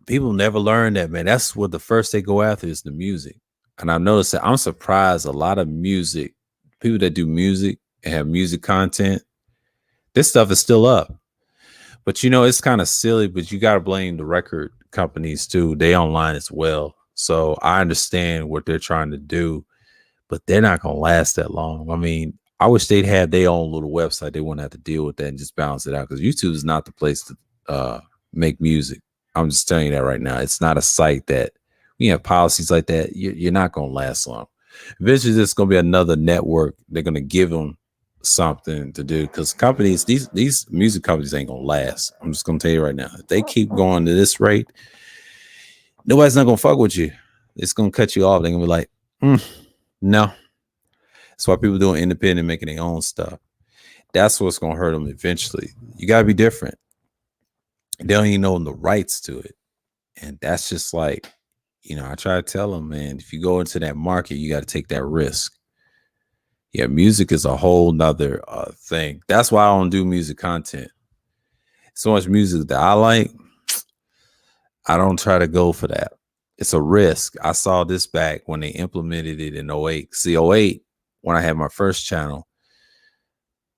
people never learn that, man. That's what the first they go after is the music. And I've noticed that I'm surprised a lot of music, people that do music and have music content, this stuff is still up. But it's kind of silly, but you got to blame the record companies too. They online as well. So I understand what they're trying to do, but they're not going to last that long. I mean, I wish they'd have their own little website. They wouldn't have to deal with that and just balance it out, because YouTube is not the place to make music. I'm just telling you that right now. It's not a site that, you have policies like that, you're not going to last long. Eventually, there's going to be another network. They're going to give them something to do because companies, these music companies ain't gonna last. I'm just gonna tell you right now. If they keep going to this rate, nobody's not gonna fuck with you. It's gonna cut you off. They're gonna be like, no. That's why people doing independent, making their own stuff. That's what's gonna hurt them eventually. You gotta be different. They don't even know the rights to it. And that's just like, I try to tell them, man, if you go into that market, you got to take that risk. Yeah, music is a whole nother thing. That's why I don't do music content. So much music that I like, I don't try to go for that. It's a risk. I saw this back when they implemented it in '08. See, '08, when I had my first channel,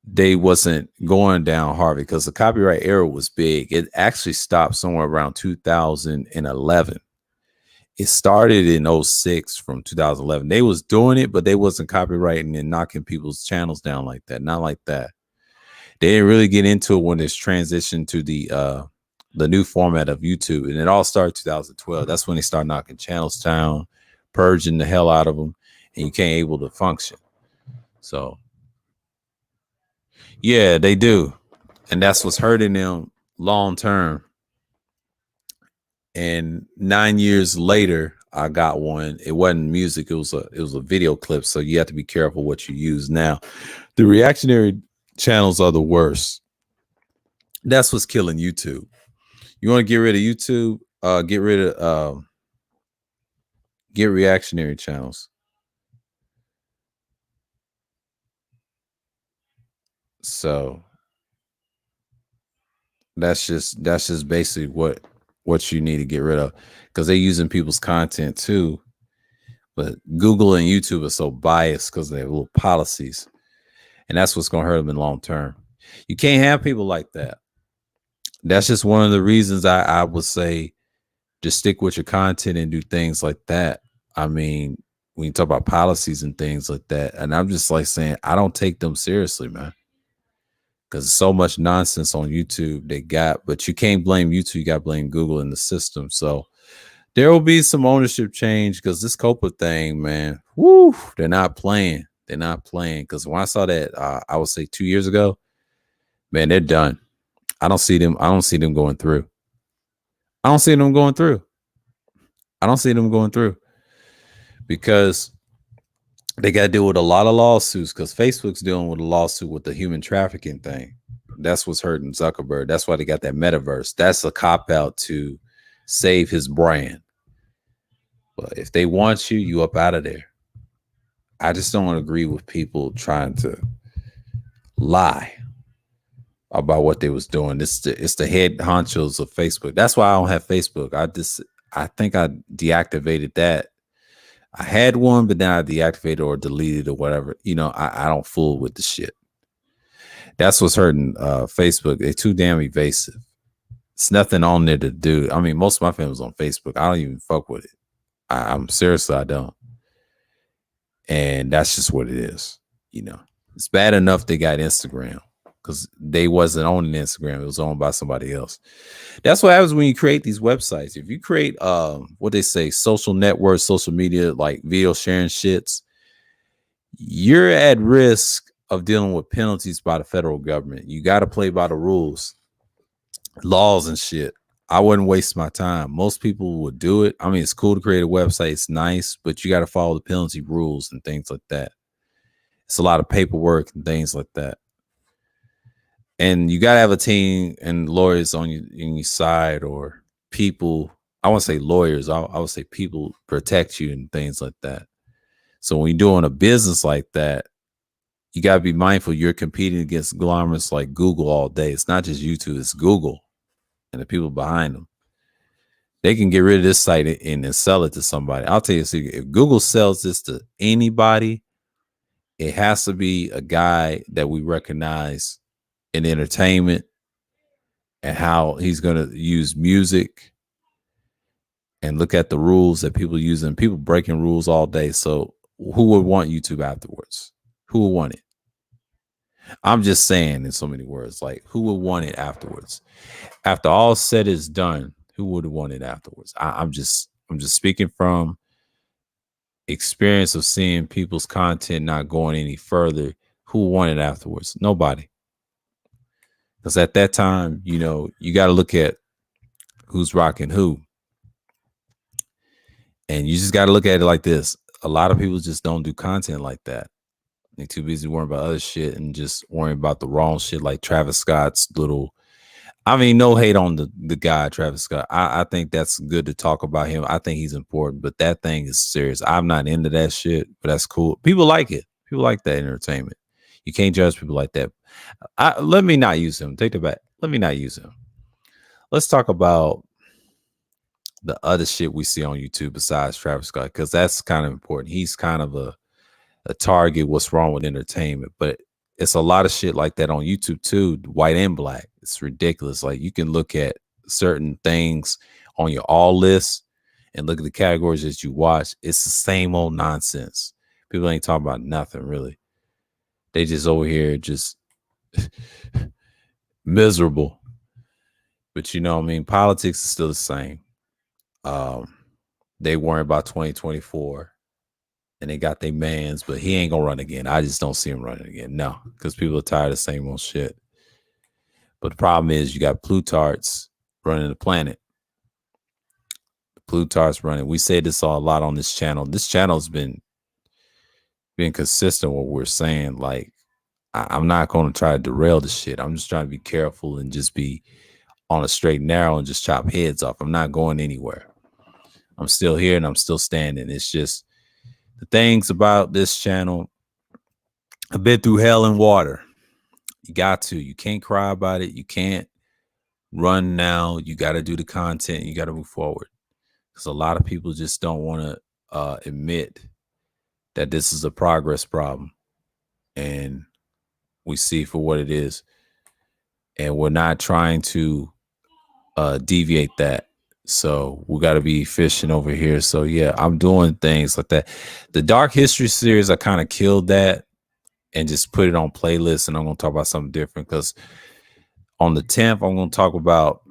they wasn't going down hard because the copyright era was big. It actually stopped somewhere around 2011. It started in '06 from 2011. They was doing it, but they wasn't copywriting and knocking people's channels down like that. Not like that. They didn't really get into it when it's transitioned to the new format of YouTube. And it all started 2012. That's when they started knocking channels down, purging the hell out of them, and you can't able to function. So yeah, they do. And that's what's hurting them long term. And 9 years later, I got one. It wasn't music, it was a video clip. So you have to be careful what you use now. The reactionary channels are the worst. That's what's killing YouTube. You want to get rid of YouTube, get reactionary channels. So that's just basically what you need to get rid of, because they're using people's content too. But Google and YouTube are so biased because of their little policies, and that's what's going to hurt them in long term. You can't have people like that. That's just one of the reasons I would say just stick with your content and do things like that. I mean, when you talk about policies and things like that, and I'm just like saying, I don't take them seriously, man, because so much nonsense on YouTube they got. But you can't blame YouTube. You got to blame Google and the system. So there will be some ownership change because this Copa thing, man, whoo, they're not playing. They're not playing. Because when I saw that, I would say 2 years ago, man, they're done. I don't see them going through. I don't see them going through. Because they got to deal with a lot of lawsuits, because Facebook's dealing with a lawsuit with the human trafficking thing. That's what's hurting Zuckerberg. That's why they got that metaverse. That's a cop-out to save his brand. But if they want you, you up out of there. I just don't agree with people trying to lie about what they was doing. It's the head honchos of Facebook. That's why I don't have Facebook. I think I deactivated that. I had one, but then I deactivated or deleted or whatever. I don't fool with the shit. That's what's hurting Facebook. They're too damn evasive. It's nothing on there to do. I mean, most of my family's on Facebook. I don't even fuck with it. I'm seriously, I don't. And that's just what it is. It's bad enough they got Instagram, because they wasn't owning Instagram. It was owned by somebody else. That's what happens when you create these websites. If you create what they say, social networks, social media, like video sharing shits, you're at risk of dealing with penalties by the federal government. You got to play by the rules, laws and shit. I wouldn't waste my time. Most people would do it. I mean, it's cool to create a website. It's nice, but you got to follow the penalty rules and things like that. It's a lot of paperwork and things like that. And you got to have a team and lawyers on your side, or people. I won't say lawyers. I would say people protect you and things like that. So when you're doing a business like that, you got to be mindful you're competing against conglomerates like Google all day. It's not just YouTube, it's Google and the people behind them. They can get rid of this site and then sell it to somebody. I'll tell you a secret. If Google sells this to anybody, it has to be a guy that we recognize in entertainment and how he's going to use music, and look at the rules that people use, and people breaking rules all day. So who would want YouTube afterwards? Who would want it? I'm just saying in so many words, like, who would want it afterwards? After all said is done, who would want it afterwards? I'm just speaking from experience of seeing people's content not going any further. Who won it afterwards? Nobody. Because at that time, you know, you got to look at who's rocking who. And you just got to look at it like this. A lot of people just don't do content like that. They're too busy worrying about other shit and just worrying about the wrong shit, like Travis Scott's little. I mean, no hate on the guy, Travis Scott. I think that's good to talk about him. I think he's important, but that thing is serious. I'm not into that shit, but that's cool. People like it. People like that entertainment. You can't judge people like that. Let me not use him. Take it back. Let me not use him. Let's talk about the other shit we see on YouTube besides Travis Scott, because that's kind of important. He's kind of a target. What's wrong with entertainment? But it's a lot of shit like that on YouTube too, white and black. It's ridiculous. Like you can look at certain things on your all list and look at the categories that you watch. It's the same old nonsense. People ain't talking about nothing really. They just over here just miserable. But you know what I mean? Politics is still the same. They worry about 2024 and they got their mans, but he ain't gonna run again. I just don't see him running again. No, because people are tired of the same old shit. But the problem is you got Plutarchs running the planet. Plutarchs running. We say this a lot on this channel. This channel's been consistent with what we're saying. Like, I'm not going to try to derail the shit. I'm just trying to be careful and just be on a straight and narrow and just chop heads off. I'm not going anywhere. I'm still here and I'm still standing. It's just the things about this channel. I've been through hell and water. You got to. You can't cry about it. You can't run now. You got to do the content. You got to move forward. Because a lot of people just don't want to admit that this is a progress problem. And we see for what it is. And we're not trying to deviate that. So we got to be fishing over here. So yeah, I'm doing things like that. The Dark History series, I kind of killed that and just put it on playlists. And I'm going to talk about something different because on the 10th, I'm going to talk about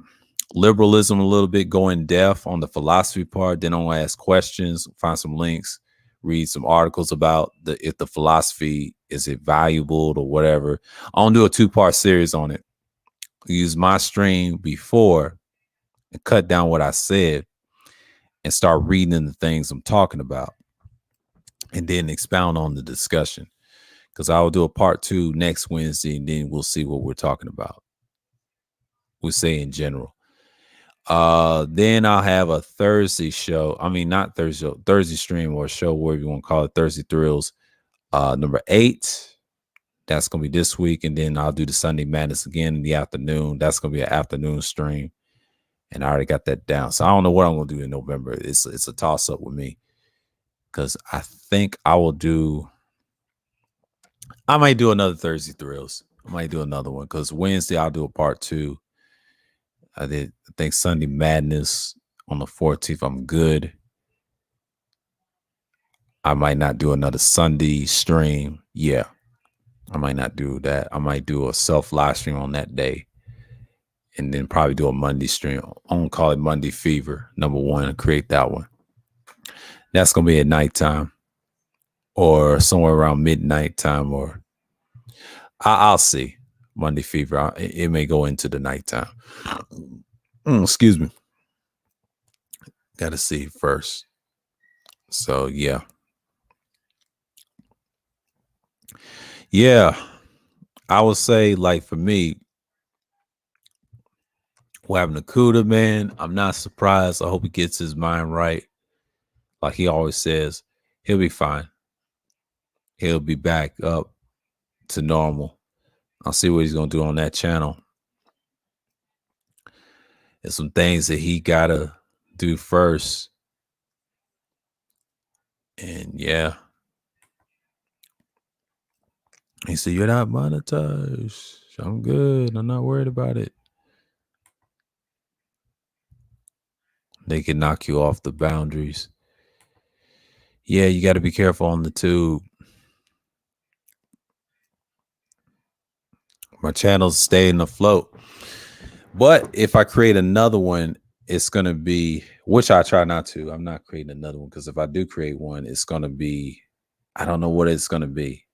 liberalism a little bit, go in depth on the philosophy part. Then I'm going to ask questions, find some links, read some articles about if the philosophy, is it valuable or whatever. I'm going to do a 2-part series on it. Use my stream before and cut down what I said and start reading the things I'm talking about and then expound on the discussion. Because I will do a part 2 next Wednesday and then we'll see what we're talking about. We'll say in general. Then I'll have a Thursday show. I mean, not Thursday stream or show, whatever you want to call it, Thursday Thrills. Number 8. That's going to be this week. And then I'll do the Sunday Madness again in the afternoon. That's going to be an afternoon stream. And I already got that down. So I don't know what I'm going to do in November. It's a toss-up with me. Because I think I might do another Thursday Thrills. I might do another one. Because Wednesday I'll do a part 2. I think Sunday Madness on the 14th. I'm good. I might not do another Sunday stream. Yeah. I might not do that. I might do a self live stream on that day. And then probably do a Monday stream. I'm going to call it Monday Fever, number 1, and create that one. That's going to be at nighttime or somewhere around midnight time, or I'll see. Monday Fever. It may go into the nighttime. Excuse me. Got to see first. So, yeah. Yeah. I would say, like, for me, what happened to Kuda, man, I'm not surprised. I hope he gets his mind right. Like he always says, he'll be fine. He'll be back up to normal. I'll see what he's going to do on that channel. There's some things that he got to do first. And yeah. He said, you're not monetized. I'm good. I'm not worried about it. They can knock you off the boundaries. Yeah, you got to be careful on the tube. My channel's staying afloat. But if I create another one, it's going to be, which I try not to. I'm not creating another one because if I do create one, it's going to be, I don't know what it's going to be.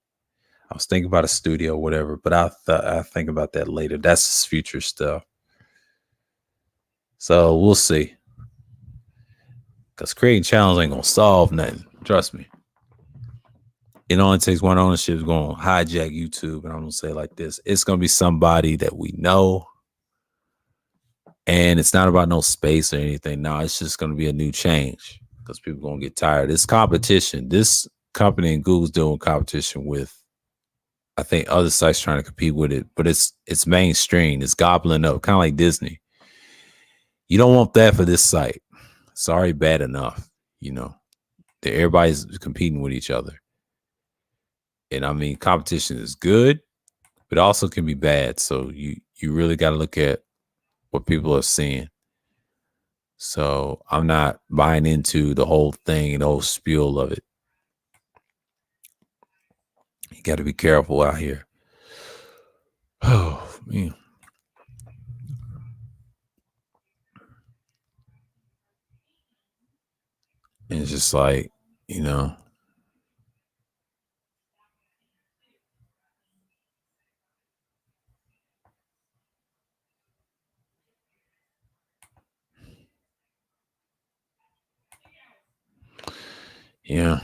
I was thinking about a studio, whatever, but I think about that later. That's future stuff. So we'll see. Because creating channels ain't gonna solve nothing. Trust me. It only takes one ownership is going to hijack YouTube. And I'm going to say it like this. It's going to be somebody that we know. And it's not about no space or anything. No, it's just going to be a new change because people are going to get tired. It's competition. This company and Google's doing competition with, I think, other sites trying to compete with it. But it's mainstream. It's gobbling up, kind of like Disney. You don't want that for this site. It's already bad enough, you know. Everybody's competing with each other. And I mean, competition is good, but also can be bad. So you really got to look at what people are seeing. So I'm not buying into the whole thing and the whole spiel of it. You got to be careful out here. Oh, man. And it's just like, you know. Yeah.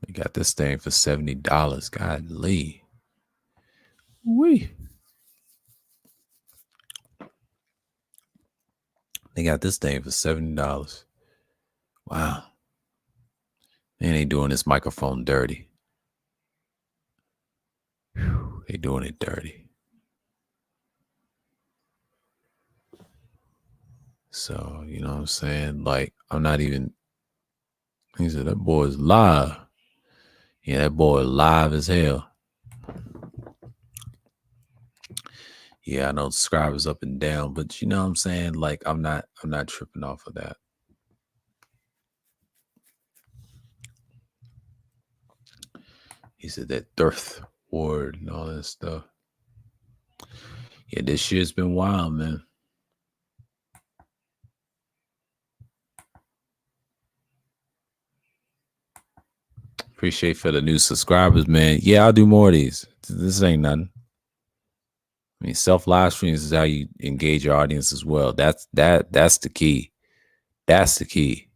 We got this thing for $70. Godly. Wee. They got this thing for $70. Wow. And they doing this microphone dirty. Whew, they doing it dirty. So, you know what I'm saying? Like, I'm not even. He said, that boy's live. Yeah, that boy live as hell. Yeah, I know subscribers up and down, but you know what I'm saying? Like, I'm not tripping off of that. He said that Thirth Ward and all that stuff. Yeah, this shit's been wild, man. Appreciate for the new subscribers, man. Yeah, I'll do more of these. This ain't nothing. I mean, self live streams is how you engage your audience as well. That's the key. That's the key.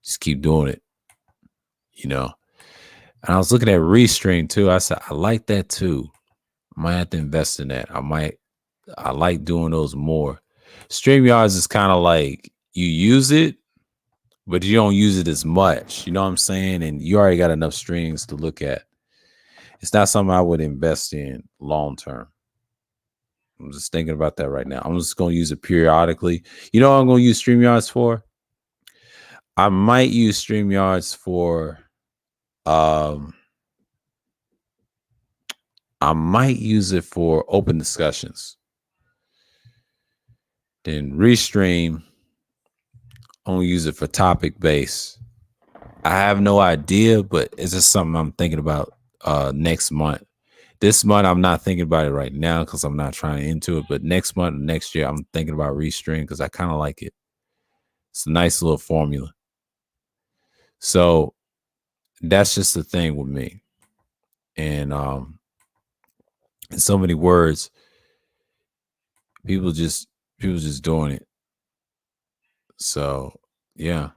Just keep doing it. You know. And I was looking at Restream too. I said, I like that too. I might have to invest in that. I like doing those more. StreamYards is kind of like you use it, but you don't use it as much. You know what I'm saying? And you already got enough streams to look at. It's not something I would invest in long term. I'm just thinking about that right now. I'm just going to use it periodically. You know what I'm going to use StreamYards for? I might use StreamYards for I might use it for open discussions. Then Restream, I'm gonna use it for topic base. I have no idea, but it's just something I'm thinking about next month. This month I'm not thinking about it right now because I'm not trying into it. But next month, next year, I'm thinking about Restream because I kind of like it. It's a nice little formula. So that's just the thing with me. And in so many words, people just doing it. So yeah.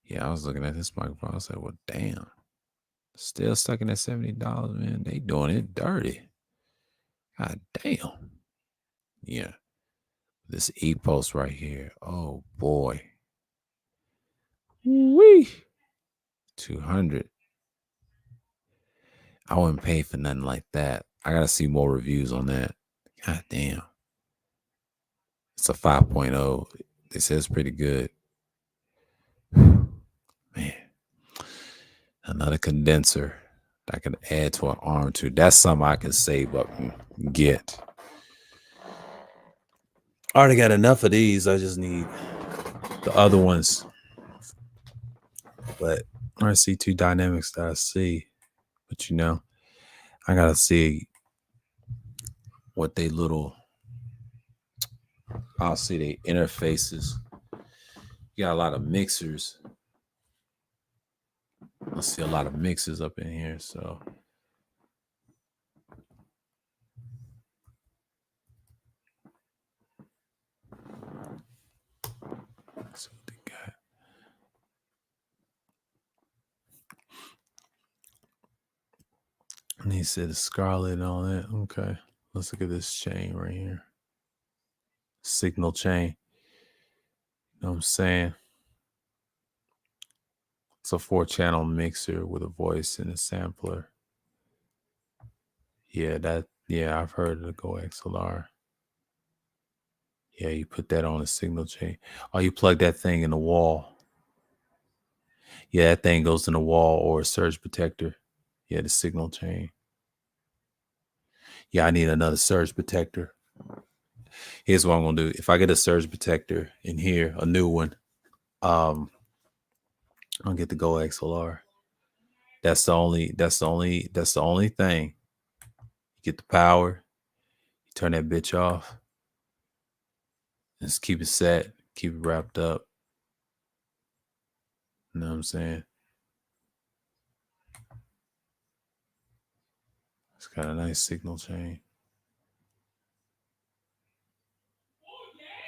Yeah, I was looking at this microphone. I said, well, damn. Still stuck in that $70, man. They doing it dirty. God damn. Yeah. This e-post right here. Oh boy. Wee. 200. I wouldn't pay for nothing like that. I gotta see more reviews on that. God damn. It's a 5.0. They say it's pretty good. Man. Another condenser that I can add to an arm too. That's something I can save up and get. I already got enough of these. I just need the other ones. But I see two dynamics that I see. But you know, I gotta see what they little. I'll see the interfaces. You got a lot of mixers. I see a lot of mixers up in here, so. Let's see what they got. And he said Scarlet and all that. Okay. Let's look at this chain right here. Signal chain. You know what I'm saying? It's a 4-channel mixer with a voice and a sampler. Yeah, I've heard of the Go XLR. Yeah, you put that on a signal chain. Oh, you plug that thing in the wall. Yeah, that thing goes in the wall or a surge protector. Yeah, the signal chain. Yeah, I need another surge protector. Here's what I'm gonna do. If I get a surge protector in here, a new one, I'll get the Go XLR. That's the only thing. You get the power, you turn that bitch off. Just keep it set, keep it wrapped up. You know what I'm saying? It's got a nice signal chain.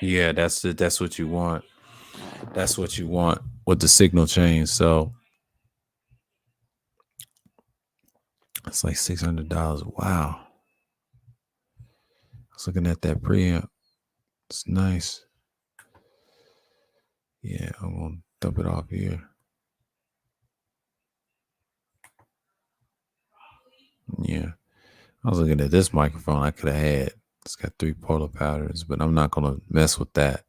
Yeah, that's what you want. That's what you want with the signal chain. So it's like $600. Wow. I was looking at that preamp. It's nice. Yeah, I'm gonna dump it off here. Yeah. I was looking at this microphone I could have had. It's got 3 polar patterns, but I'm not gonna mess with that.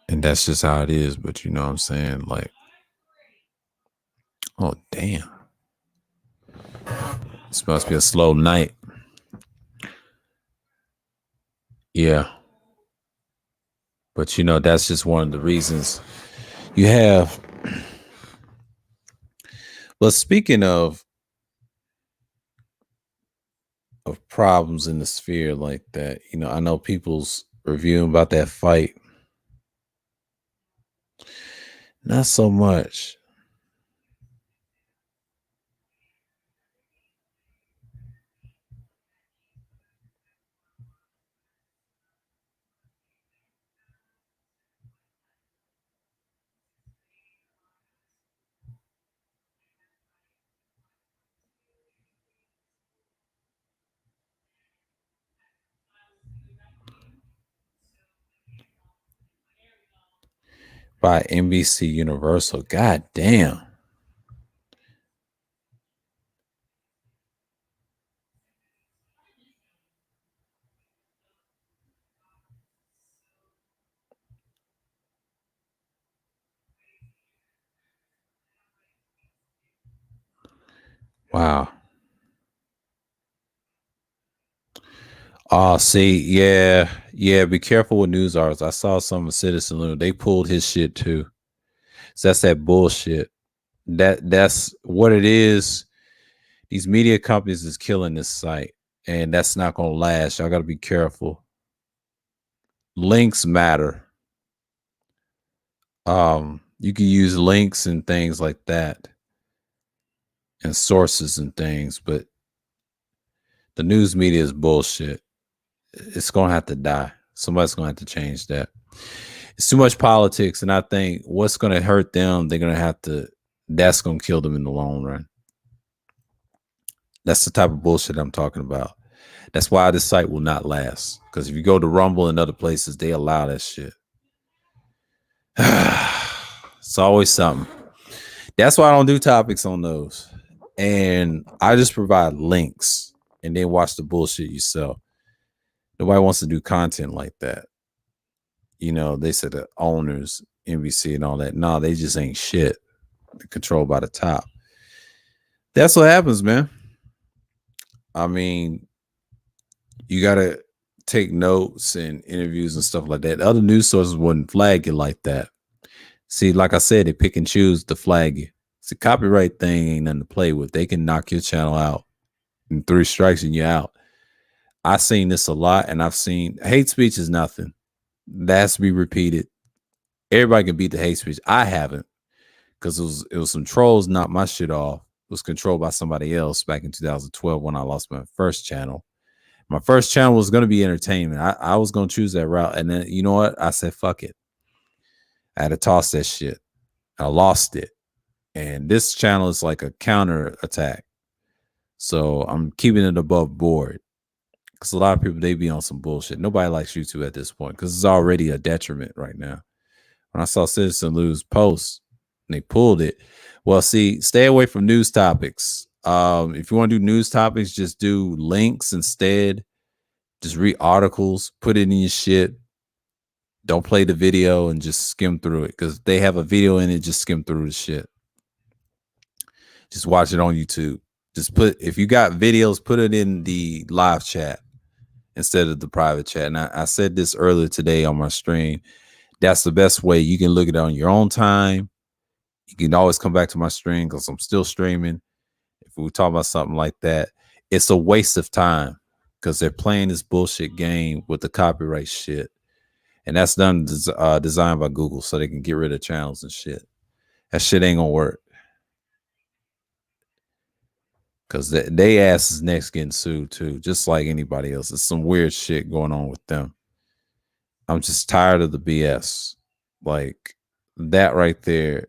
And that's just how it is. But you know what I'm saying? Like, oh damn. This must be a slow night. Yeah. But you know, that's just one of the reasons you have. But speaking of problems in the sphere like that, you know, I know people's reviewing about that fight. Not so much. By NBC Universal. God damn. Wow. Oh, see, yeah. Be careful with news articles. I saw some of Citizen Luna. They pulled his shit too. So that's that bullshit. That's what it is. These media companies is killing this site, and that's not gonna last. Y'all gotta be careful. Links matter. You can use links and things like that, and sources and things, but the news media is bullshit. It's gonna have to die. Somebody's gonna have to change that. It's too much politics, and I think what's gonna hurt them, they're gonna have to. That's gonna kill them in the long run. That's the type of bullshit I'm talking about. That's why this site will not last. Because if you go to Rumble and other places, they allow that shit. It's always something. That's why I don't do topics on those. And I just provide links and then watch the bullshit yourself. Nobody wants to do content like that. You know, they said the owners, NBC and all that. No, they just ain't shit. They're controlled by the top. That's what happens, man. I mean, you got to take notes and interviews and stuff like that. Other news sources wouldn't flag you like that. See, like I said, they pick and choose to flag you. It's a copyright thing, ain't nothing to play with. They can knock your channel out in 3 strikes and you're out. I've seen this a lot, and I've seen hate speech is nothing. That has to be repeated. Everybody can beat the hate speech. I haven't, because it was some trolls knocked my shit off. It was controlled by somebody else back in 2012 when I lost my first channel. My first channel was going to be entertainment. I was going to choose that route. And then, you know what? I said, fuck it. I had to toss that shit. I lost it. And this channel is like a counter attack. So I'm keeping it above board. Because a lot of people, they be on some bullshit. Nobody likes YouTube at this point because it's already a detriment right now. When I saw Citizen Lose posts and they pulled it, well, see, stay away from news topics. If you want to do news topics, just do links instead. Just read articles, put it in your shit. Don't play the video and just skim through it, because they have a video in it. Just skim through the shit. Just watch it on YouTube. Just if you got videos, put it in the live chat instead of the private chat. And I said this earlier today on my stream. That's the best way. You can look at it on your own time. You can always come back to my stream because I'm still streaming. If we talk about something like that, it's a waste of time because they're playing this bullshit game with the copyright shit. And that's done designed by Google so they can get rid of channels and shit. That shit ain't gonna work. Because they ass is next getting sued too, just like anybody else. There's some weird shit going on with them. I'm just tired of the BS. Like, that right there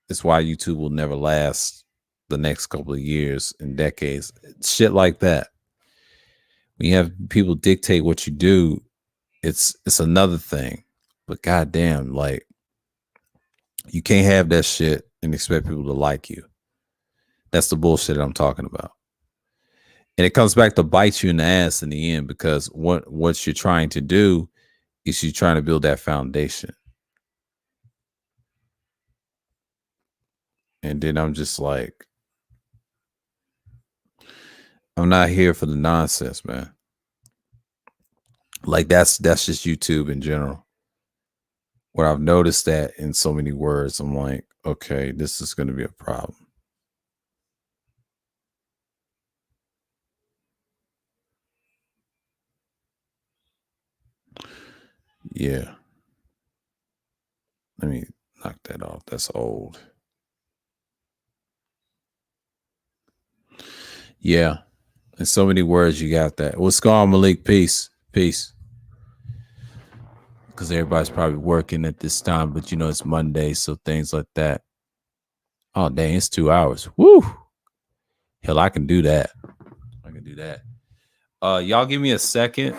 is why YouTube will never last the next couple of years and decades. Shit like that. When you have people dictate what you do, it's another thing. But goddamn, like, you can't have that shit and expect people to like you. That's the bullshit that I'm talking about. And it comes back to bite you in the ass in the end, because what you're trying to do is you're trying to build that foundation. And then I'm just like, I'm not here for the nonsense, man. Like, that's just YouTube in general. Where I've noticed that in so many words, I'm like, okay, this is going to be a problem. Yeah. Let me knock that off. That's old. Yeah. In so many words, you got that. What's going on, Malik? Peace. Peace. Because everybody's probably working at this time, but you know, it's Monday, so things like that. Oh, dang, it's 2 hours. Woo. Hell, I can do that. I can do that. Y'all give me a second.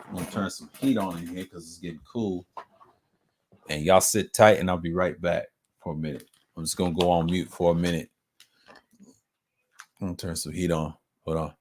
I'm gonna turn some heat on in here because it's getting cool. And y'all sit tight, and I'll be right back for a minute. I'm just gonna go on mute for a minute. I'm gonna turn some heat on. Hold on.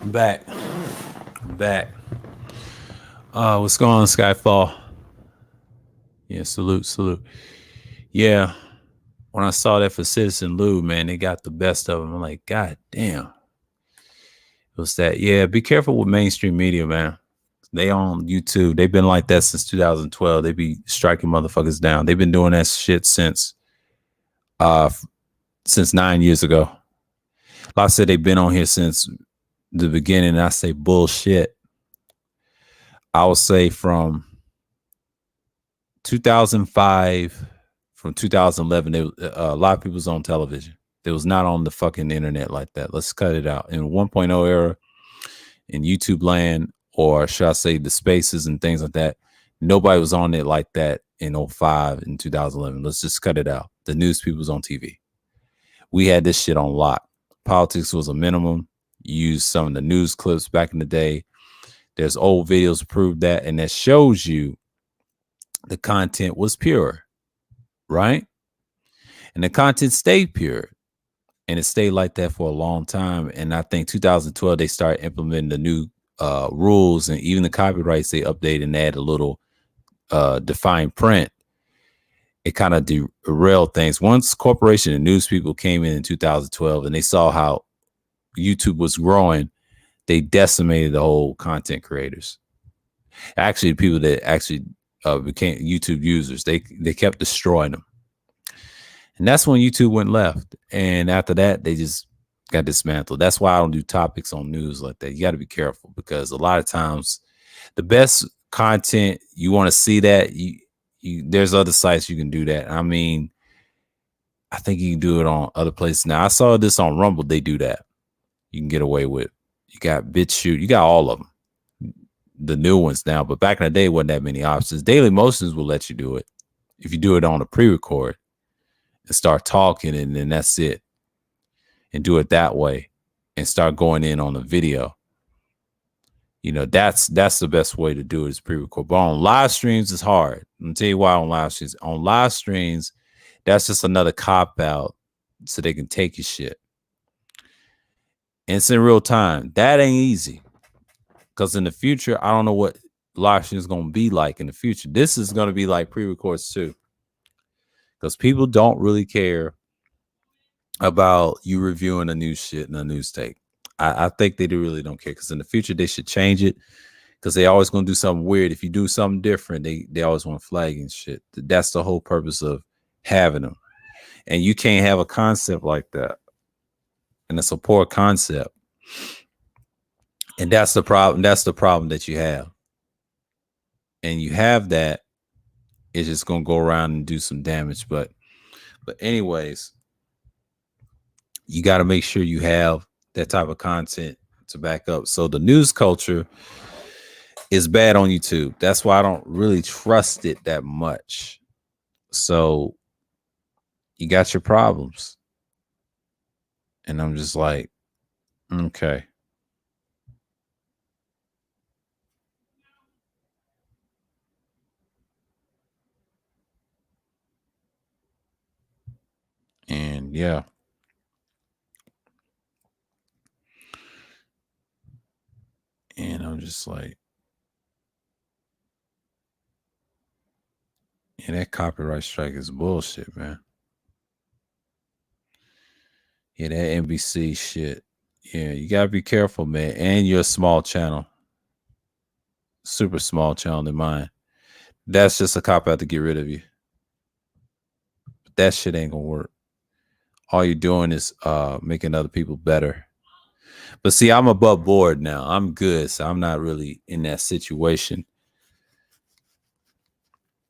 I'm back. I'm back. What's going on, Skyfall? Yeah, salute. Yeah, when I saw that for Citizen Lou, man, they got the best of them. I'm like, God damn. It was that. Yeah, be careful with mainstream media, man. They on YouTube. They've been like that since 2012. They be striking motherfuckers down. They've been doing that shit uh since 9 years ago. Like I said, they've been on here since the beginning. And I say bullshit. I would say from 2005, from 2011, a lot of people was on television. They was not on the fucking internet like that. Let's cut it out. In 1.0 era, in YouTube land, or should I say the spaces and things like that, nobody was on it like that in 05 and 2011. Let's just cut it out. The news people was on TV. We had this shit on lock. Politics was a minimum. You used some of the news clips back in the day. There's old videos to prove that, and that shows you the content was pure, right? And the content stayed pure. And it stayed like that for a long time. And I think 2012, they started implementing the new rules, and even the copyrights they updated and add a little defined print. It kind of derailed things. Once corporation and news people came in 2012 and they saw how YouTube was growing, they decimated the whole content creators. Actually, the people that actually became YouTube users, they kept destroying them. And that's when YouTube went left. And after that, they just got dismantled. That's why I don't do topics on news like that. You got to be careful, because a lot of times the best content, you want to see that, there's other sites you can do that. I mean, I think you can do it on other places. Now, I saw this on Rumble. They do that. You can get away with. You got BitChute. You got all of them. The new ones now. But back in the day, wasn't that many options. Daily Motions will let you do it if you do it on a pre-record and start talking, and then that's it. And do it that way and start going in on the video. You know, that's the best way to do it, is pre-record. But on live streams, it's hard. I'll tell you why. On live streams, that's just another cop-out so they can take your shit. And it's in real time. That ain't easy. Because in the future, I don't know what live stream is going to be like in the future. This is going to be like pre-records too. Because people don't really care about you reviewing a new shit and a news take. I think they really don't care, because in the future they should change it, because they always gonna do something weird. If you do something different, they always want flag and shit. That's the whole purpose of having them. And you can't have a concept like that. And it's a poor concept. And that's the problem. That's the problem that you have. And you have that, it's just gonna go around and do some damage. But anyways, you got to make sure you have that type of content to back up. So the news culture is bad on YouTube. That's why I don't really trust it that much. So you got your problems. And I'm just like, okay. And yeah. And I'm just like, yeah, that copyright strike is bullshit, man. Yeah, that NBC shit. Yeah, you gotta be careful, man. And you're a small channel. Super small channel than mine. That's just a cop out to get rid of you. But that shit ain't gonna work. All you're doing is making other people better. But see, I'm above board now. I'm good. So I'm not really in that situation.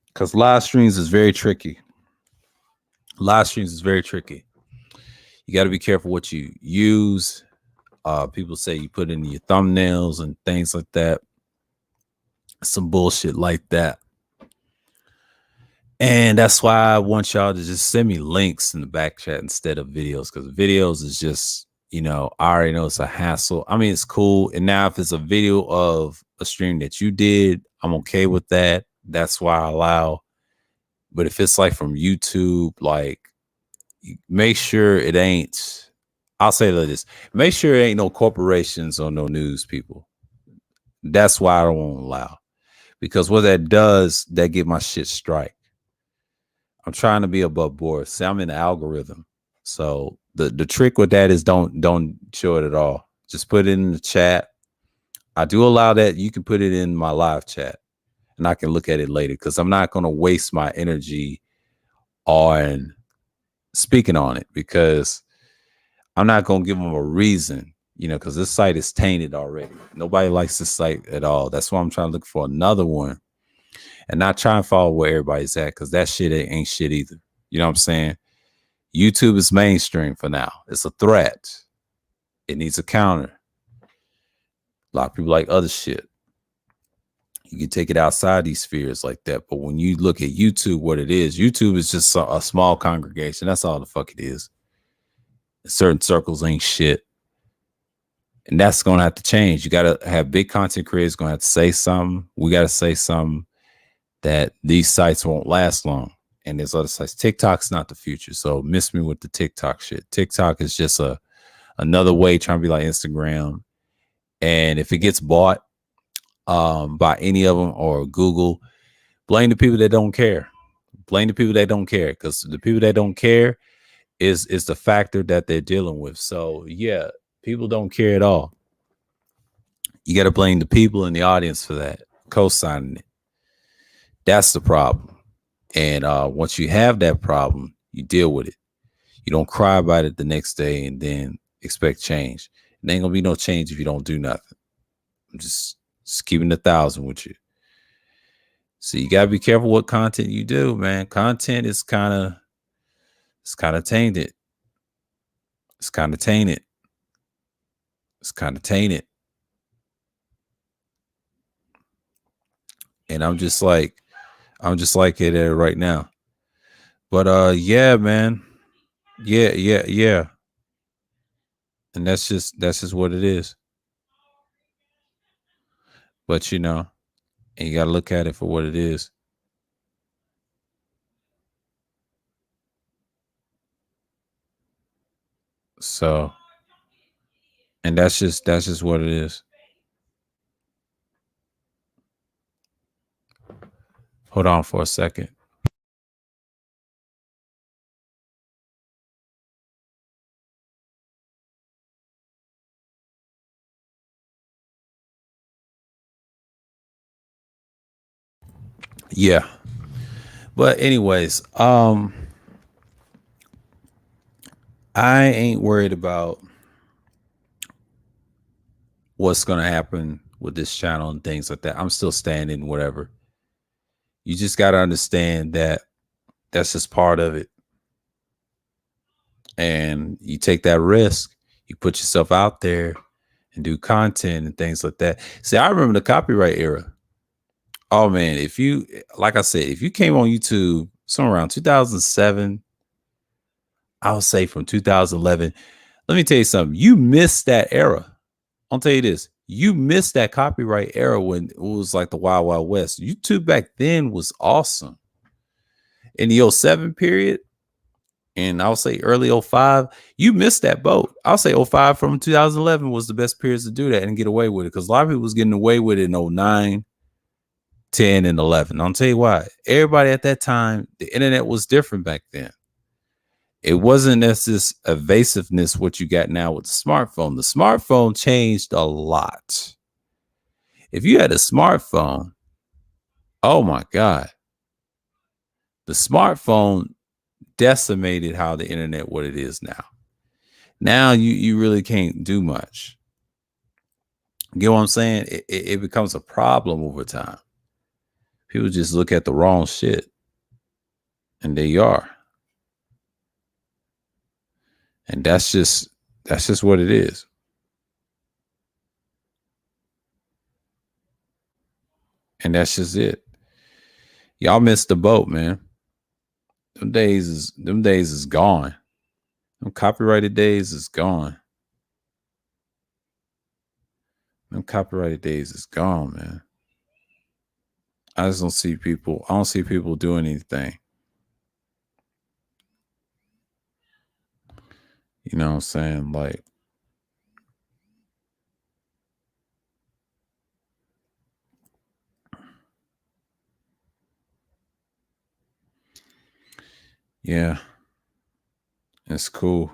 Because live streams is very tricky. Live streams is very tricky. You got to be careful what you use. People say you put in your thumbnails and things like that. Some bullshit like that. And that's why I want y'all to just send me links in the back chat instead of videos, because videos is just, you know, I already know it's a hassle. I mean, it's cool. And now if it's a video of a stream that you did, I'm okay with that. That's why I allow. But if it's like from YouTube, like, make sure it ain't I'll say like this. Make sure there ain't no corporations or no news people. That's why I don't want to allow. Because what that does, that get my shit strike. I'm trying to be above board. See, I'm in the algorithm. So the trick with that is don't show it at all. Just put it in the chat. I do allow that. You can put it in my live chat and I can look at it later because I'm not going to waste my energy on speaking on it because I'm not going to give them a reason, because this site is tainted already. Nobody likes this site at all. That's why I'm trying to look for another one and not try and follow where everybody's at because that shit ain't shit either. You know what I'm saying? YouTube is mainstream for now. It's a threat. It needs a counter. A lot of people like other shit. You can take it outside these spheres like that. But when you look at YouTube, what it is, YouTube is just a small congregation. That's all the fuck it is. Certain circles ain't shit. And that's going to have to change. You got to have big content creators going to have to say something. We got to say something that these sites won't last long. And there's other sites. TikTok's not the future. So miss me with the TikTok shit. TikTok is just another way trying to be like Instagram. And if it gets bought by any of them or Google, blame the people that don't care. Blame the people that don't care because the people that don't care is the factor that they're dealing with. So yeah, people don't care at all. You got to blame the people in the audience for that, co-signing it. That's the problem. And once you have that problem, you deal with it. You don't cry about it the next day and then expect change. There ain't gonna be no change if you don't do nothing. I'm just keeping 1,000 with you. So you gotta be careful what content you do, man. Content is kind of tainted. It's kind of tainted. It's kind of tainted. And I'm just like it right now. But yeah, man. Yeah. And that's just what it is. But and you gotta look at it for what it is. So, and that's just what it is. Hold on for a second. Yeah. But anyways, I ain't worried about what's going to happen with this channel and things like that. I'm still standing, whatever. You just got to understand that that's just part of it. And you take that risk, you put yourself out there and do content and things like that. See, I remember the copyright era. Oh man, if you, like I said, if you came on YouTube somewhere around 2007, I would say from 2011, let me tell you something. You missed that era. I'll tell you this. You missed that copyright era when it was like the Wild Wild West. YouTube back then was awesome. In the 07 period, and I'll say early 05, you missed that boat. I'll say 05 from 2011 was the best periods to do that and get away with it because a lot of people was getting away with it in 09, 10, and 11. I'll tell you why. Everybody at that time, the internet was different back then. It wasn't as this evasiveness what you got now with the smartphone. The smartphone changed a lot. If you had a smartphone, oh my God, the smartphone decimated how the internet what it is now. Now you really can't do much. Get what I'm saying? It becomes a problem over time. People just look at the wrong shit, and there you are. And that's just what it is. And that's just it. Y'all missed the boat, man. Them days is gone. Them copyrighted days is gone. Them copyrighted days is gone, man. I just don't see people. I don't see people doing anything. You know what I'm saying? Like, yeah, it's cool.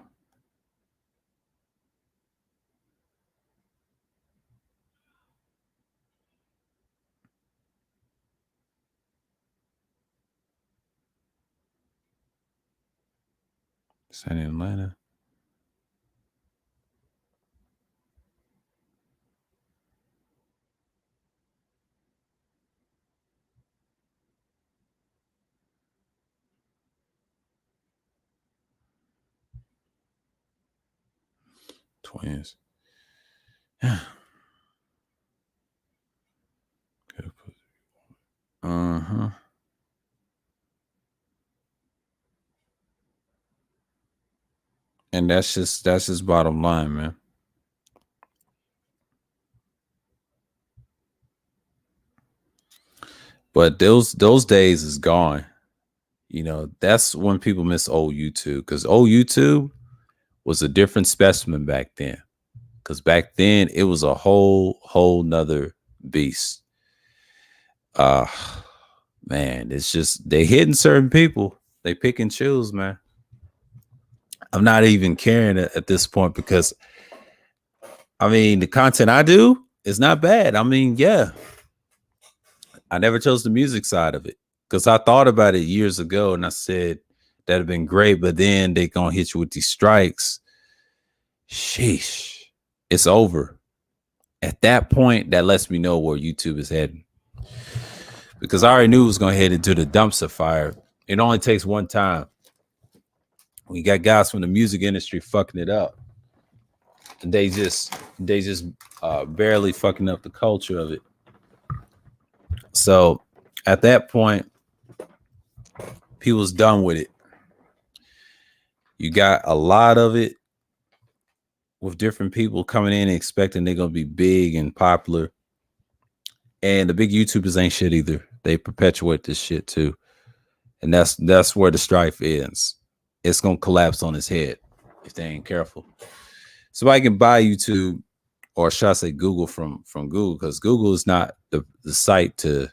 It's in Atlanta. Twins. Uh-huh. And that's just bottom line, man. But those days is gone. You know, that's when people miss old YouTube, because old YouTube was a different specimen back then. Because back then it was a whole nother beast. Uh Man, it's just they hitting certain people. They pick and choose, man. I'm not even caring at this point, because I mean the content I do is not bad. I mean, yeah, I never chose the music side of it, because I thought about it years ago and I said that'd have been great, but then they gonna hit you with these strikes. Sheesh, it's over. At that point, that lets me know where YouTube is heading, because I already knew it was gonna head into the dumpster fire. It only takes one time. We got guys from the music industry fucking it up. They just barely fucking up the culture of it. So at that point, people's done with it. You got a lot of it with different people coming in and expecting they're gonna be big and popular. And the big YouTubers ain't shit either. They perpetuate this shit too. And that's where the strife ends. It's gonna collapse on his head if they ain't careful. Somebody can buy YouTube, or should I say Google, from Google, because Google is not the site to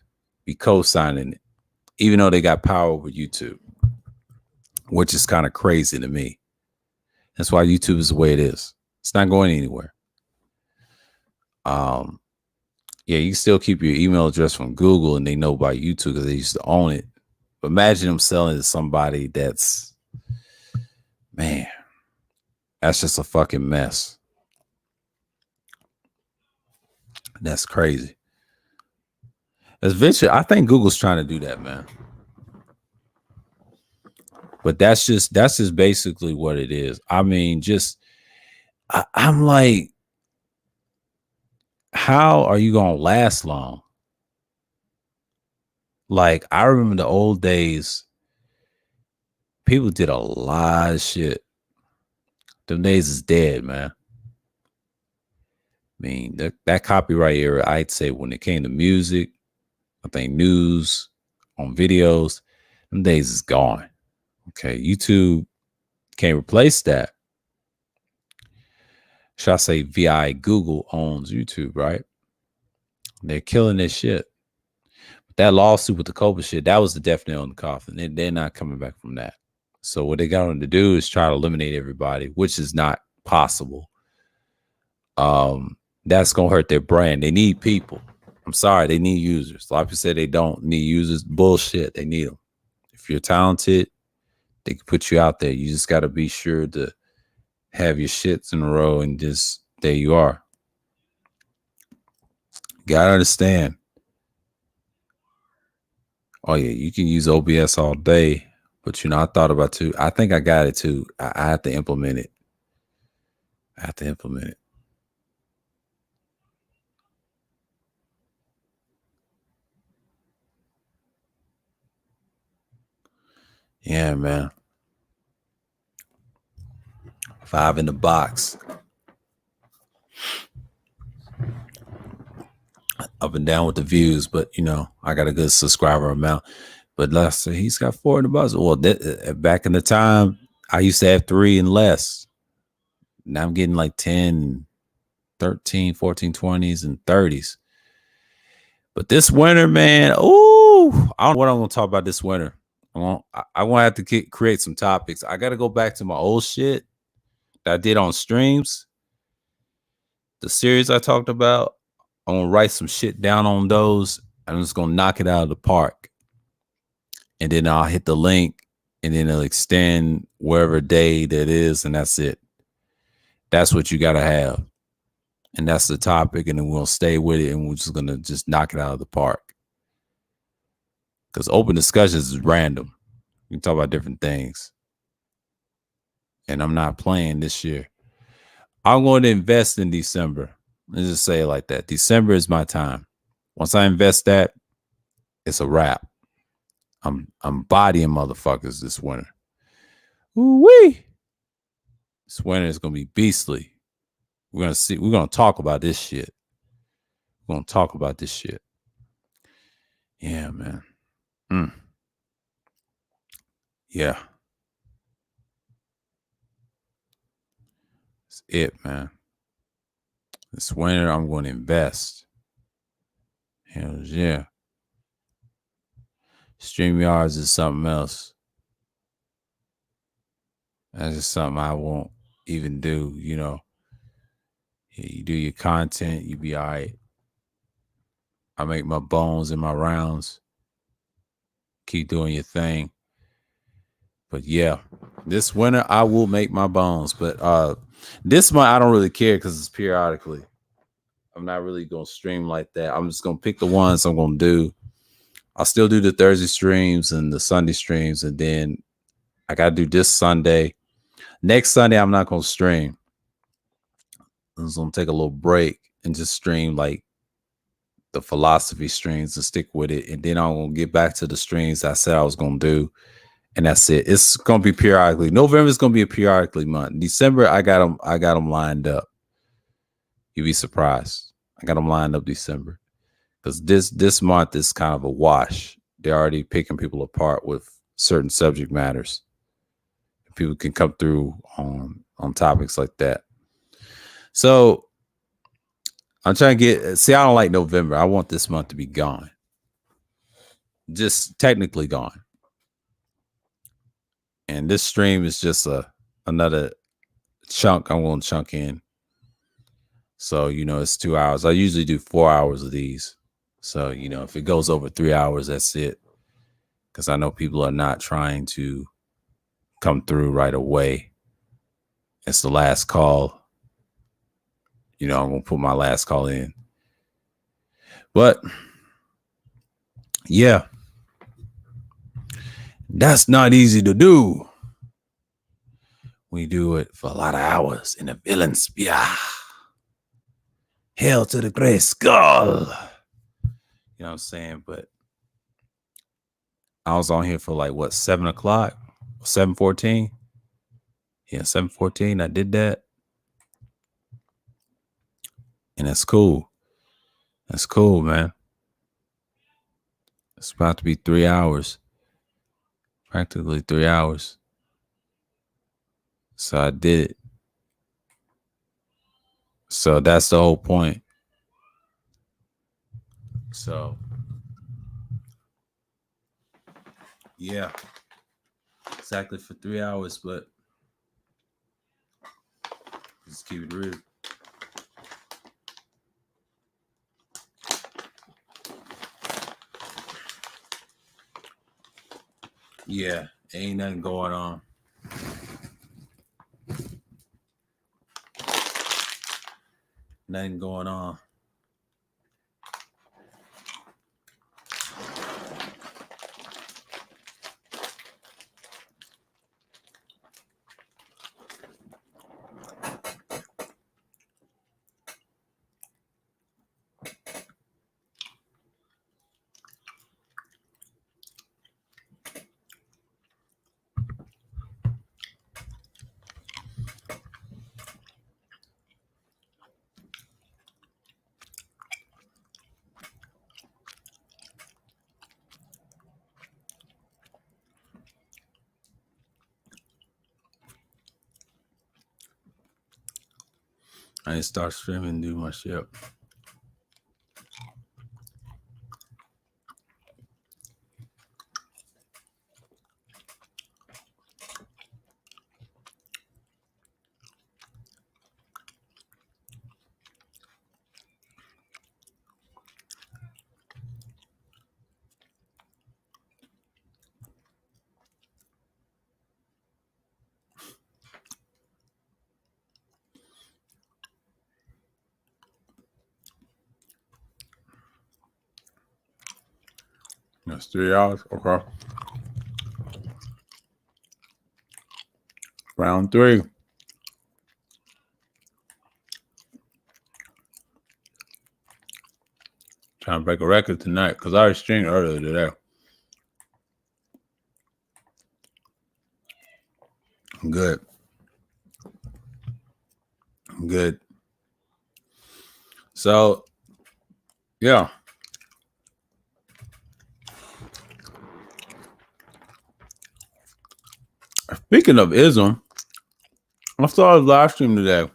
be co-signing it, even though they got power over YouTube, which is kind of crazy to me. That's why YouTube is the way it is. It's not going anywhere. Yeah, you can still keep your email address from Google, and they know about YouTube because they used to own it. But imagine them selling to somebody that's, man, that's just a fucking mess. That's crazy. As venture, I think Google's trying to do that, man. But that's just basically what it is. I mean, I'm like, how are you gonna last long? Like, I remember the old days, people did a lot of shit. Them days is dead, man. I mean, that copyright era, I'd say, when it came to music, I think news, on videos, them days is gone. Okay, YouTube can't replace that. Should I say Google owns YouTube, right? They're killing this shit. But that lawsuit with the Cobra shit, that was the death nail in the coffin. They're not coming back from that. So what they got them to do is try to eliminate everybody, which is not possible. That's gonna hurt their brand. They need people. I'm sorry, they need users. A lot of people say they don't need users. Bullshit. They need them. If you're talented, they can put you out there. You just got to be sure to have your shits in a row, and just there you are. Gotta understand. Oh yeah, you can use OBS all day, but I thought about too. I think I got it too. I have to implement it. I have to implement it. Yeah, man. 5 in the box. Up and down with the views, but I got a good subscriber amount. But last he's got 4 in the box. Well, back in the time, I used to have 3 and less. Now I'm getting like 10, 13, 14, 20s, and 30s. But this winter, man, ooh, I don't know what I'm going to talk about this winter. I want to have to create some topics. I got to go back to my old shit that I did on streams. The series I talked about, I'm going to write some shit down on those. I'm just going to knock it out of the park. And then I'll hit the link and then it'll extend wherever day that is. And that's it. That's what you got to have. And that's the topic. And then we'll stay with it. And we're just going to just knock it out of the park. Because open discussions is random. We can talk about different things. And I'm not playing this year. I'm going to invest in December. Let's just say it like that. December is my time. Once I invest that, it's a wrap. I'm bodying motherfuckers this winter. Ooh-wee. This winter is gonna be beastly. We're gonna talk about this shit. We're gonna talk about this shit. Yeah, man. Yeah. That's it, man. This winter, I'm going to invest. Hell yeah. StreamYards is something else. That's just something I won't even do, you know. You do your content, you be all right. I make my bones and my rounds. Keep doing your thing. But yeah, this winter I will make my bones. But this month I don't really care because it's periodically. I'm not really gonna stream like that. I'm just gonna pick the ones I'm gonna do. I'll still do the Thursday streams and the Sunday streams, and then I gotta do this Sunday. Next Sunday, I'm not gonna stream. I'm just gonna take a little break and just stream like the philosophy streams and stick with it. And then I'm gonna get back to the streams I said I was gonna do. And that's it. It's gonna be periodically. November is gonna be a periodically month. December, I got them lined up. You'd be surprised. I got them lined up December. Because this month is kind of a wash. They're already picking people apart with certain subject matters. People can come through on topics like that. So I'm trying to I don't like November. I want this month to be gone. Just technically gone. And this stream is just another chunk I'm going to chunk in. So, you know, it's 2 hours. I usually do 4 hours of these. So, you know, if it goes over 3 hours, that's it. Because I know people are not trying to come through right away. It's the last call. You know, I'm going to put my last call in. But, yeah. That's not easy to do. We do it for a lot of hours in a VILLAINSPHERE. Hail to the gray skull. You know what I'm saying? But I was on here for like, what, 7 o'clock? 7:14? Yeah, 7:14. I did that. And that's cool. That's cool, man. It's about to be 3 hours. Practically 3 hours. So I did it. So that's the whole point. So, yeah. Exactly for 3 hours, but just keep it real. Yeah, ain't nothing going on. Nothing going on. I didn't start streaming and do my shit. That's 3 hours. Okay. Round 3. Trying to break a record tonight because I already streamed earlier today. Good. Good. So, yeah. Speaking of ism, I saw his live stream today.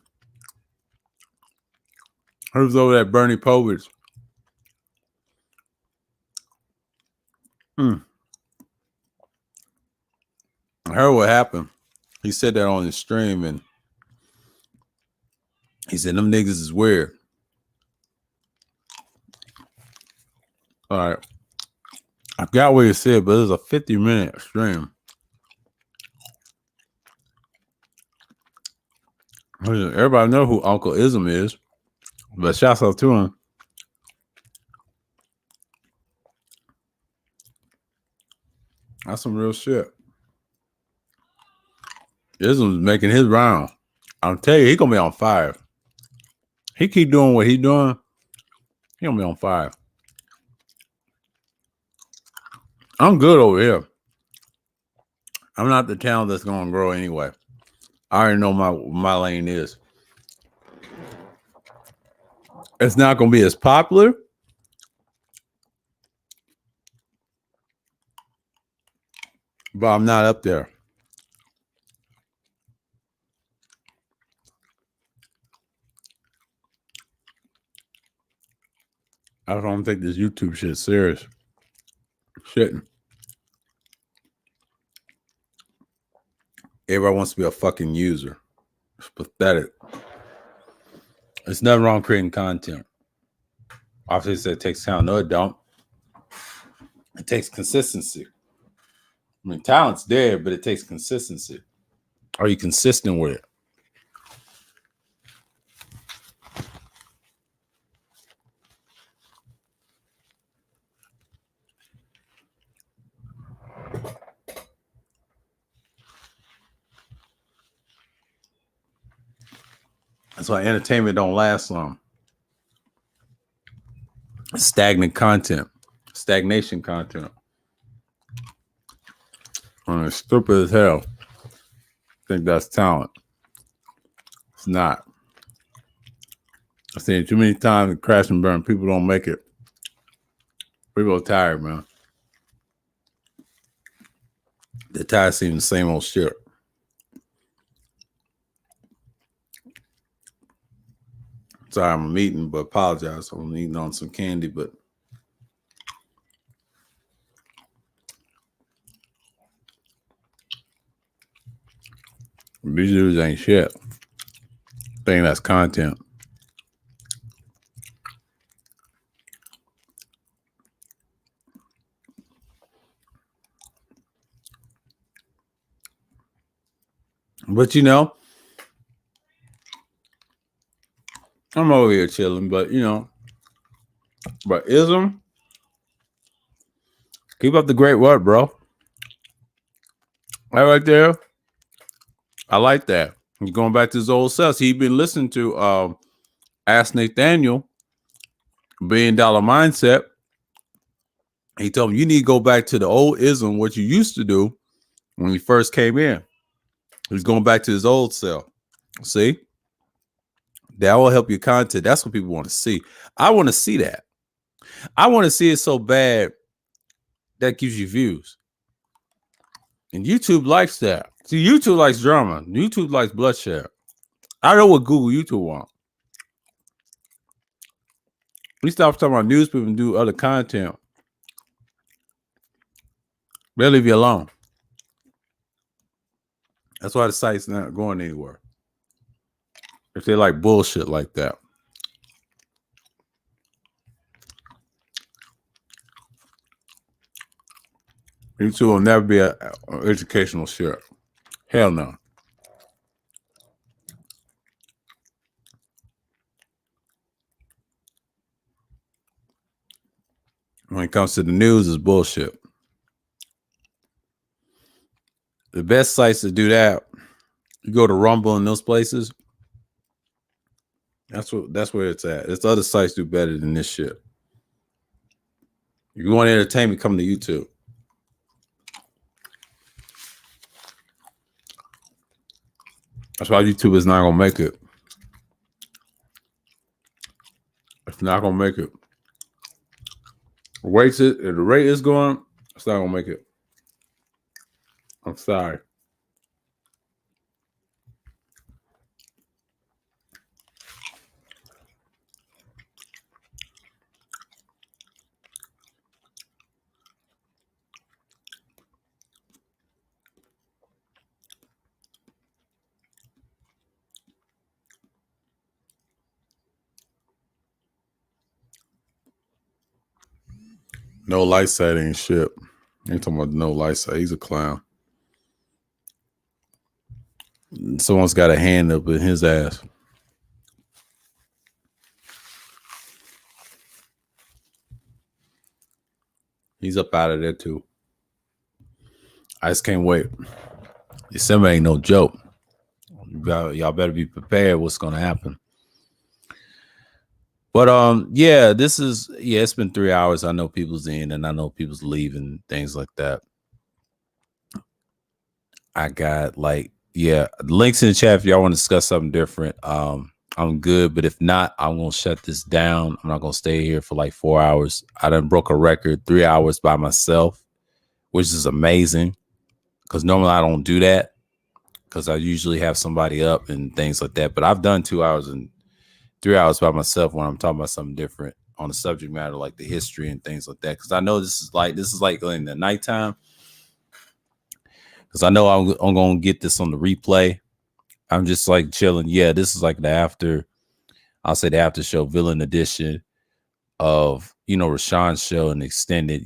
He was over at Bernie Povich. I heard what happened. He said that on his stream, and he said them niggas is weird. All right. I got what he said, but it was a 50-minute stream. Everybody know who Uncle Ism is, but shouts out to him. That's some real shit. Ism's making his round. I'll tell you, he gonna be on fire. He keep doing what he doing, he gonna be on fire. I'm good over here. I'm not the talent that's gonna grow anyway. I already know my lane is. It's not gonna be as popular, but I'm not up there. I don't take this YouTube shit serious. Shitting. Everybody wants to be a fucking user. It's pathetic. There's nothing wrong creating content. Obviously, it takes talent. No, it don't. It takes consistency. I mean, talent's there, but it takes consistency. Are you consistent with it? That's why entertainment don't last long. Stagnant content. Stagnation content. It's stupid as hell. Think that's talent. It's not. I've seen it too many times crash and burn. People don't make it. People are tired, man. They're tired of seeing the same old shit. Sorry, I'm eating, but apologize. I'm eating on some candy, but these dudes ain't shit. Think that's content. But you know, I'm over here chilling, but you know, but ism, keep up the great work, bro. Right there. I like that. He's going back to his old self. He's been listening to Ask Nathaniel, $1 Billion Mindset. He told him you need to go back to the old ism, what you used to do when you first came in. He's going back to his old self. See? That will help your content. That's what people want to see. I want to see that. I want to see it so bad that gives you views. And YouTube likes that. See, YouTube likes drama. YouTube likes bloodshed. I know what Google YouTube wants. We stop talking about newspaper and do other content. They'll leave you alone. That's why the site's not going anywhere. If they like bullshit like that. YouTube will never be an educational shit. Hell no. When it comes to the news, it's bullshit. The best sites to do that, you go to Rumble and those places. That's where it's at. There's other sites do better than this shit. If you want entertainment, come to YouTube. That's why YouTube is not gonna make it. It's not gonna make it. The rate is going, it's not gonna make it. I'm sorry. No light sight ain't shit. Ain't talking about no light sight. He's a clown. Someone's got a hand up in his ass. He's up out of there too. I just can't wait. December ain't no joke. Y'all better be prepared what's gonna happen. But yeah, it's been 3 hours. I know people's in and I know people's leaving, things like that. I got links in the chat if y'all want to discuss something different. I'm good, but if not, I'm gonna shut this down. I'm not gonna stay here for like 4 hours. I done broke a record 3 hours by myself, which is amazing because normally I don't do that because I usually have somebody up and things like that. But I've done 2 hours and 3 hours by myself when I'm talking about something different on the subject matter, like the history and things like that. Because I know this is like in the nighttime. Because I know I'm gonna get this on the replay. I'm just like chilling. Yeah, this is like I'll say the after show villain edition of Rashawn's show and extended,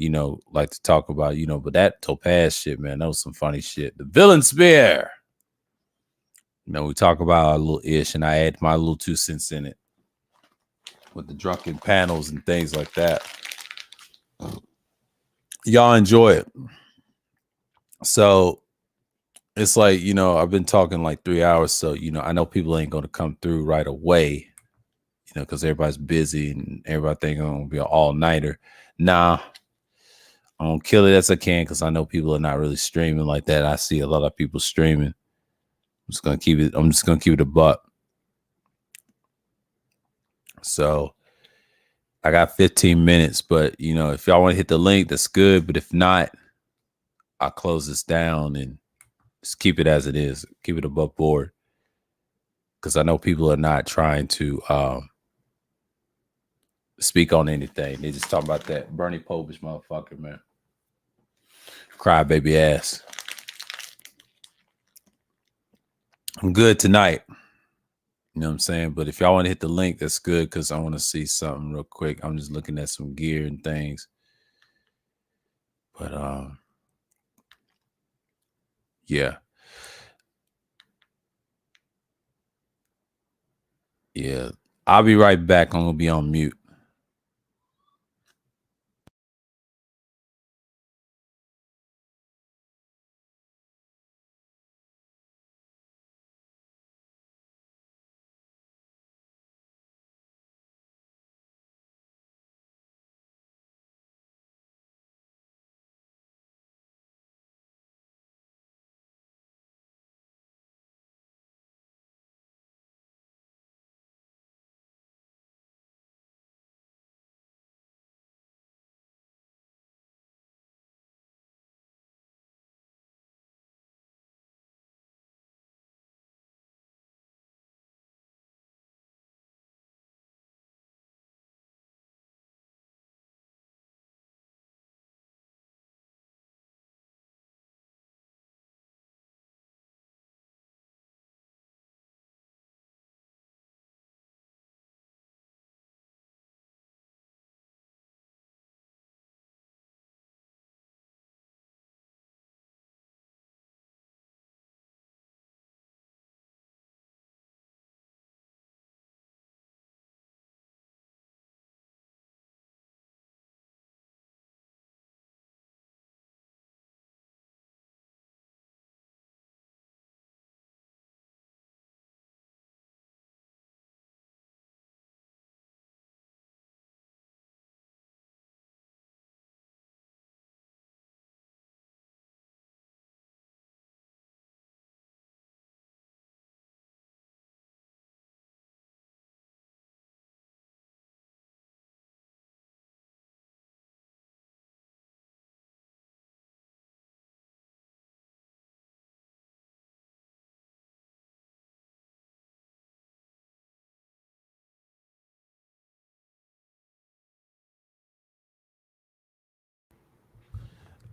like to talk about, but that Topaz shit, man, that was some funny shit. The VILLAINSPHERE. We talk about a little ish and I add my little 2 cents in it with the drunken panels and things like that. Y'all enjoy it. So it's like, I've been talking like 3 hours. So, I know people ain't going to come through right away, because everybody's busy and everybody think I'm going to be an all-nighter. Nah, I'm going to kill it as I can because I know people are not really streaming like that. I see a lot of people streaming. I'm just going to keep it a buck. So I got 15 minutes, but, if y'all want to hit the link, that's good. But if not, I'll close this down and just keep it as it is. Keep it above board. Because I know people are not trying to speak on anything. They just talk about that Bernie Popish motherfucker, man. Crybaby ass. I'm good tonight. You know what I'm saying? But if y'all want to hit the link, that's good because I want to see something real quick. I'm just looking at some gear and things. But yeah. Yeah. I'll be right back. I'm gonna be on mute.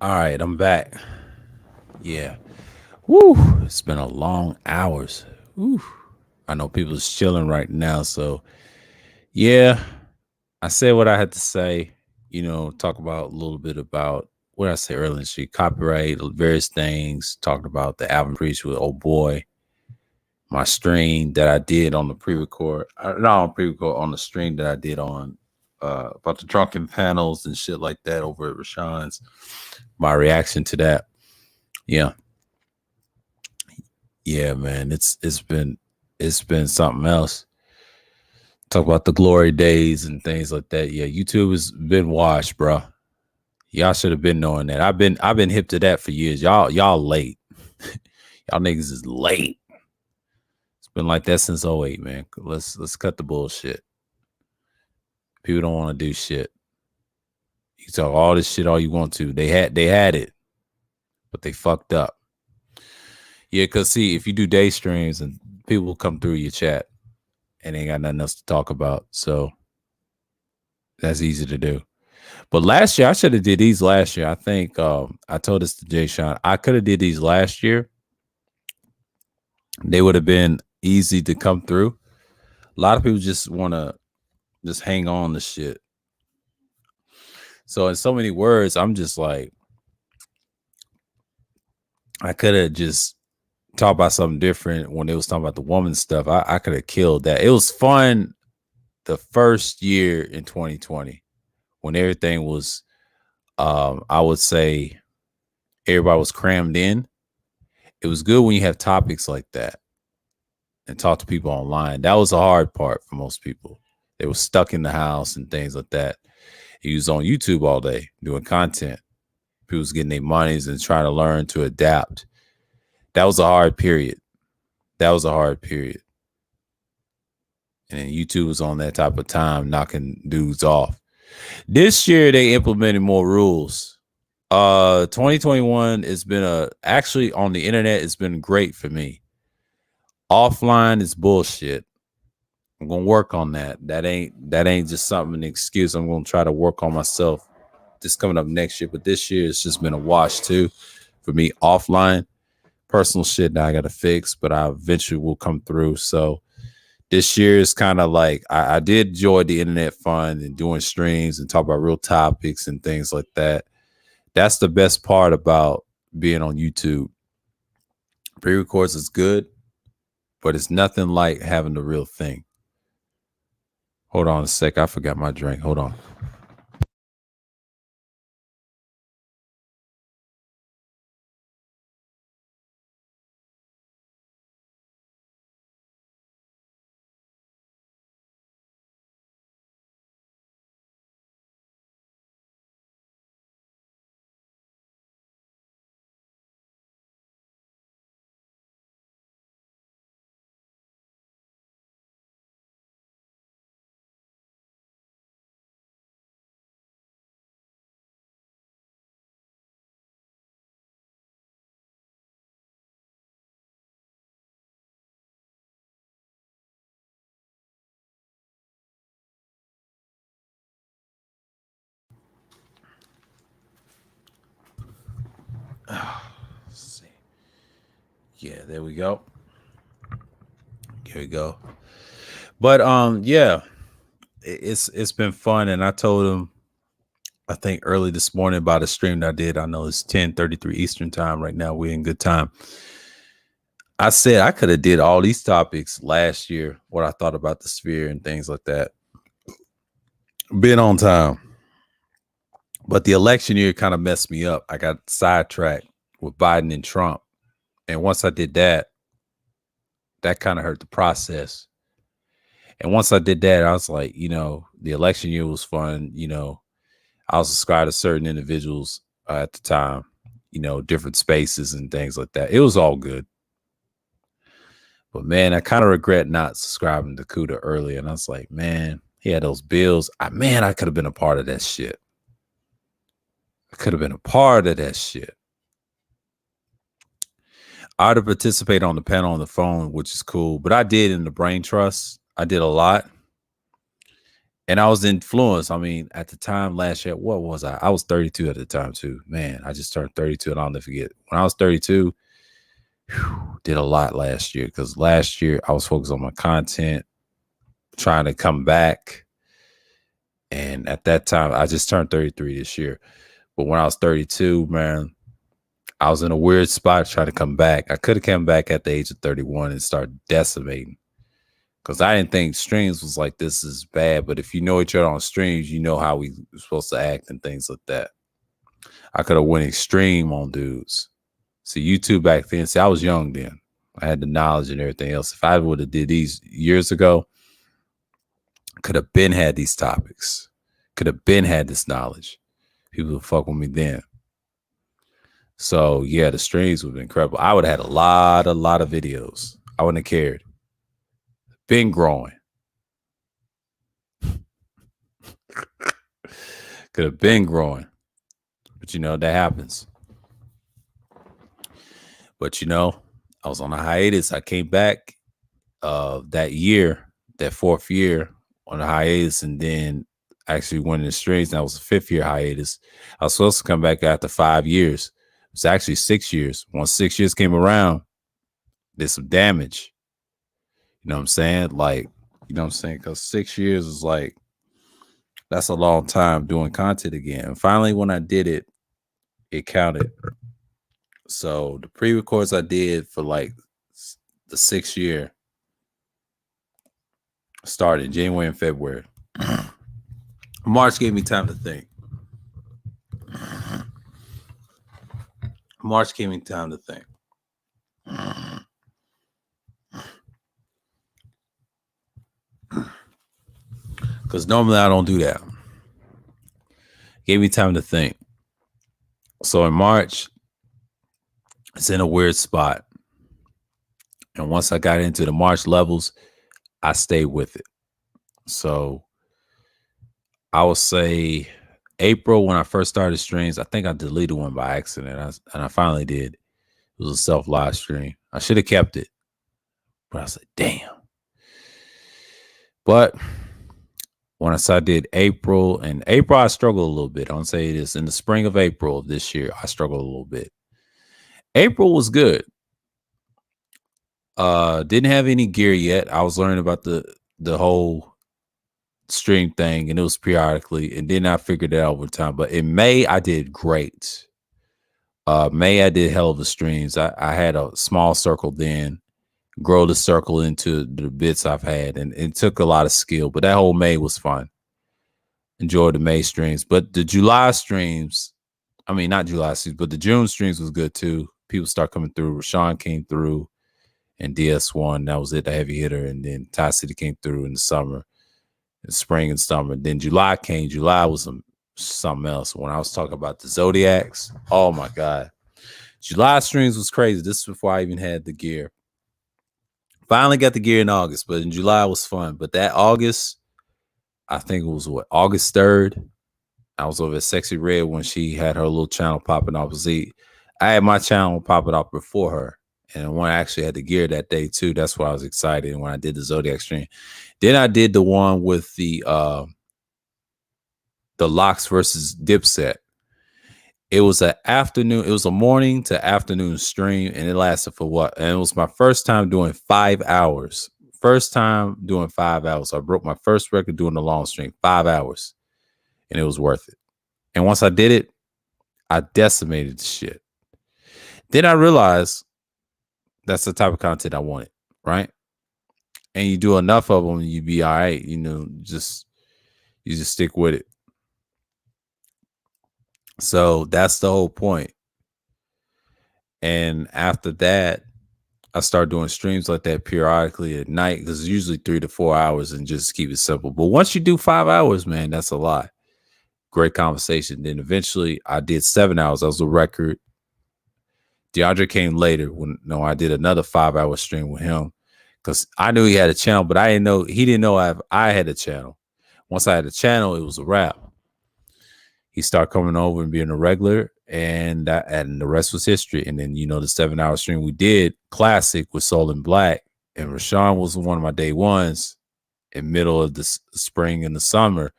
All right, I'm back. Yeah. Woo. It's been a long hours. Woo. I know people's chilling right now, so yeah. I said what I had to say. Talk about a little bit about what I said earlier in the street, copyright, various things. Talking about the album preach with oh boy, my stream that I did on the pre-record, not on pre-record, on the stream that I did on about the drunken panels and shit like that over at Rashawn's. My reaction to that, yeah, yeah, man, it's been something else. Talk about the glory days and things like that. Yeah, YouTube has been washed, bro. Y'all should have been knowing that. I've been hip to that for years. Y'all late. Y'all niggas is late. It's been like that since '08, man. Let's cut the bullshit. People don't want to do shit. You can talk all this shit all you want to. They had it, but they fucked up. Yeah, cause see, if you do day streams and people will come through your chat and they ain't got nothing else to talk about. So that's easy to do. But last year, I should have did these last year. I think I told this to Jay Sean. I could have did these last year. They would have been easy to come through. A lot of people just want to just hang on to shit. So in so many words, I'm just like, I could have just talked about something different when they was talking about the woman stuff. I could have killed that. It was fun the first year in 2020 when everything was, I would say, everybody was crammed in. It was good when you have topics like that and talk to people online. That was the hard part for most people. They were stuck in the house and things like that. He was on YouTube all day doing content. People was getting their monies and trying to learn to adapt. That was a hard period. That was a hard period. And then YouTube was on that type of time, knocking dudes off. This year they implemented more rules. 2021 has been actually on the internet, it's been great for me. Offline is bullshit. I'm gonna work on that. That ain't just something an excuse. I'm gonna try to work on myself this coming up next year. But this year it's just been a wash too for me. Offline, personal shit that I gotta fix, but I eventually will come through. So this year is kind of like I did enjoy the internet fun and doing streams and talk about real topics and things like that. That's the best part about being on YouTube. Pre-records is good, but it's nothing like having the real thing. Hold on a sec. I forgot my drink. Hold on. Let's see. Yeah, there we go. Here we go. But yeah, it's been fun, and I told him I think early this morning about a stream that I did. I know it's 10:33 Eastern time right now. We're in good time. I said I could have did all these topics last year, what I thought about the sphere and things like that. Been on time. But the election year kind of messed me up. I got sidetracked with Biden and Trump. And once I did that, that kind of hurt the process. And once I did that, I was like, the election year was fun. I was subscribed to certain individuals at the time, different spaces and things like that. It was all good. But man, I kind of regret not subscribing to Kuda earlier. And I was like, man, he had those bills. I could have been a part of that shit. I could have been a part of that shit. I'd have participated on the panel on the phone, which is cool. But I did in the brain trust. I did a lot. And I was influenced. I mean, at the time last year, what was I? I was 32 at the time too. Man, I just turned 32 and I'll never forget. When I was 32, did a lot last year because last year I was focused on my content, trying to come back. And at that time, I just turned 33 this year. But when I was 32, man, I was in a weird spot trying to come back. I could have come back at the age of 31 and start decimating. Because I didn't think streams was like this is bad. But if you know each other on streams, you know how we were supposed to act and things like that. I could have went extreme on dudes. See, YouTube back then, see, I was young then. I had the knowledge and everything else. If I would have did these years ago, could have been had these topics. Could have been had this knowledge. People would fuck with me then. So yeah, the streams would have been incredible. I would have had a lot of videos. I wouldn't have cared. Been growing. Could have been growing. But you know, that happens. But you know, I was on a hiatus. I came back that year, that 4th year on a hiatus, and then actually went in the streams. That was the 5th year hiatus. I was supposed to come back after 5 years. It was actually 6 years. Once 6 years came around, did some damage. You know what I'm saying? Like, you know what I'm saying? Because 6 years is like, that's a long time doing content again. And finally, when I did it, it counted. So the pre-records I did for like the 6th year started in January and February. March gave me time to think. March gave me time to think. Because normally I don't do that. Gave me time to think. So in March, it's in a weird spot. And once I got into the March levels, I stayed with it. So I would say April, when I first started streams, I think I deleted one by accident. And I finally did. It was a self-live stream. I should have kept it. But I was like, damn. But once I did April, and April, I struggled a little bit. I want to say this. In the spring of April of this year, I struggled a little bit. April was good. Didn't have any gear yet. I was learning about the whole stream thing, and it was periodically, and then I figured it out over time. But in May, I did great. May, I did hell of a streams. I had a small circle then, grow the circle into the bits I've had, and it took a lot of skill. But that whole May was fun. Enjoyed the May streams, but the July streams, I mean not July streams, but the June streams was good too. People start coming through. Rashawn came through, and DS1, that was it, the heavy hitter, and then Ty City came through in the summer, in spring and summer. Then July came. July was something else. When I was talking about the Zodiacs, oh my god, July streams was crazy. This is before I even had the gear. Finally got the gear in August, but in July was fun. But that August, I think it was August 3rd. I was over at Sexy Red when she had her little channel popping off. See, I had my channel popping off before her, and when I actually had the gear that day too, that's why I was excited. And when I did the Zodiac stream, then I did the one with the Locks versus Dipset. It was an afternoon. It was a morning to afternoon stream, and it lasted for what? And it was my first time doing 5 hours. First time doing 5 hours. I broke my first record doing the long stream, 5 hours, and it was worth it. And once I did it, I decimated the shit. Then I realized that's the type of content I wanted, right? And you do enough of them, you be all right. You know, you just stick with it. So that's the whole point. And after that, I start doing streams like that periodically at night, because it's usually 3 to 4 hours, and just keep it simple. But once you do 5 hours, man, that's a lot. Great conversation. Then eventually I did 7 hours. That was a record. DeAndre came later when I did another 5 hour stream with him, because I knew he had a channel, but he didn't know I had a channel. Once I had a channel, it was a wrap. He started coming over and being a regular, and the rest was history. And then, the 7 hour stream we did, classic with Soul and Black, and Rashawn was one of my day ones, in middle of the spring and the summer,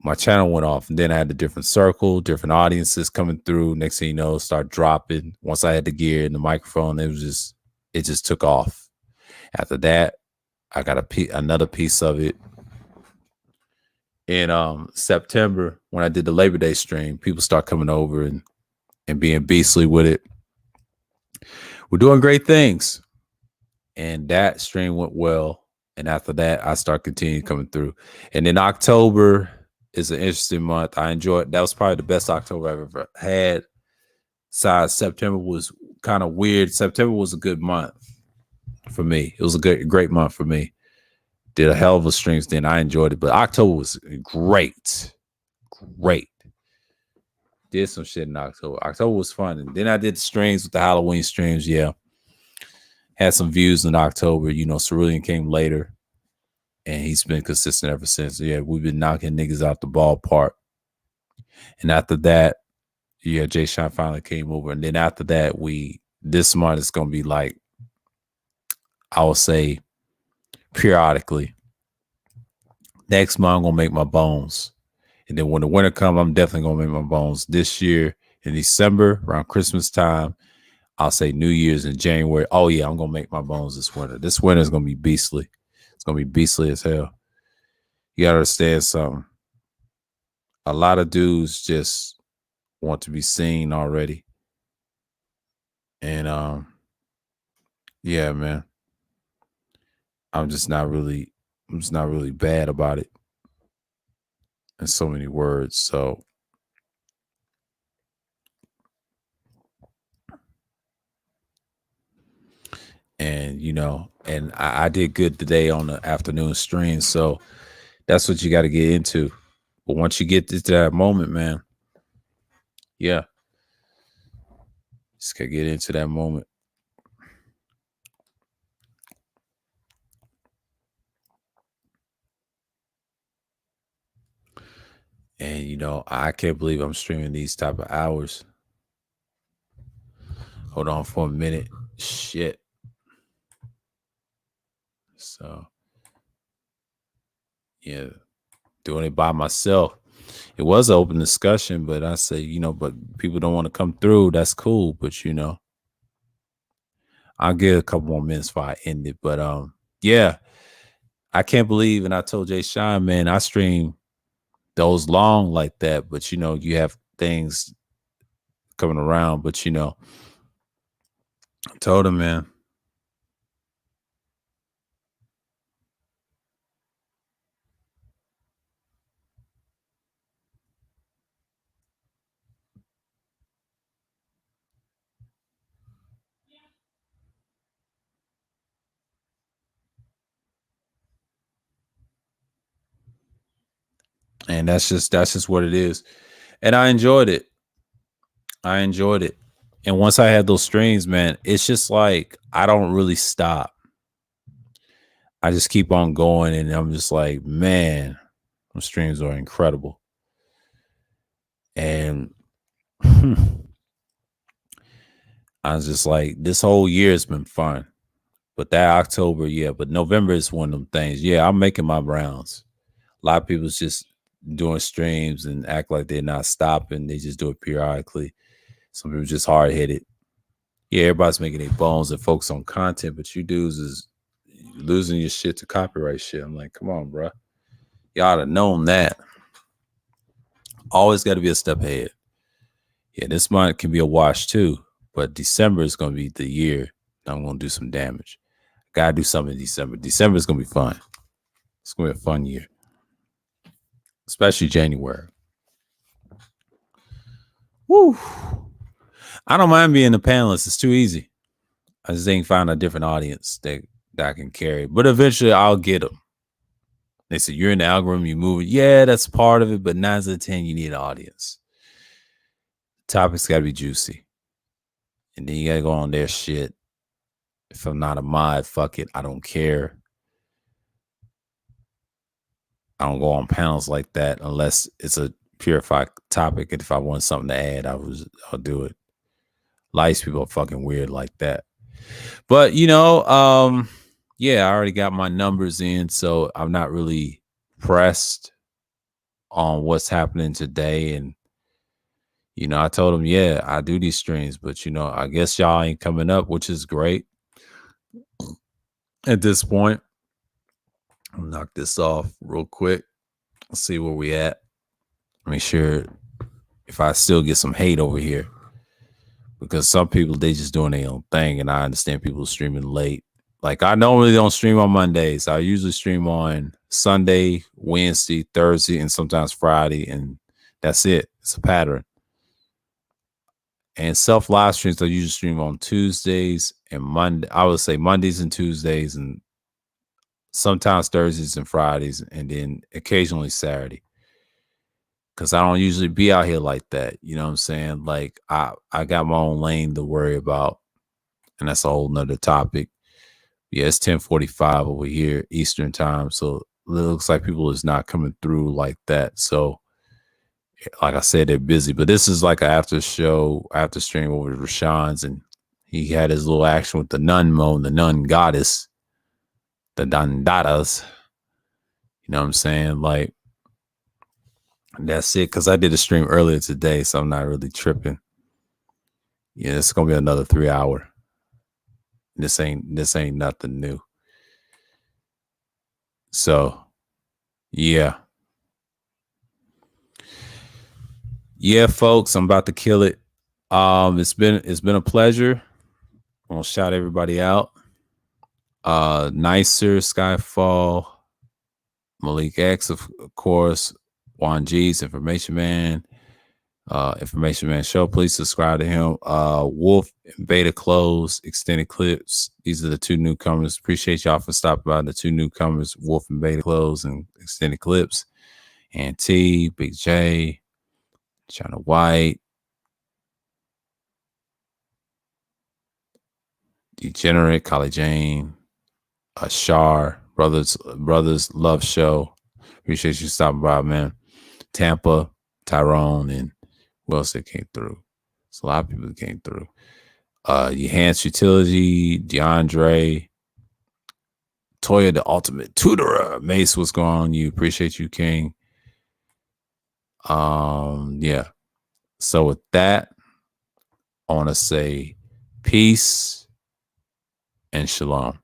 my channel went off, and then I had a different circle, different audiences coming through. Next thing you know, start dropping. Once I had the gear and the microphone, it just took off. After that, I got another piece of it in September when I did the Labor Day stream. People start coming over and being beastly with it. We're doing great things, and that stream went well. And after that, I start continuing coming through. And then October is an interesting month. I enjoyed. That was probably the best October I've ever had. Besides, September was kind of weird. September was a good month for me. It was a great month for me. Did a hell of a streams then. I enjoyed it. But October was great. Great. Did some shit in October. October was fun. And then I did the streams with the Halloween streams. Yeah. Had some views in October. You know, Cerulean came later. And he's been consistent ever since. Yeah, we've been knocking niggas out the ballpark. And after that, yeah, Jay Sean finally came over. And then after that, this month is going to be like, I would say, periodically. Next month, I'm going to make my bones. And then when the winter comes, I'm definitely going to make my bones. This year, in December, around Christmas time, I'll say New Year's in January. Oh, yeah, I'm going to make my bones this winter. This winter is going to be beastly. It's going to be beastly as hell. You got to understand something. A lot of dudes just want to be seen already. And, yeah, man. I'm just not really bad about it in so many words. So and you know, and I did good today on the afternoon stream. So that's what you got to get into. But once you get to that moment, man, yeah, just gotta get into that moment. And you know, I can't believe I'm streaming these type of hours. Hold on for a minute. Shit. So yeah, doing it by myself. It was an open discussion, but I say, you know, but people don't want to come through. That's cool. But you know, I'll get a couple more minutes before I end it. But yeah, I can't believe, and I told Jay Sean, man, I stream those long like that, but you know, you have things coming around. But you know, I told him, man. And that's just what it is. And I enjoyed it. And once I had those streams, man, it's just like I don't really stop. I just keep on going, and I'm just like, man, those streams are incredible. And I was just like, this whole year has been fun. But that October, yeah, but November is one of them things. Yeah, I'm making my rounds. A lot of people's just doing streams and act like they're not stopping. They just do it periodically. Some people just hard-headed. Yeah, everybody's making their bones and focus on content, but you dudes is losing your shit to copyright shit. I'm like, come on, bro. Y'all ought to known that. Always got to be a step ahead. Yeah, this month can be a wash too, but December is going to be the year I'm going to do some damage. Got to do something in December. December is going to be fun. It's going to be a fun year, especially January. Woo. I don't mind being a panelist. It's too easy. I just ain't find a different audience that I can carry. But eventually I'll get them. They say, you're in the algorithm, you move it. Yeah, that's part of it. But 9 out of 10, you need an audience. Topics got to be juicy. And then you got to go on their shit. If I'm not a mod, fuck it. I don't care. I don't go on panels like that unless it's a purified topic. And if I want something to add, I'll do it. A lot of these people are fucking weird like that. But, you know, yeah, I already got my numbers in, so I'm not really pressed on what's happening today. And I told them, yeah, I do these streams, but I guess y'all ain't coming up, which is great at this point. I'll knock this off real quick. Let's see where we at. Make sure if I still get some hate over here, because some people, they just doing their own thing, and I understand people streaming late. Like, I normally don't stream on Mondays. I usually stream on Sunday, Wednesday, Thursday, and sometimes Friday, and that's it. It's a pattern. And self live streams, I usually stream on Tuesdays and Monday. I would say Mondays and Tuesdays, and sometimes Thursdays and Fridays, and then occasionally Saturday. Because I don't usually be out here like that. You know what I'm saying? Like, I got my own lane to worry about, and that's a whole nother topic. Yeah, it's 10:45 over here Eastern time, so it looks like people is not coming through like that. So, like I said, they're busy. But this is like an after stream over Rashawn's, and he had his little action with the nun mode, the nun goddess, the dandadas. You know what I'm saying? Like, that's it. Because I did a stream earlier today, so I'm not really tripping. Yeah, it's gonna be another 3 hour. This ain't nothing new. So, yeah. Yeah, folks, I'm about to kill it. It's been a pleasure. I'm gonna shout everybody out. Nicer, Skyfall, Malik X, of course, Juan G's, Information Man, Information Man Show. Please subscribe to him. Wolf and Beta Close, Extended Clips. These are the two newcomers. Appreciate y'all for stopping by. The two newcomers, Wolf and Beta Close and Extended Clips. And T, Big J, China White, Degenerate, Collie Jane, Shar, Brothers Love Show. Appreciate you stopping by, man. Tampa, Tyrone, and who else that came through? It's a lot of people that came through. Enhanced Utility, DeAndre, Toya, the Ultimate Tutorer. Mace, what's going on? You appreciate you, King. Yeah. So with that, I want to say peace and shalom.